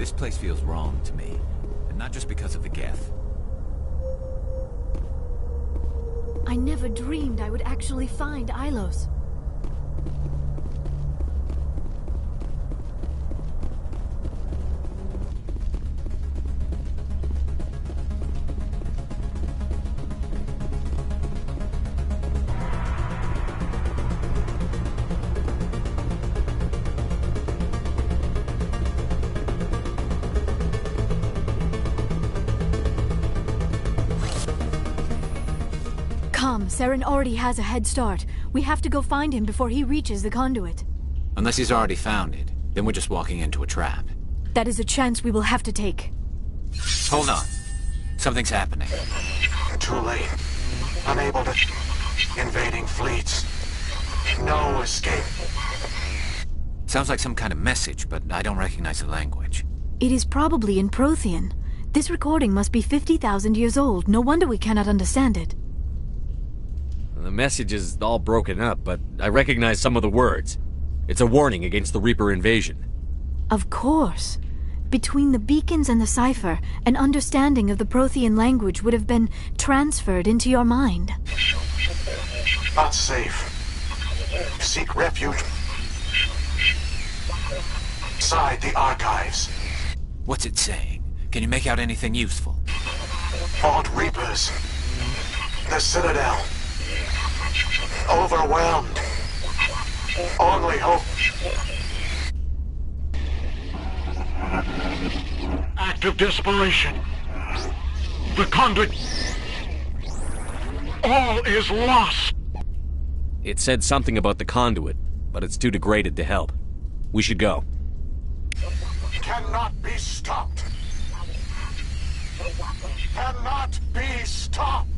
This place feels wrong to me, and not just because of the Geth. I never dreamed I would actually find Ilos. Come, Saren already has a head start. We have to go find him before he reaches the conduit. Unless he's already found it, then we're just walking into a trap. That is a chance we will have to take. Hold on. Something's happening. Too late. Unable to... Invading fleets. No escape. Sounds like some kind of message, but I don't recognize the language. It is probably in Prothean. This recording must be 50,000 years old. No wonder we cannot understand it. The message is all broken up, but I recognize some of the words. It's a warning against the Reaper invasion. Of course. Between the beacons and the cipher, an understanding of the Prothean language would have been transferred into your mind. Not safe. Seek refuge inside the archives. What's it saying? Can you make out anything useful? Fought Reapers. The Citadel. Overwhelmed. Only hope. Act of desperation. The conduit. All is lost. It said something about the conduit, but it's too degraded to help. We should go. Cannot be stopped. Cannot be stopped.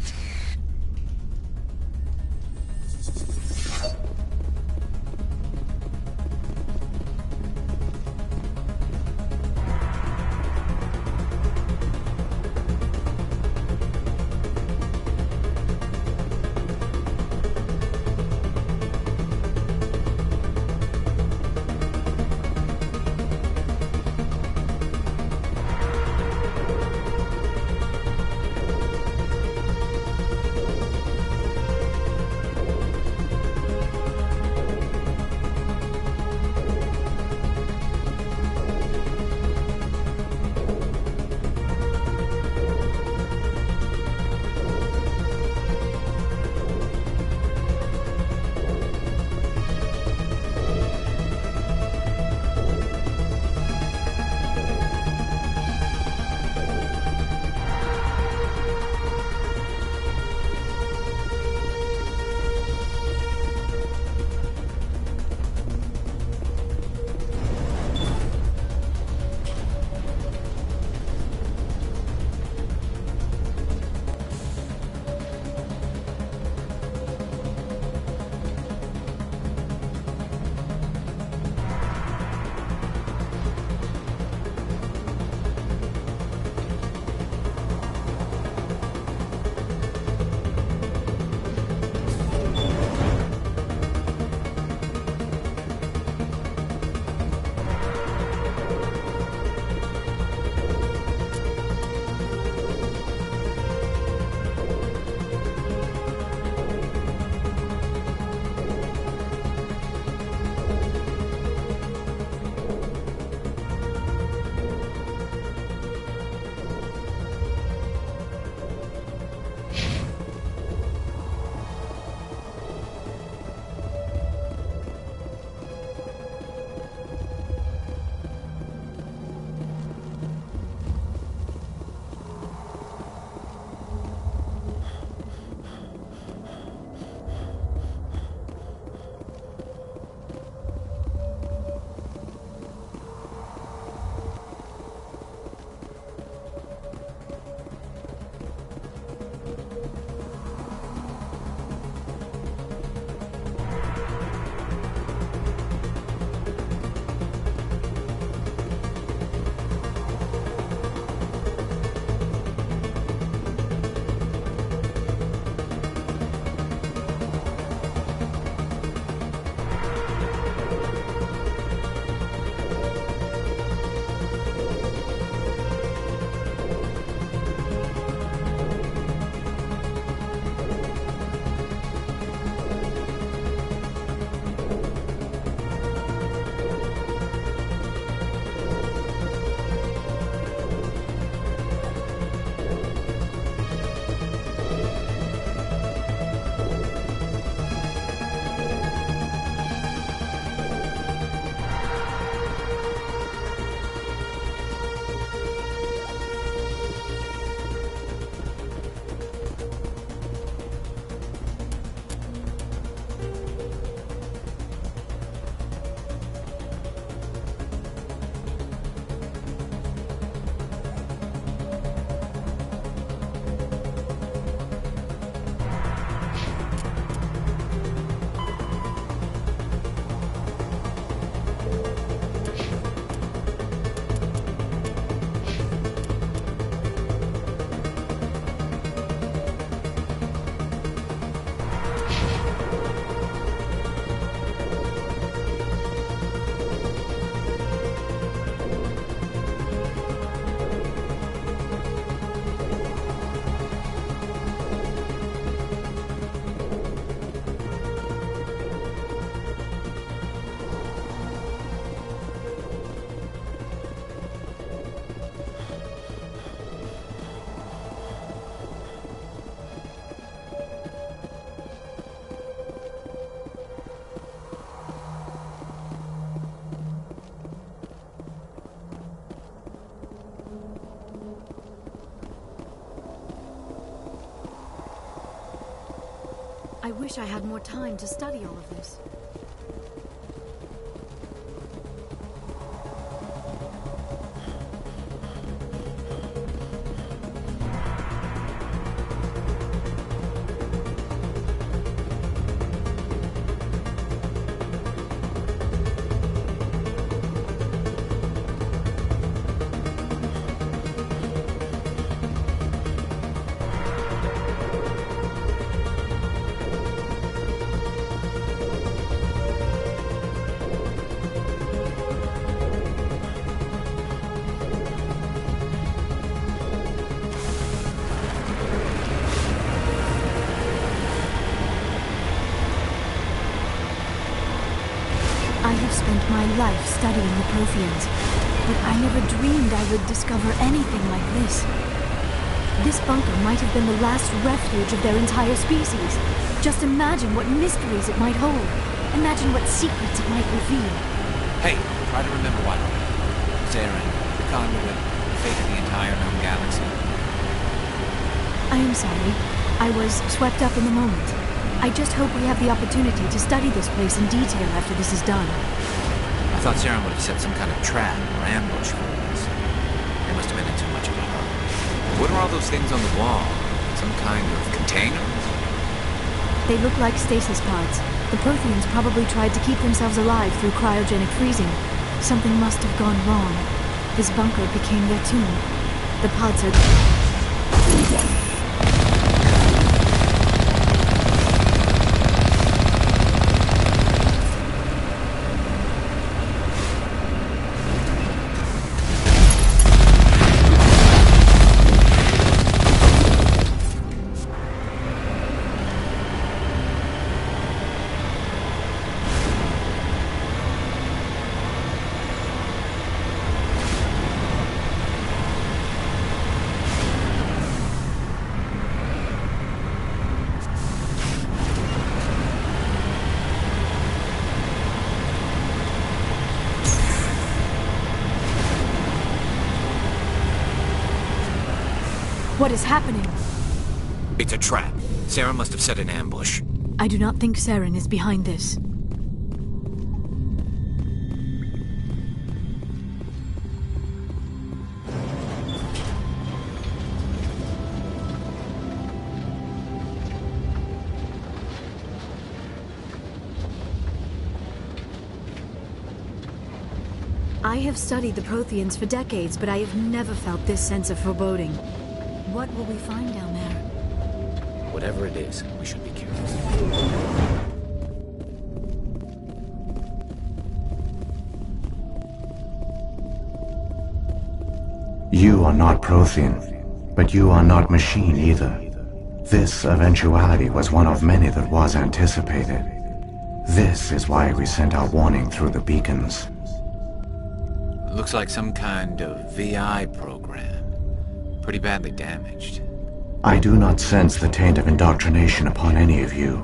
I wish I had more time to study all of this. I have spent my life studying the Protheans, but I never dreamed I would discover anything like this. This bunker might have been the last refuge of their entire species. Just imagine what mysteries it might hold. Imagine what secrets it might reveal. Hey, try to remember what. Zarin, the conduit, the fate of the entire known galaxy. I am sorry. I was swept up in the moment. I just hope we have the opportunity to study this place in detail after this is done. I thought Zarin would have set some kind of trap or ambush for us. They must have been in too much of a hurry. What are all those things on the wall? Some kind of containers? They look like stasis pods. The Protheans probably tried to keep themselves alive through cryogenic freezing. Something must have gone wrong. This bunker became their tomb. The pods are... What is happening? It's a trap. Sarah must have set an ambush. I do not think Saren is behind this. I have studied the Protheans for decades, but I have never felt this sense of foreboding. What will we find down there? Whatever it is, we should be careful. You are not Prothean, but you are not machine either. This eventuality was one of many that was anticipated. This is why we sent our warning through the beacons. Looks like some kind of VI program. Pretty badly damaged. I do not sense the taint of indoctrination upon any of you.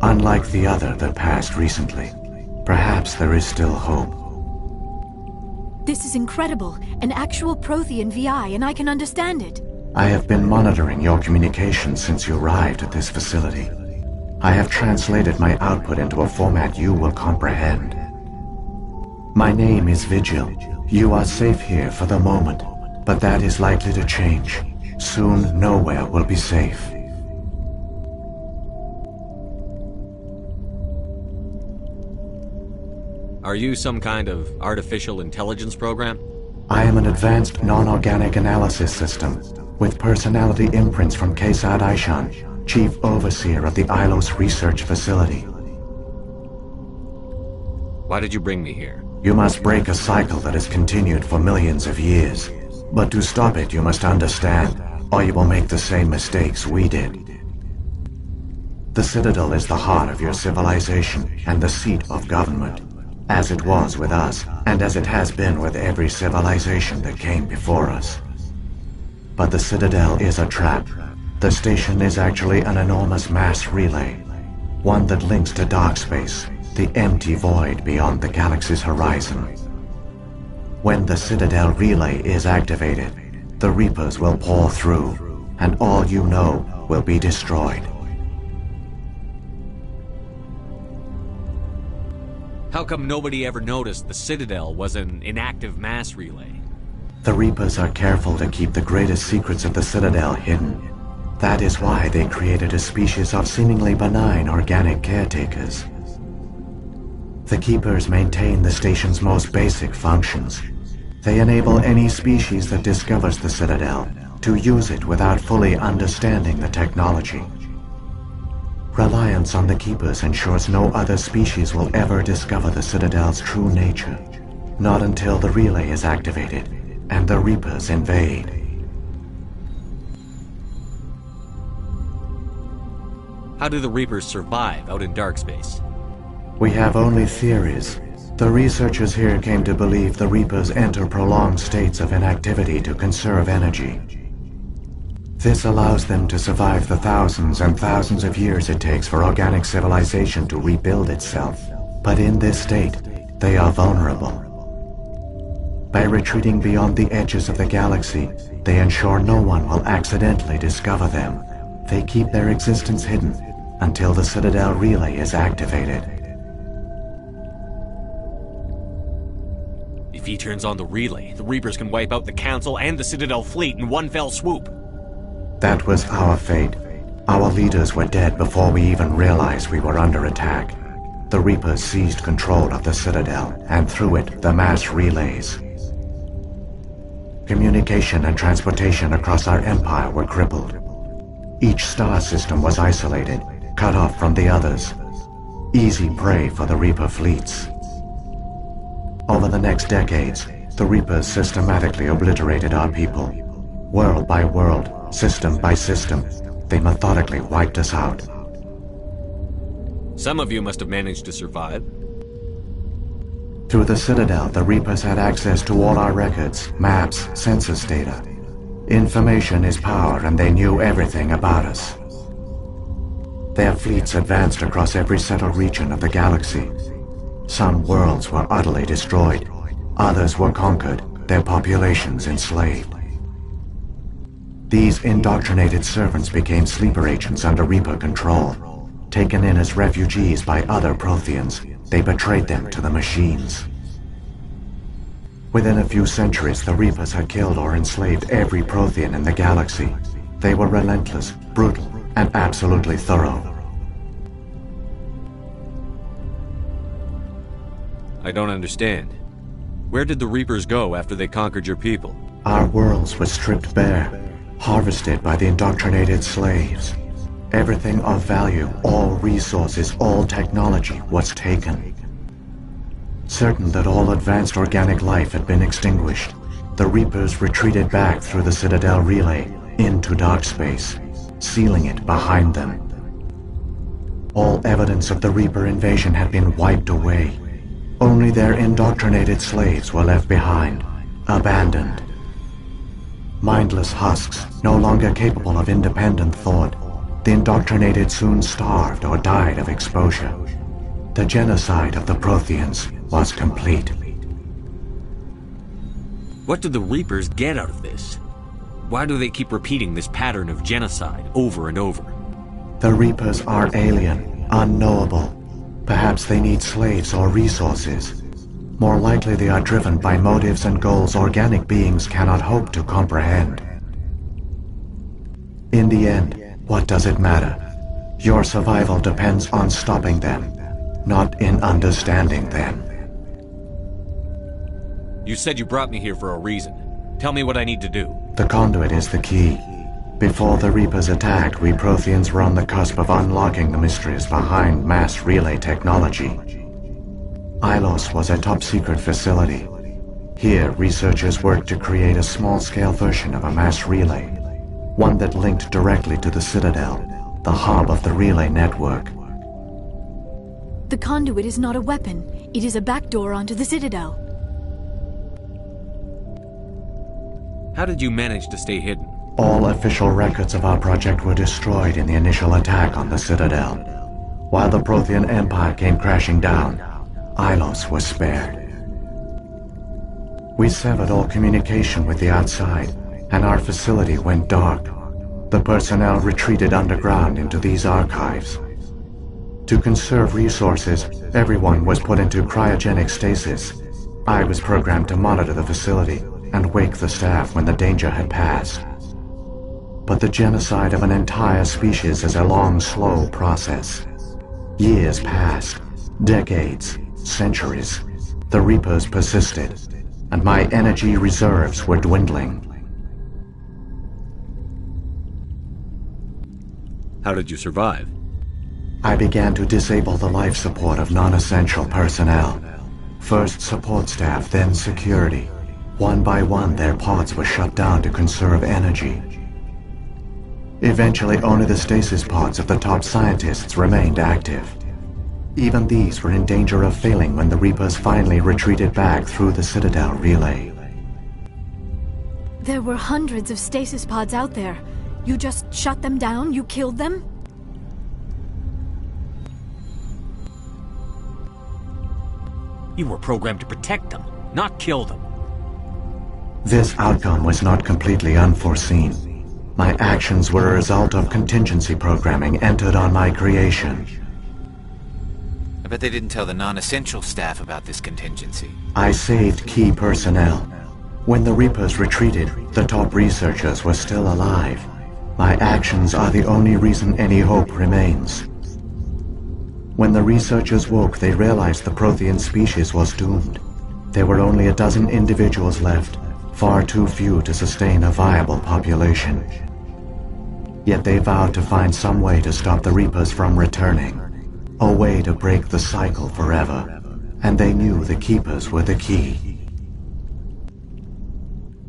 Unlike the other that passed recently. Perhaps there is still hope. This is incredible. An actual Prothean VI, and I can understand it. I have been monitoring your communications since you arrived at this facility. I have translated my output into a format you will comprehend. My name is Vigil. You are safe here for the moment, but that is likely to change. Soon, nowhere will be safe. Are you some kind of artificial intelligence program? I am an advanced non-organic analysis system, with personality imprints from Kesad Aishan, Chief Overseer of the Ilos Research Facility. Why did you bring me here? You must break a cycle that has continued for millions of years. But to stop it, you must understand, or you will make the same mistakes we did. The Citadel is the heart of your civilization and the seat of government, as it was with us, and as it has been with every civilization that came before us. But the Citadel is a trap. The station is actually an enormous mass relay, one that links to dark space, the empty void beyond the galaxy's horizon. When the Citadel relay is activated, the Reapers will pour through, and all you know will be destroyed. come nobody ever noticed the Citadel was an inactive mass relay? The Reapers are careful to keep the greatest secrets of the Citadel hidden. That is why they created a species of seemingly benign organic caretakers. The Keepers maintain the station's most basic functions. They enable any species that discovers the Citadel to use it without fully understanding the technology. Reliance on the Keepers ensures no other species will ever discover the Citadel's true nature. Not until the relay is activated and the Reapers invade. How do the Reapers survive out in dark space? We have only theories. The researchers here came to believe the Reapers enter prolonged states of inactivity to conserve energy. This allows them to survive the thousands and thousands of years it takes for organic civilization to rebuild itself. But in this state, they are vulnerable. By retreating beyond the edges of the galaxy, they ensure no one will accidentally discover them. They keep their existence hidden until the Citadel relay is activated. If he turns on the relay, the Reapers can wipe out the Council and the Citadel fleet in one fell swoop. That was our fate. Our leaders were dead before we even realized we were under attack. The Reapers seized control of the Citadel, and through it, the mass relays. Communication and transportation across our empire were crippled. Each star system was isolated, cut off from the others. Easy prey for the Reaper fleets. Over the next decades, the Reapers systematically obliterated our people. World by world, system by system, they methodically wiped us out. Some of you must have managed to survive. Through the Citadel, the Reapers had access to all our records, maps, census data. Information is power, and they knew everything about us. Their fleets advanced across every settled region of the galaxy. Some worlds were utterly destroyed. Others were conquered, their populations enslaved. These indoctrinated servants became sleeper agents under Reaper control. Taken in as refugees by other Protheans, they betrayed them to the machines. Within a few centuries, the Reapers had killed or enslaved every Prothean in the galaxy. They were relentless, brutal, and absolutely thorough. I don't understand. Where did the Reapers go after they conquered your people? Our worlds were stripped bare, harvested by the indoctrinated slaves. Everything of value, all resources, all technology was taken. Certain that all advanced organic life had been extinguished, the Reapers retreated back through the Citadel relay into dark space, sealing it behind them. All evidence of the Reaper invasion had been wiped away. Only their indoctrinated slaves were left behind, abandoned. Mindless husks, no longer capable of independent thought, the indoctrinated soon starved or died of exposure. The genocide of the Protheans was complete. What do the Reapers get out of this? Why do they keep repeating this pattern of genocide over and over? The Reapers are alien, unknowable. Perhaps they need slaves or resources. More likely they are driven by motives and goals organic beings cannot hope to comprehend. In the end, what does it matter? Your survival depends on stopping them, not in understanding them. You said you brought me here for a reason. Tell me what I need to do. The conduit is the key. Before the Reapers attacked, we Protheans were on the cusp of unlocking the mysteries behind mass relay technology. Ilos was a top-secret facility. Here, researchers worked to create a small-scale version of a mass relay, one that linked directly to the Citadel, the hub of the relay network. The conduit is not a weapon. It is a backdoor onto the Citadel. How did you manage to stay hidden? All official records of our project were destroyed in the initial attack on the Citadel. While the Prothean Empire came crashing down, Ilos was spared. We severed all communication with the outside, and our facility went dark. The personnel retreated underground into these archives. To conserve resources, everyone was put into cryogenic stasis. I was programmed to monitor the facility and wake the staff when the danger had passed. But the genocide of an entire species is a long, slow process. Years passed, decades, centuries. The Reapers persisted, and my energy reserves were dwindling. How did you survive? I began to disable the life support of non-essential personnel. First support staff, then security. One by one, their pods were shut down to conserve energy. Eventually, only the stasis pods of the top scientists remained active. Even these were in danger of failing when the Reapers finally retreated back through the Citadel relay. There were hundreds of stasis pods out there. You just shut them down? You killed them? You were programmed to protect them, not kill them. This outcome was not completely unforeseen. My actions were a result of contingency programming entered on my creation. I bet they didn't tell the non-essential staff about this contingency. I saved key personnel. When the Reapers retreated, the top researchers were still alive. My actions are the only reason any hope remains. When the researchers woke, they realized the Prothean species was doomed. There were only a dozen individuals left, far too few to sustain a viable population. Yet they vowed to find some way to stop the Reapers from returning, a way to break the cycle forever, and they knew the Keepers were the key.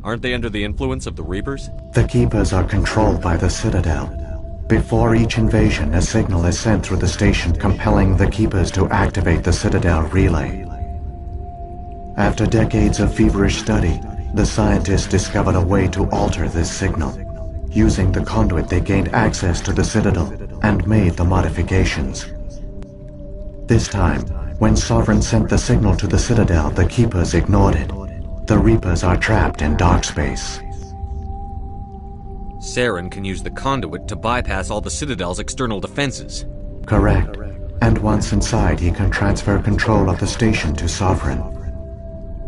Aren't they under the influence of the Reapers? The Keepers are controlled by the Citadel. Before each invasion, a signal is sent through the station compelling the Keepers to activate the Citadel relay. After decades of feverish study, the scientists discovered a way to alter this signal. Using the conduit, they gained access to the Citadel and made the modifications. This time, when Sovereign sent the signal to the Citadel, the Keepers ignored it. The Reapers are trapped in dark space. Saren can use the conduit to bypass all the Citadel's external defenses. Correct. And once inside, he can transfer control of the station to Sovereign.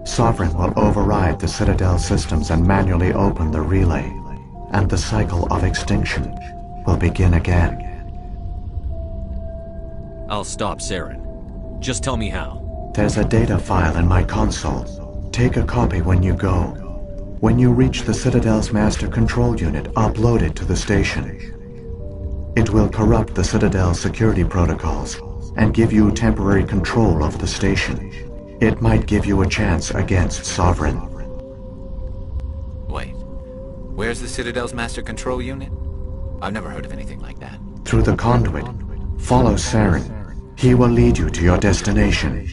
Sovereign will override the Citadel systems and manually open the relay, and the cycle of extinction will begin again. I'll stop Saren. Just tell me how. There's a data file in my console. Take a copy when you go. When you reach the Citadel's master control unit, upload it to the station. It will corrupt the Citadel's security protocols and give you temporary control of the station. It might give you a chance against Sovereign. Wait, where's the Citadel's master control unit? I've never heard of anything like that. Through the conduit, follow Saren. He will lead you to your destination.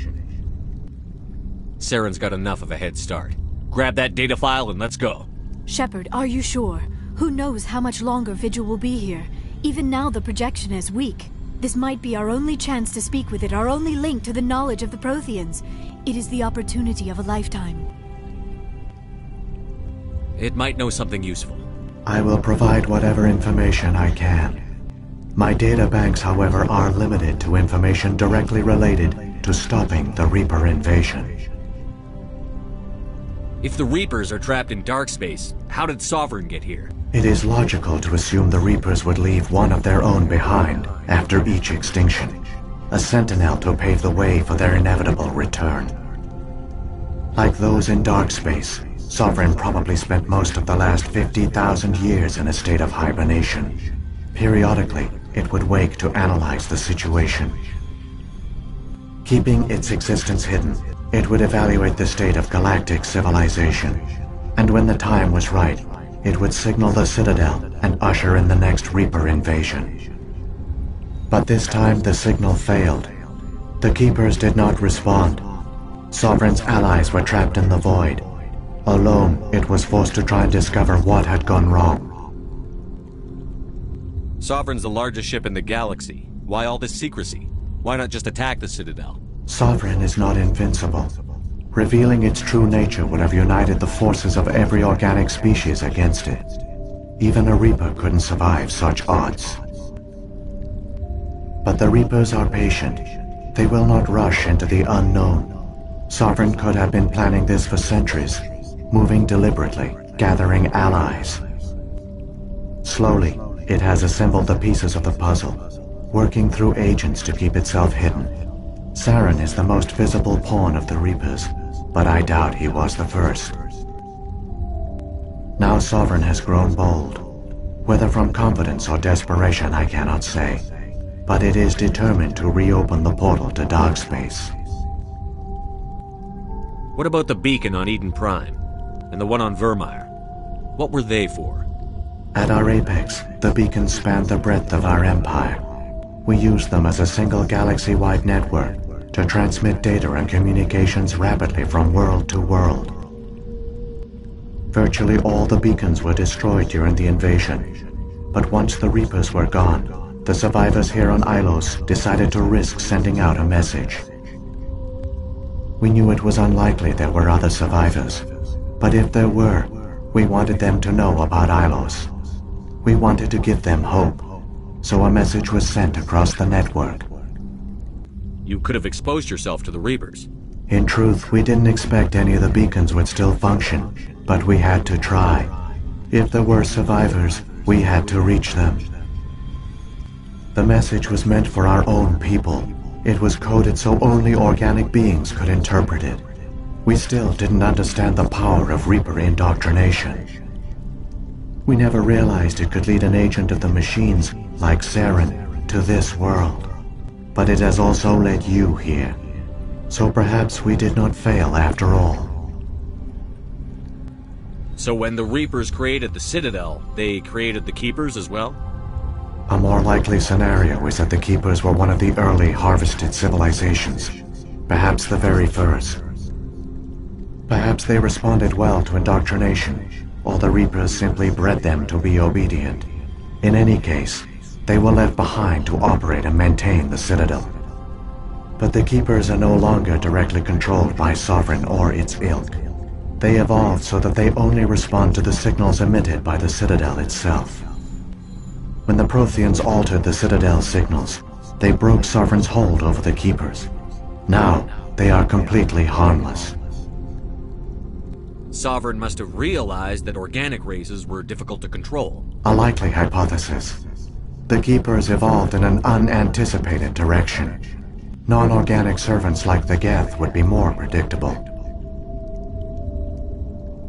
Saren's got enough of a head start. Grab that data file and let's go. Shepard, are you sure? Who knows how much longer Vigil will be here? Even now the projection is weak. This might be our only chance to speak with it, our only link to the knowledge of the Protheans. It is the opportunity of a lifetime. It might know something useful. I will provide whatever information I can. My data banks, however, are limited to information directly related to stopping the Reaper invasion. If the Reapers are trapped in dark space, how did Sovereign get here? It is logical to assume the Reapers would leave one of their own behind after each extinction, a sentinel to pave the way for their inevitable return. Like those in dark space, Sovereign probably spent most of the last 50,000 years in a state of hibernation. Periodically, it would wake to analyze the situation. Keeping its existence hidden, it would evaluate the state of galactic civilization, and when the time was right, it would signal the Citadel and usher in the next Reaper invasion. But this time the signal failed. The Keepers did not respond. Sovereign's allies were trapped in the void. Alone, it was forced to try and discover what had gone wrong. Sovereign's the largest ship in the galaxy. Why all this secrecy? Why not just attack the Citadel? Sovereign is not invincible. Revealing its true nature would have united the forces of every organic species against it. Even a Reaper couldn't survive such odds. But the Reapers are patient. They will not rush into the unknown. Sovereign could have been planning this for centuries, moving deliberately, gathering allies. Slowly, it has assembled the pieces of the puzzle, working through agents to keep itself hidden. Saren is the most visible pawn of the Reapers, but I doubt he was the first. Now Sovereign has grown bold. Whether from confidence or desperation, I cannot say. But it is determined to reopen the portal to dark space. What about the beacon on Eden Prime? And the one on Vermeer? What were they for? At our apex, the beacons spanned the breadth of our empire. We used them as a single galaxy-wide network to transmit data and communications rapidly from world to world. Virtually all the beacons were destroyed during the invasion, but once the Reapers were gone, the survivors here on Ilos decided to risk sending out a message. We knew it was unlikely there were other survivors, but if there were, we wanted them to know about Ilos. We wanted to give them hope, so a message was sent across the network. You could have exposed yourself to the Reapers. In truth, we didn't expect any of the beacons would still function, but we had to try. If there were survivors, we had to reach them. The message was meant for our own people. It was coded so only organic beings could interpret it. We still didn't understand the power of Reaper indoctrination. We never realized it could lead an agent of the machines, like Saren, to this world. But it has also led you here. So perhaps we did not fail after all. So when the Reapers created the Citadel, they created the Keepers as well? A more likely scenario is that the Keepers were one of the early harvested civilizations. Perhaps the very first. Perhaps they responded well to indoctrination, or the Reapers simply bred them to be obedient. In any case, they were left behind to operate and maintain the Citadel. But the Keepers are no longer directly controlled by Sovereign or its ilk. They evolved so that they only respond to the signals emitted by the Citadel itself. When the Protheans altered the Citadel's signals, they broke Sovereign's hold over the Keepers. Now, they are completely harmless. Sovereign must have realized that organic races were difficult to control. A likely hypothesis. The Keepers evolved in an unanticipated direction. Non-organic servants like the Geth would be more predictable.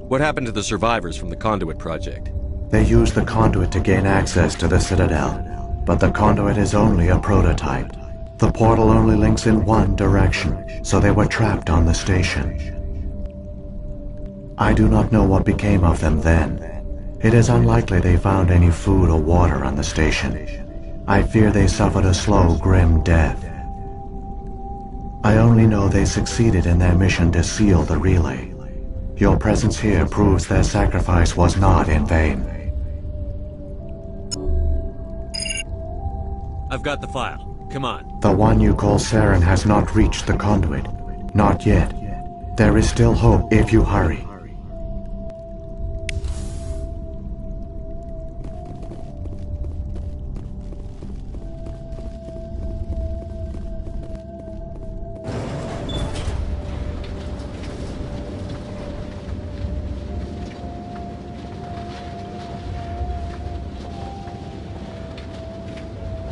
What happened to the survivors from the Conduit project? They used the Conduit to gain access to the Citadel, but the Conduit is only a prototype. The portal only links in one direction, so they were trapped on the station. I do not know what became of them then. It is unlikely they found any food or water on the station. I fear they suffered a slow, grim death. I only know they succeeded in their mission to seal the relay. Your presence here proves their sacrifice was not in vain. I've got the file. Come on. The one you call Saren has not reached the Conduit. Not yet. There is still hope if you hurry.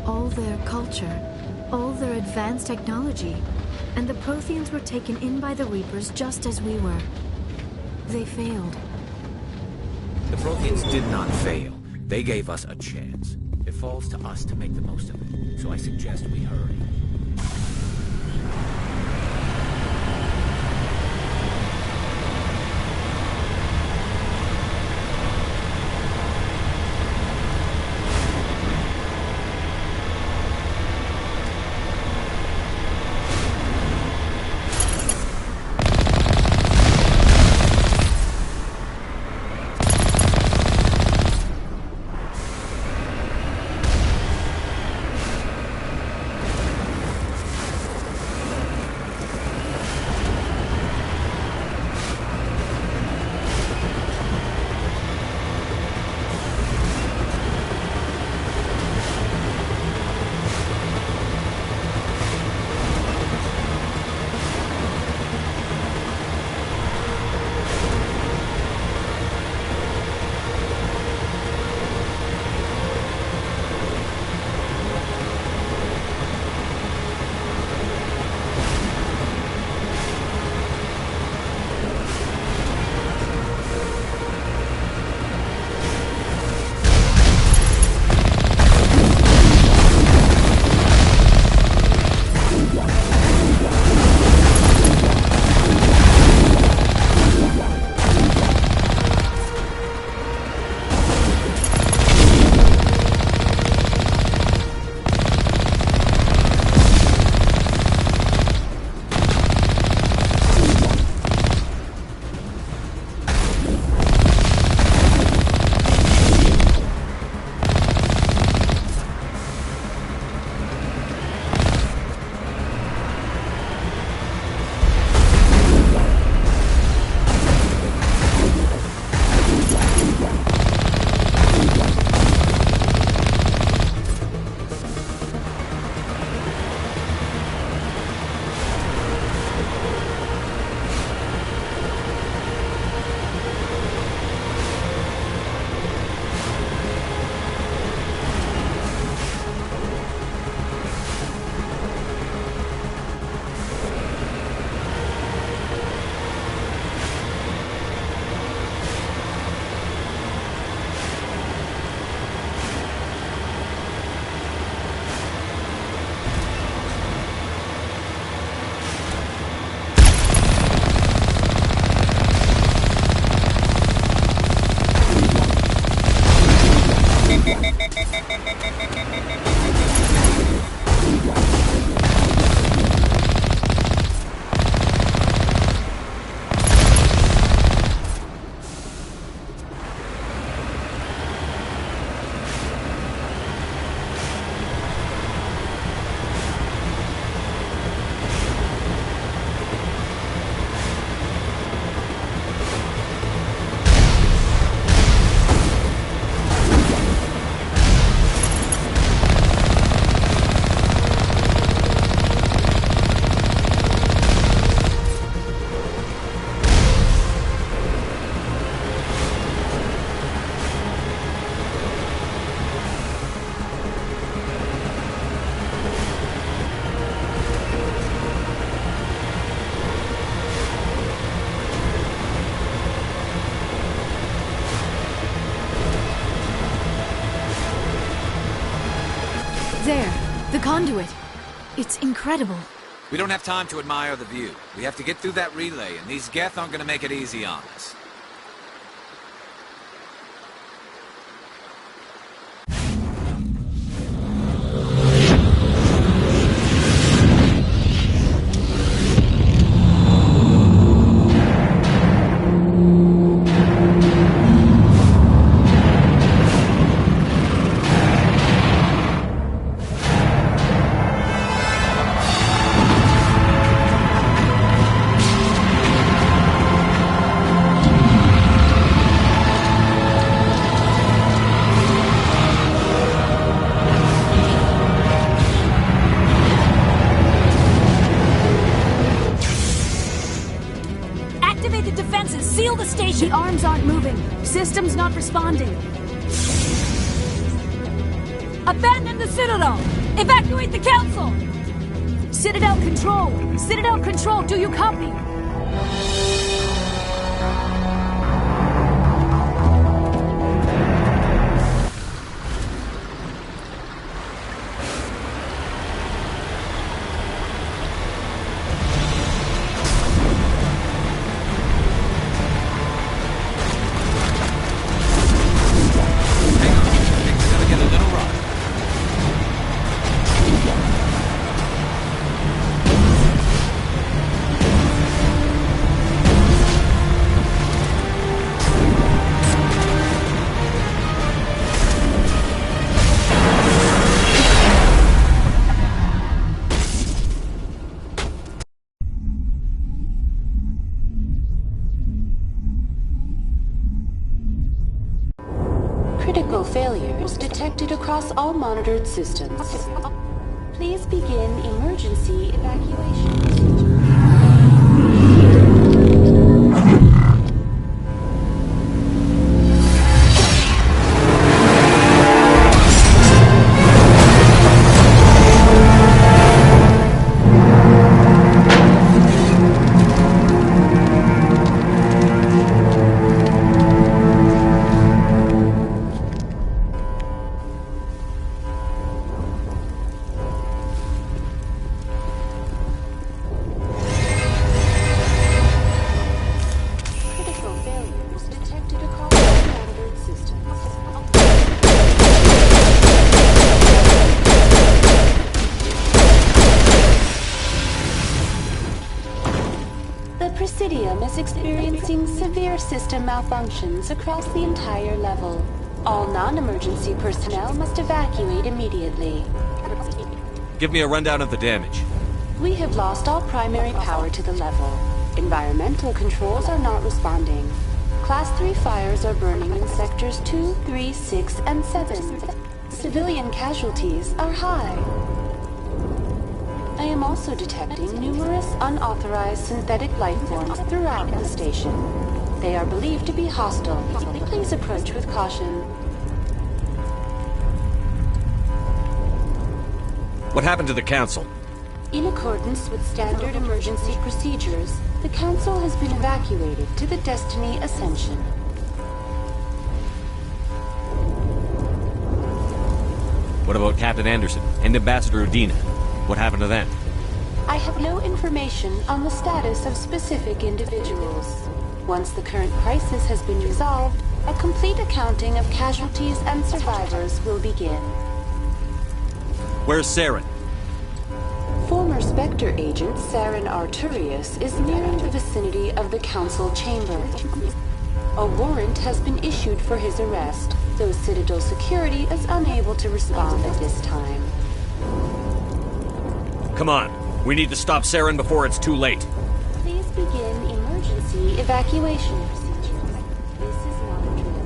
All their culture, all their advanced technology, and the Protheans were taken in by the Reapers just as we were. They failed. The Protheans did not fail. They gave us a chance. It falls to us to make the most of it, so I suggest we hurry. There, the conduit. It's incredible. We don't have time to admire the view. We have to get through that relay, and these Geth aren't gonna make it easy on us. Activate the defenses! Seal the station! The arms aren't moving. Systems not responding. Abandon the Citadel! Evacuate the Council! Citadel Control! Citadel Control, do you copy? Critical failures detected across all monitored systems. Please begin emergency evacuation. Presidium is experiencing severe system malfunctions across the entire level. All non-emergency personnel must evacuate immediately. Give me a rundown of the damage. We have lost all primary power to the level. Environmental controls are not responding. Class 3 fires are burning in sectors 2, 3, 6, and 7. Civilian casualties are high. I am also detecting numerous unauthorized synthetic life forms throughout the station. They are believed to be hostile. Please approach with caution. What happened to the Council? In accordance with standard emergency procedures, the Council has been evacuated to the Destiny Ascension. What about Captain Anderson and Ambassador Udina? What happened to them? I have no information on the status of specific individuals. Once the current crisis has been resolved, A complete accounting of casualties and survivors will begin. Where's Saren? Former Spectre agent Saren Arturius is nearing the vicinity of the Council chamber. A warrant has been issued for his arrest, though Citadel security is unable to respond at this time. Come on. We need to stop Saren before it's too late. Please begin emergency evacuation procedures. This is not a drill.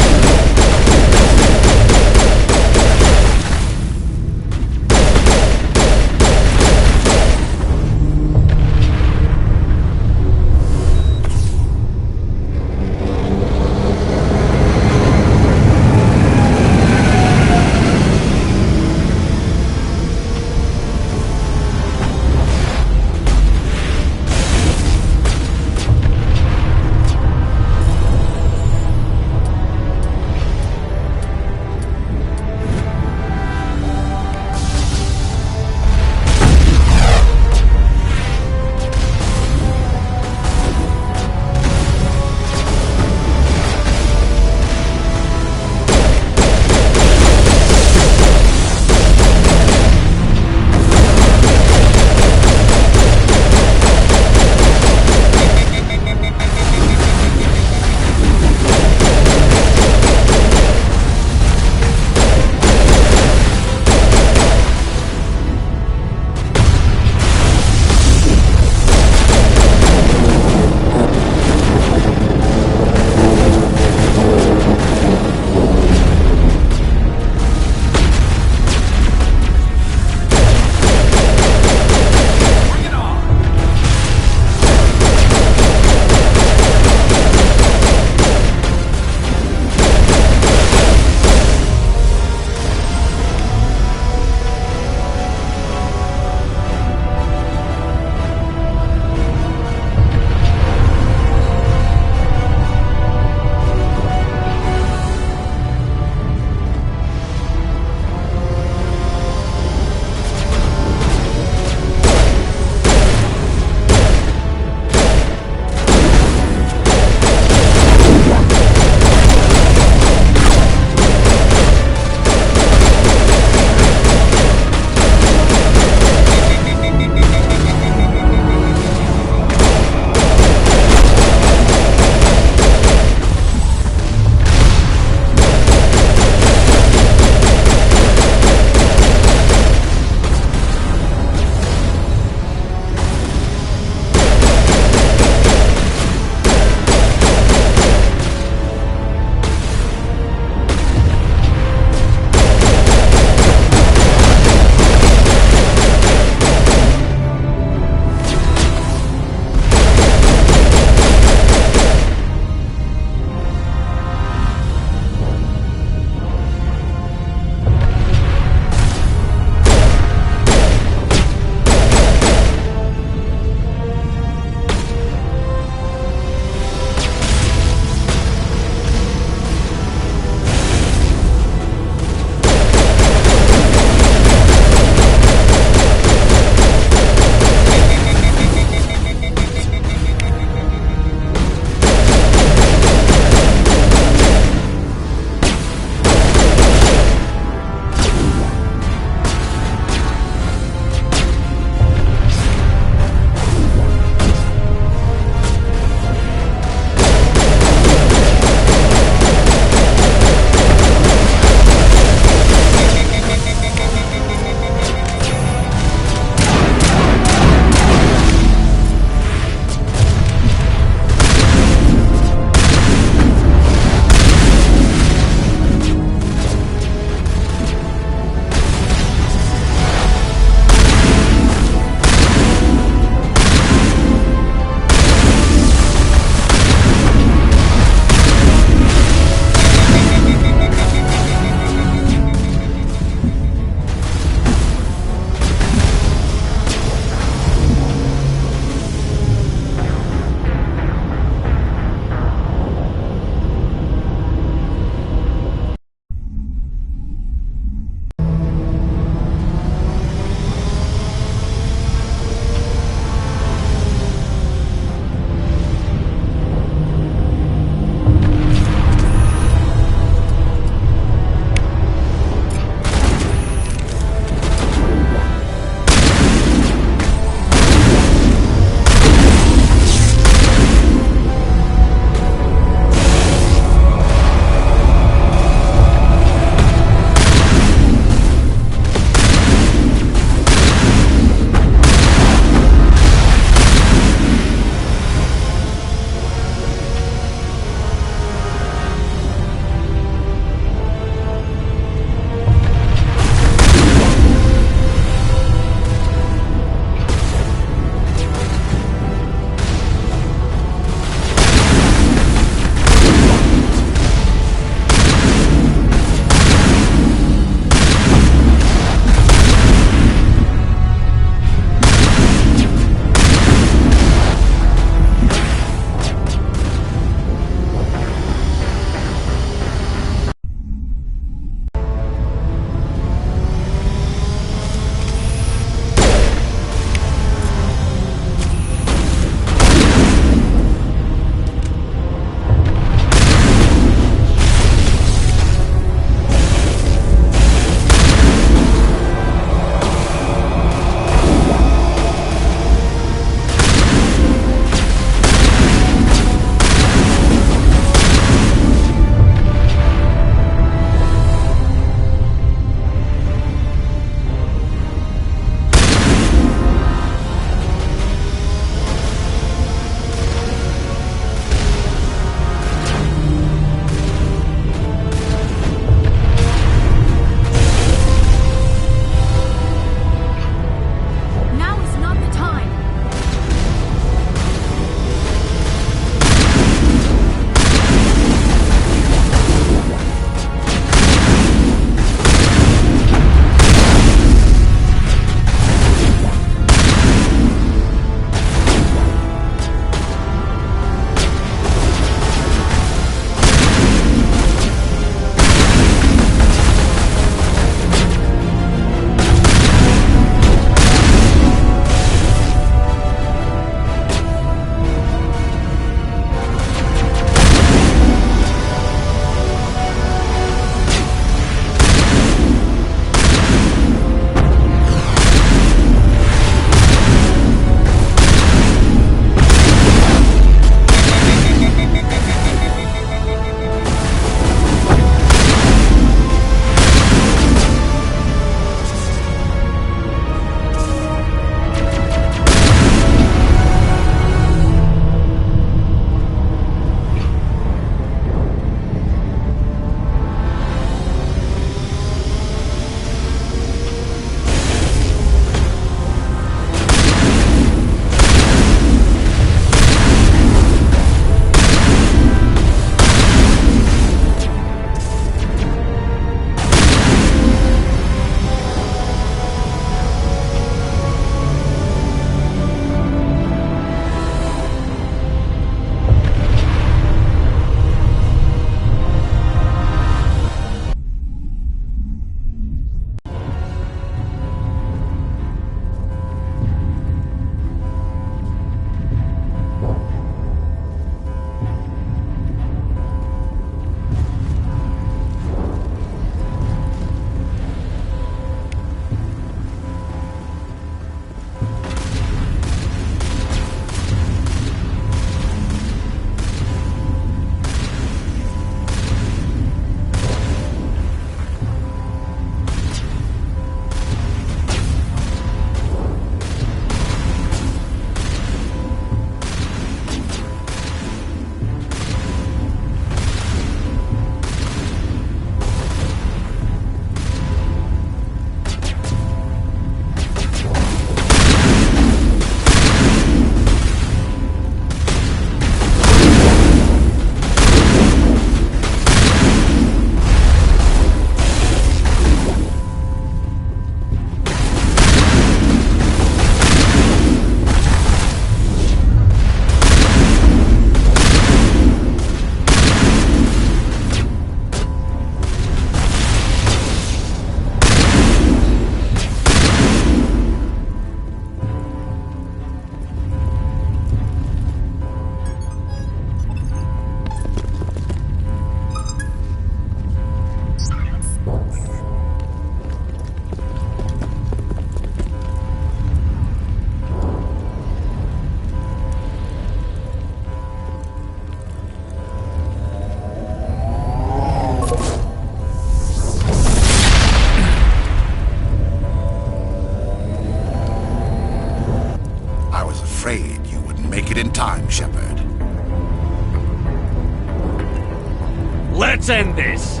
end this!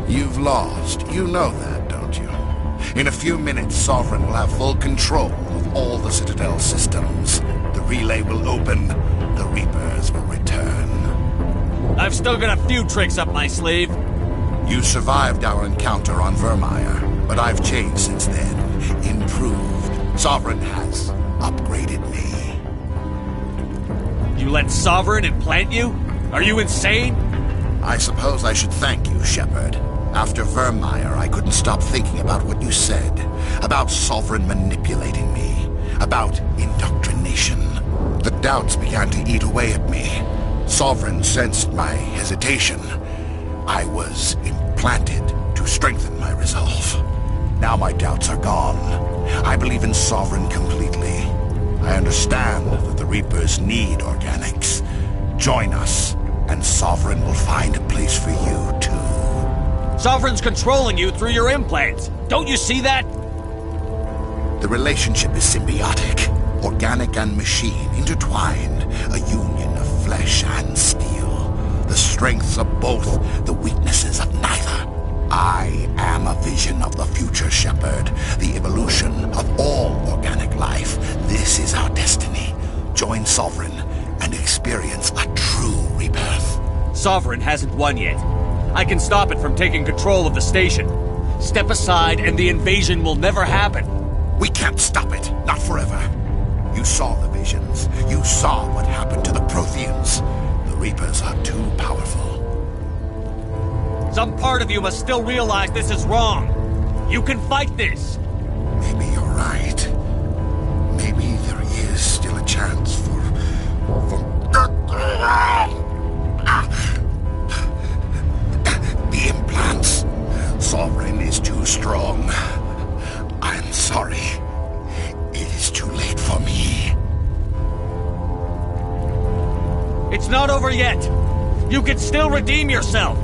You've lost. You know that, don't you? In a few minutes, Sovereign will have full control of all the Citadel systems. The relay will open. The Reapers will return. I've still got a few tricks up my sleeve. You survived our encounter on Vermeer, but I've changed since then. Improved. Sovereign has upgraded me. You let Sovereign implant you? Are you insane? I suppose I should thank you, Shepard. After Vermeer, I couldn't stop thinking about what you said. About Sovereign manipulating me. About indoctrination. The doubts began to eat away at me. Sovereign sensed my hesitation. I was implanted to strengthen my resolve. Now my doubts are gone. I believe in Sovereign completely. I understand that the Reapers need organics. Join us, and Sovereign will find a place for you, too. Sovereign's controlling you through your implants. Don't you see that? The relationship is symbiotic. Organic and machine intertwined. A union of flesh and steel. The strengths of both, the weaknesses of neither. I am a vision of the future, Shepard. The evolution of all organic life. This is our destiny. Join Sovereign and experience a true rebirth. Sovereign hasn't won yet. I can stop it from taking control of the station. Step aside and the invasion will never happen. We can't stop it. Not forever. You saw the visions. You saw what happened to the Protheans. The Reapers are too powerful. Some part of you must still realize this is wrong. You can fight this. Maybe you're right. Maybe there is still a chance for... The implants. Sovereign is too strong. I'm sorry. It is too late for me. It's not over yet. You can still redeem yourself.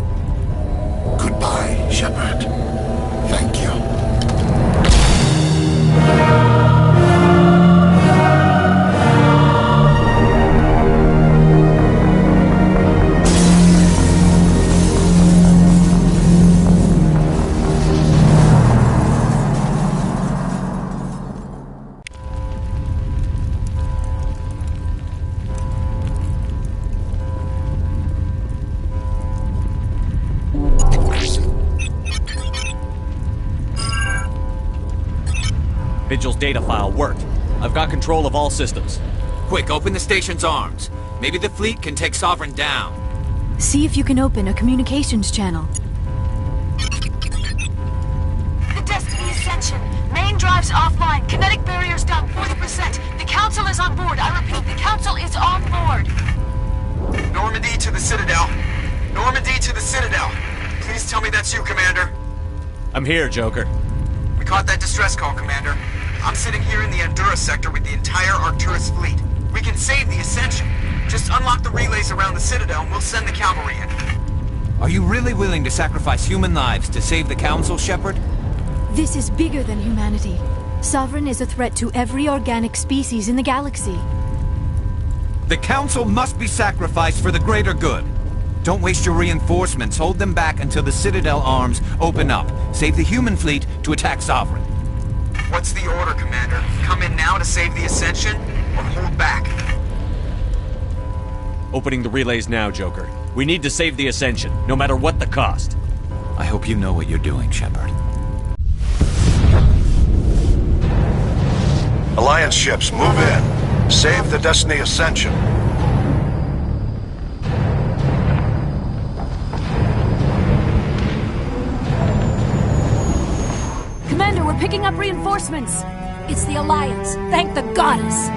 Goodbye, Shepard. Thank you. Vigil's data file worked. I've got control of all systems. Quick, open the station's arms. Maybe the fleet can take Sovereign down. See if you can open a communications channel. The Destiny Ascension. Main drives offline. Kinetic barriers down 40%. The Council is on board. I repeat, the Council is on board. Normandy to the Citadel. Normandy to the Citadel. Please tell me that's you, Commander. I'm here, Joker. We caught that distress call, Commander. I'm sitting here in the Endura sector with the entire Arcturus fleet. We can save the Ascension. Just unlock the relays around the Citadel and we'll send the cavalry in. Are you really willing to sacrifice human lives to save the Council, Shepard? This is bigger than humanity. Sovereign is a threat to every organic species in the galaxy. The Council must be sacrificed for the greater good. Don't waste your reinforcements. Hold them back until the Citadel arms open up. Save the human fleet to attack Sovereign. What's the order, Commander? Come in now to save the Ascension, or hold back? Opening the relays now, Joker. We need to save the Ascension, no matter what the cost. I hope you know what you're doing, Shepard. Alliance ships, move in. Save the Destiny Ascension. Commander, we're picking up reinforcements. It's the Alliance. Thank the goddess.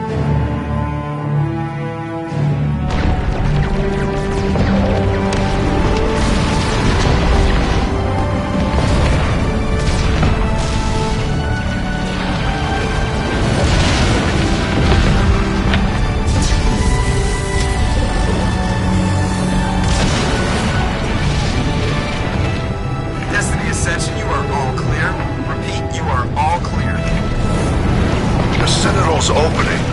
Destiny Ascension, you are all clear. Repeat, you are all clear. The Citadel's opening.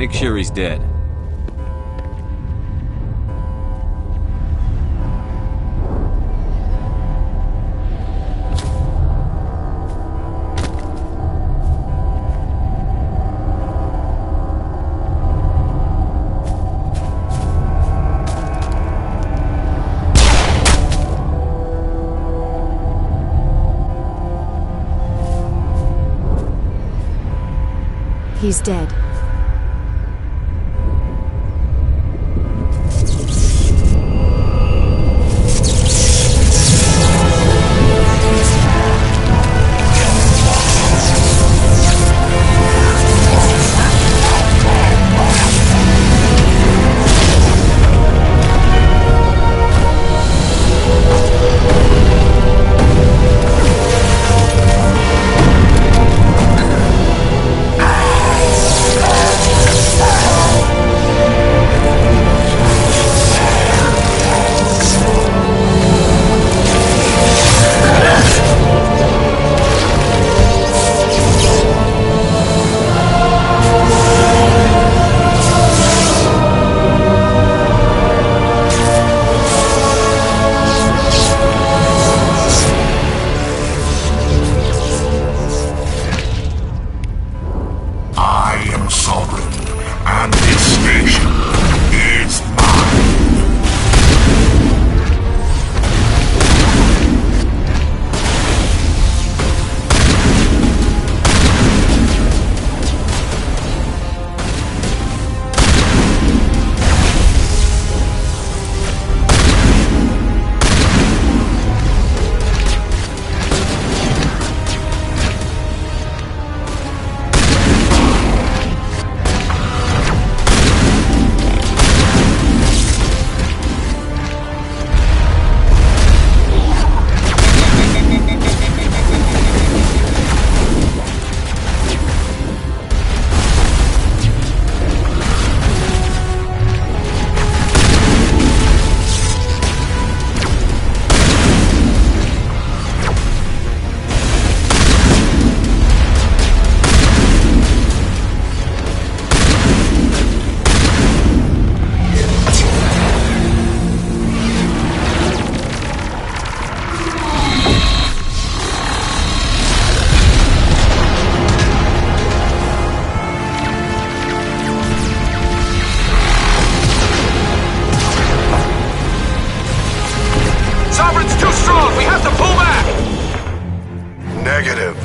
Make sure he's dead. He's dead.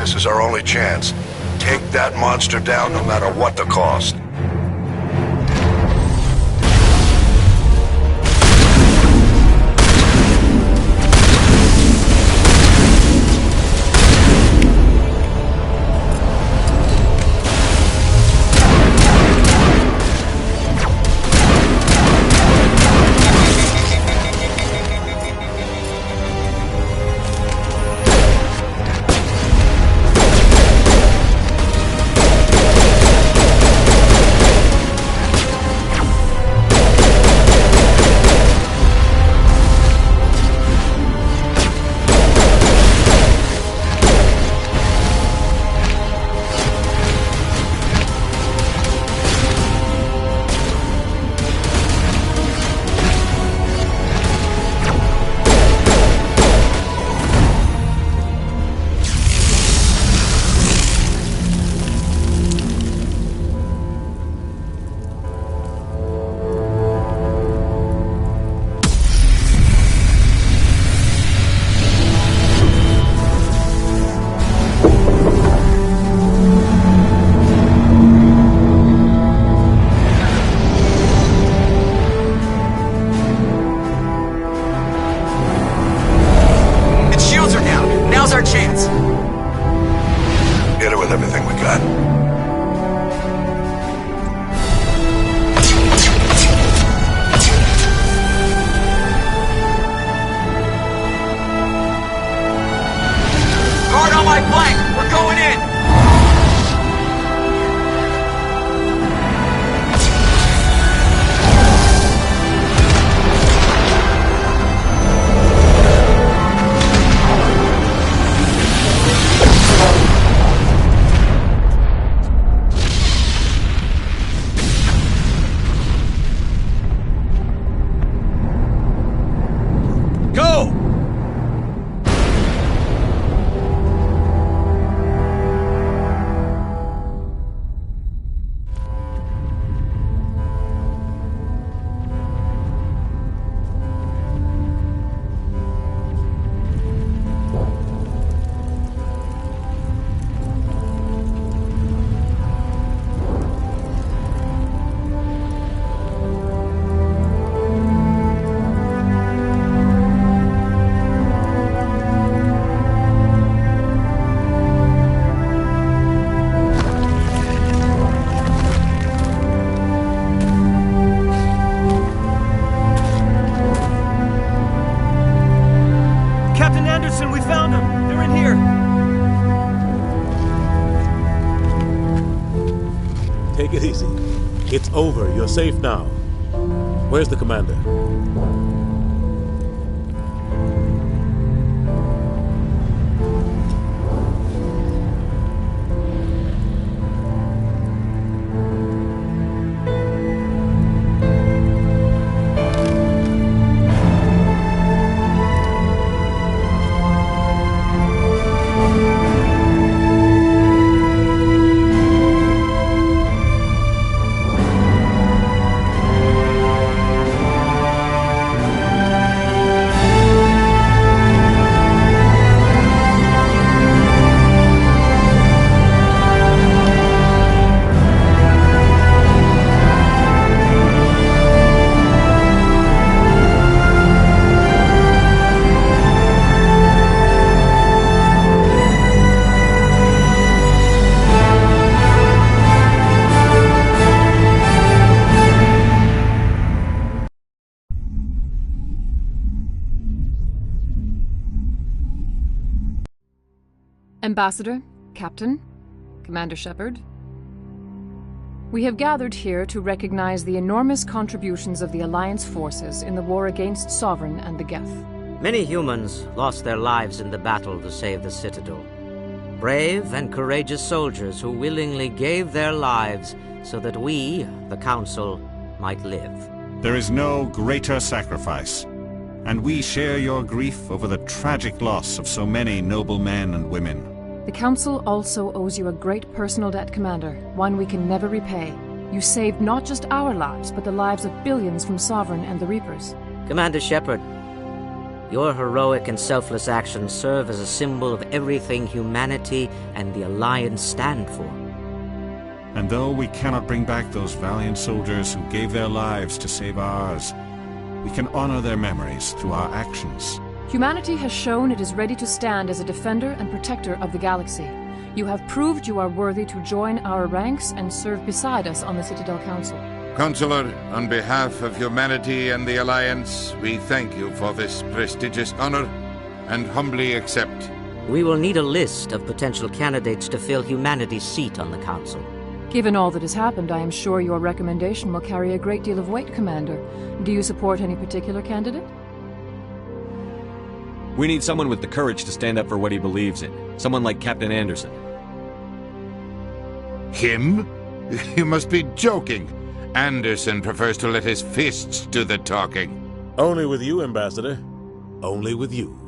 This is our only chance. Take that monster down no matter what the cost. it easy. It's over. You're safe now. Where's the commander? Ambassador, Captain, Commander Shepard, we have gathered here to recognize the enormous contributions of the Alliance forces in the war against Sovereign and the Geth. Many humans lost their lives in the battle to save the Citadel. Brave and courageous soldiers who willingly gave their lives so that we, the Council, might live. There is no greater sacrifice, and we share your grief over the tragic loss of so many noble men and women. The Council also owes you a great personal debt, Commander, one we can never repay. You saved not just our lives, but the lives of billions from Sovereign and the Reapers. Commander Shepard, your heroic and selfless actions serve as a symbol of everything humanity and the Alliance stand for. And though we cannot bring back those valiant soldiers who gave their lives to save ours, we can honor their memories through our actions. Humanity has shown it is ready to stand as a defender and protector of the galaxy. You have proved you are worthy to join our ranks and serve beside us on the Citadel Council. Counselor, on behalf of humanity and the Alliance, we thank you for this prestigious honor and humbly accept. We will need a list of potential candidates to fill humanity's seat on the Council. Given all that has happened, I am sure your recommendation will carry a great deal of weight, Commander. Do you support any particular candidate? We need someone with the courage to stand up for what he believes in. Someone like Captain Anderson. Him? You must be joking. Anderson prefers to let his fists do the talking. Only with you, Ambassador. Only with you.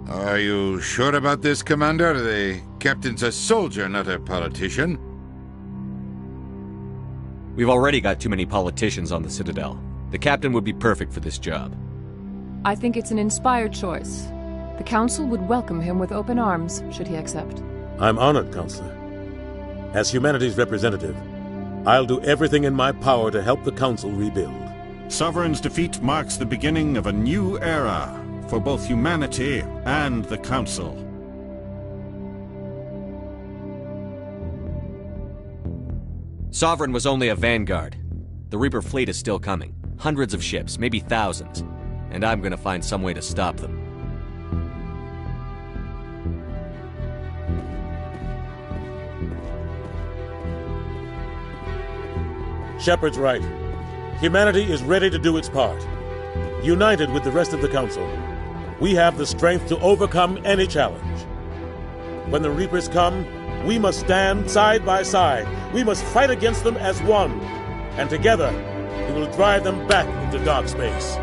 Are you sure about this, Commander? The captain's a soldier, not a politician. We've already got too many politicians on the Citadel. The captain would be perfect for this job. I think it's an inspired choice. The Council would welcome him with open arms, should he accept. I'm honored, Counselor. As humanity's representative, I'll do everything in my power to help the Council rebuild. Sovereign's defeat marks the beginning of a new era for both humanity and the Council. Sovereign was only a vanguard. The Reaper fleet is still coming. Hundreds of ships, maybe thousands. And I'm gonna find some way to stop them. Shepard's right. Humanity is ready to do its part. United with the rest of the Council, we have the strength to overcome any challenge. When the Reapers come, we must stand side by side. We must fight against them as one. And together, we will drive them back into dark space.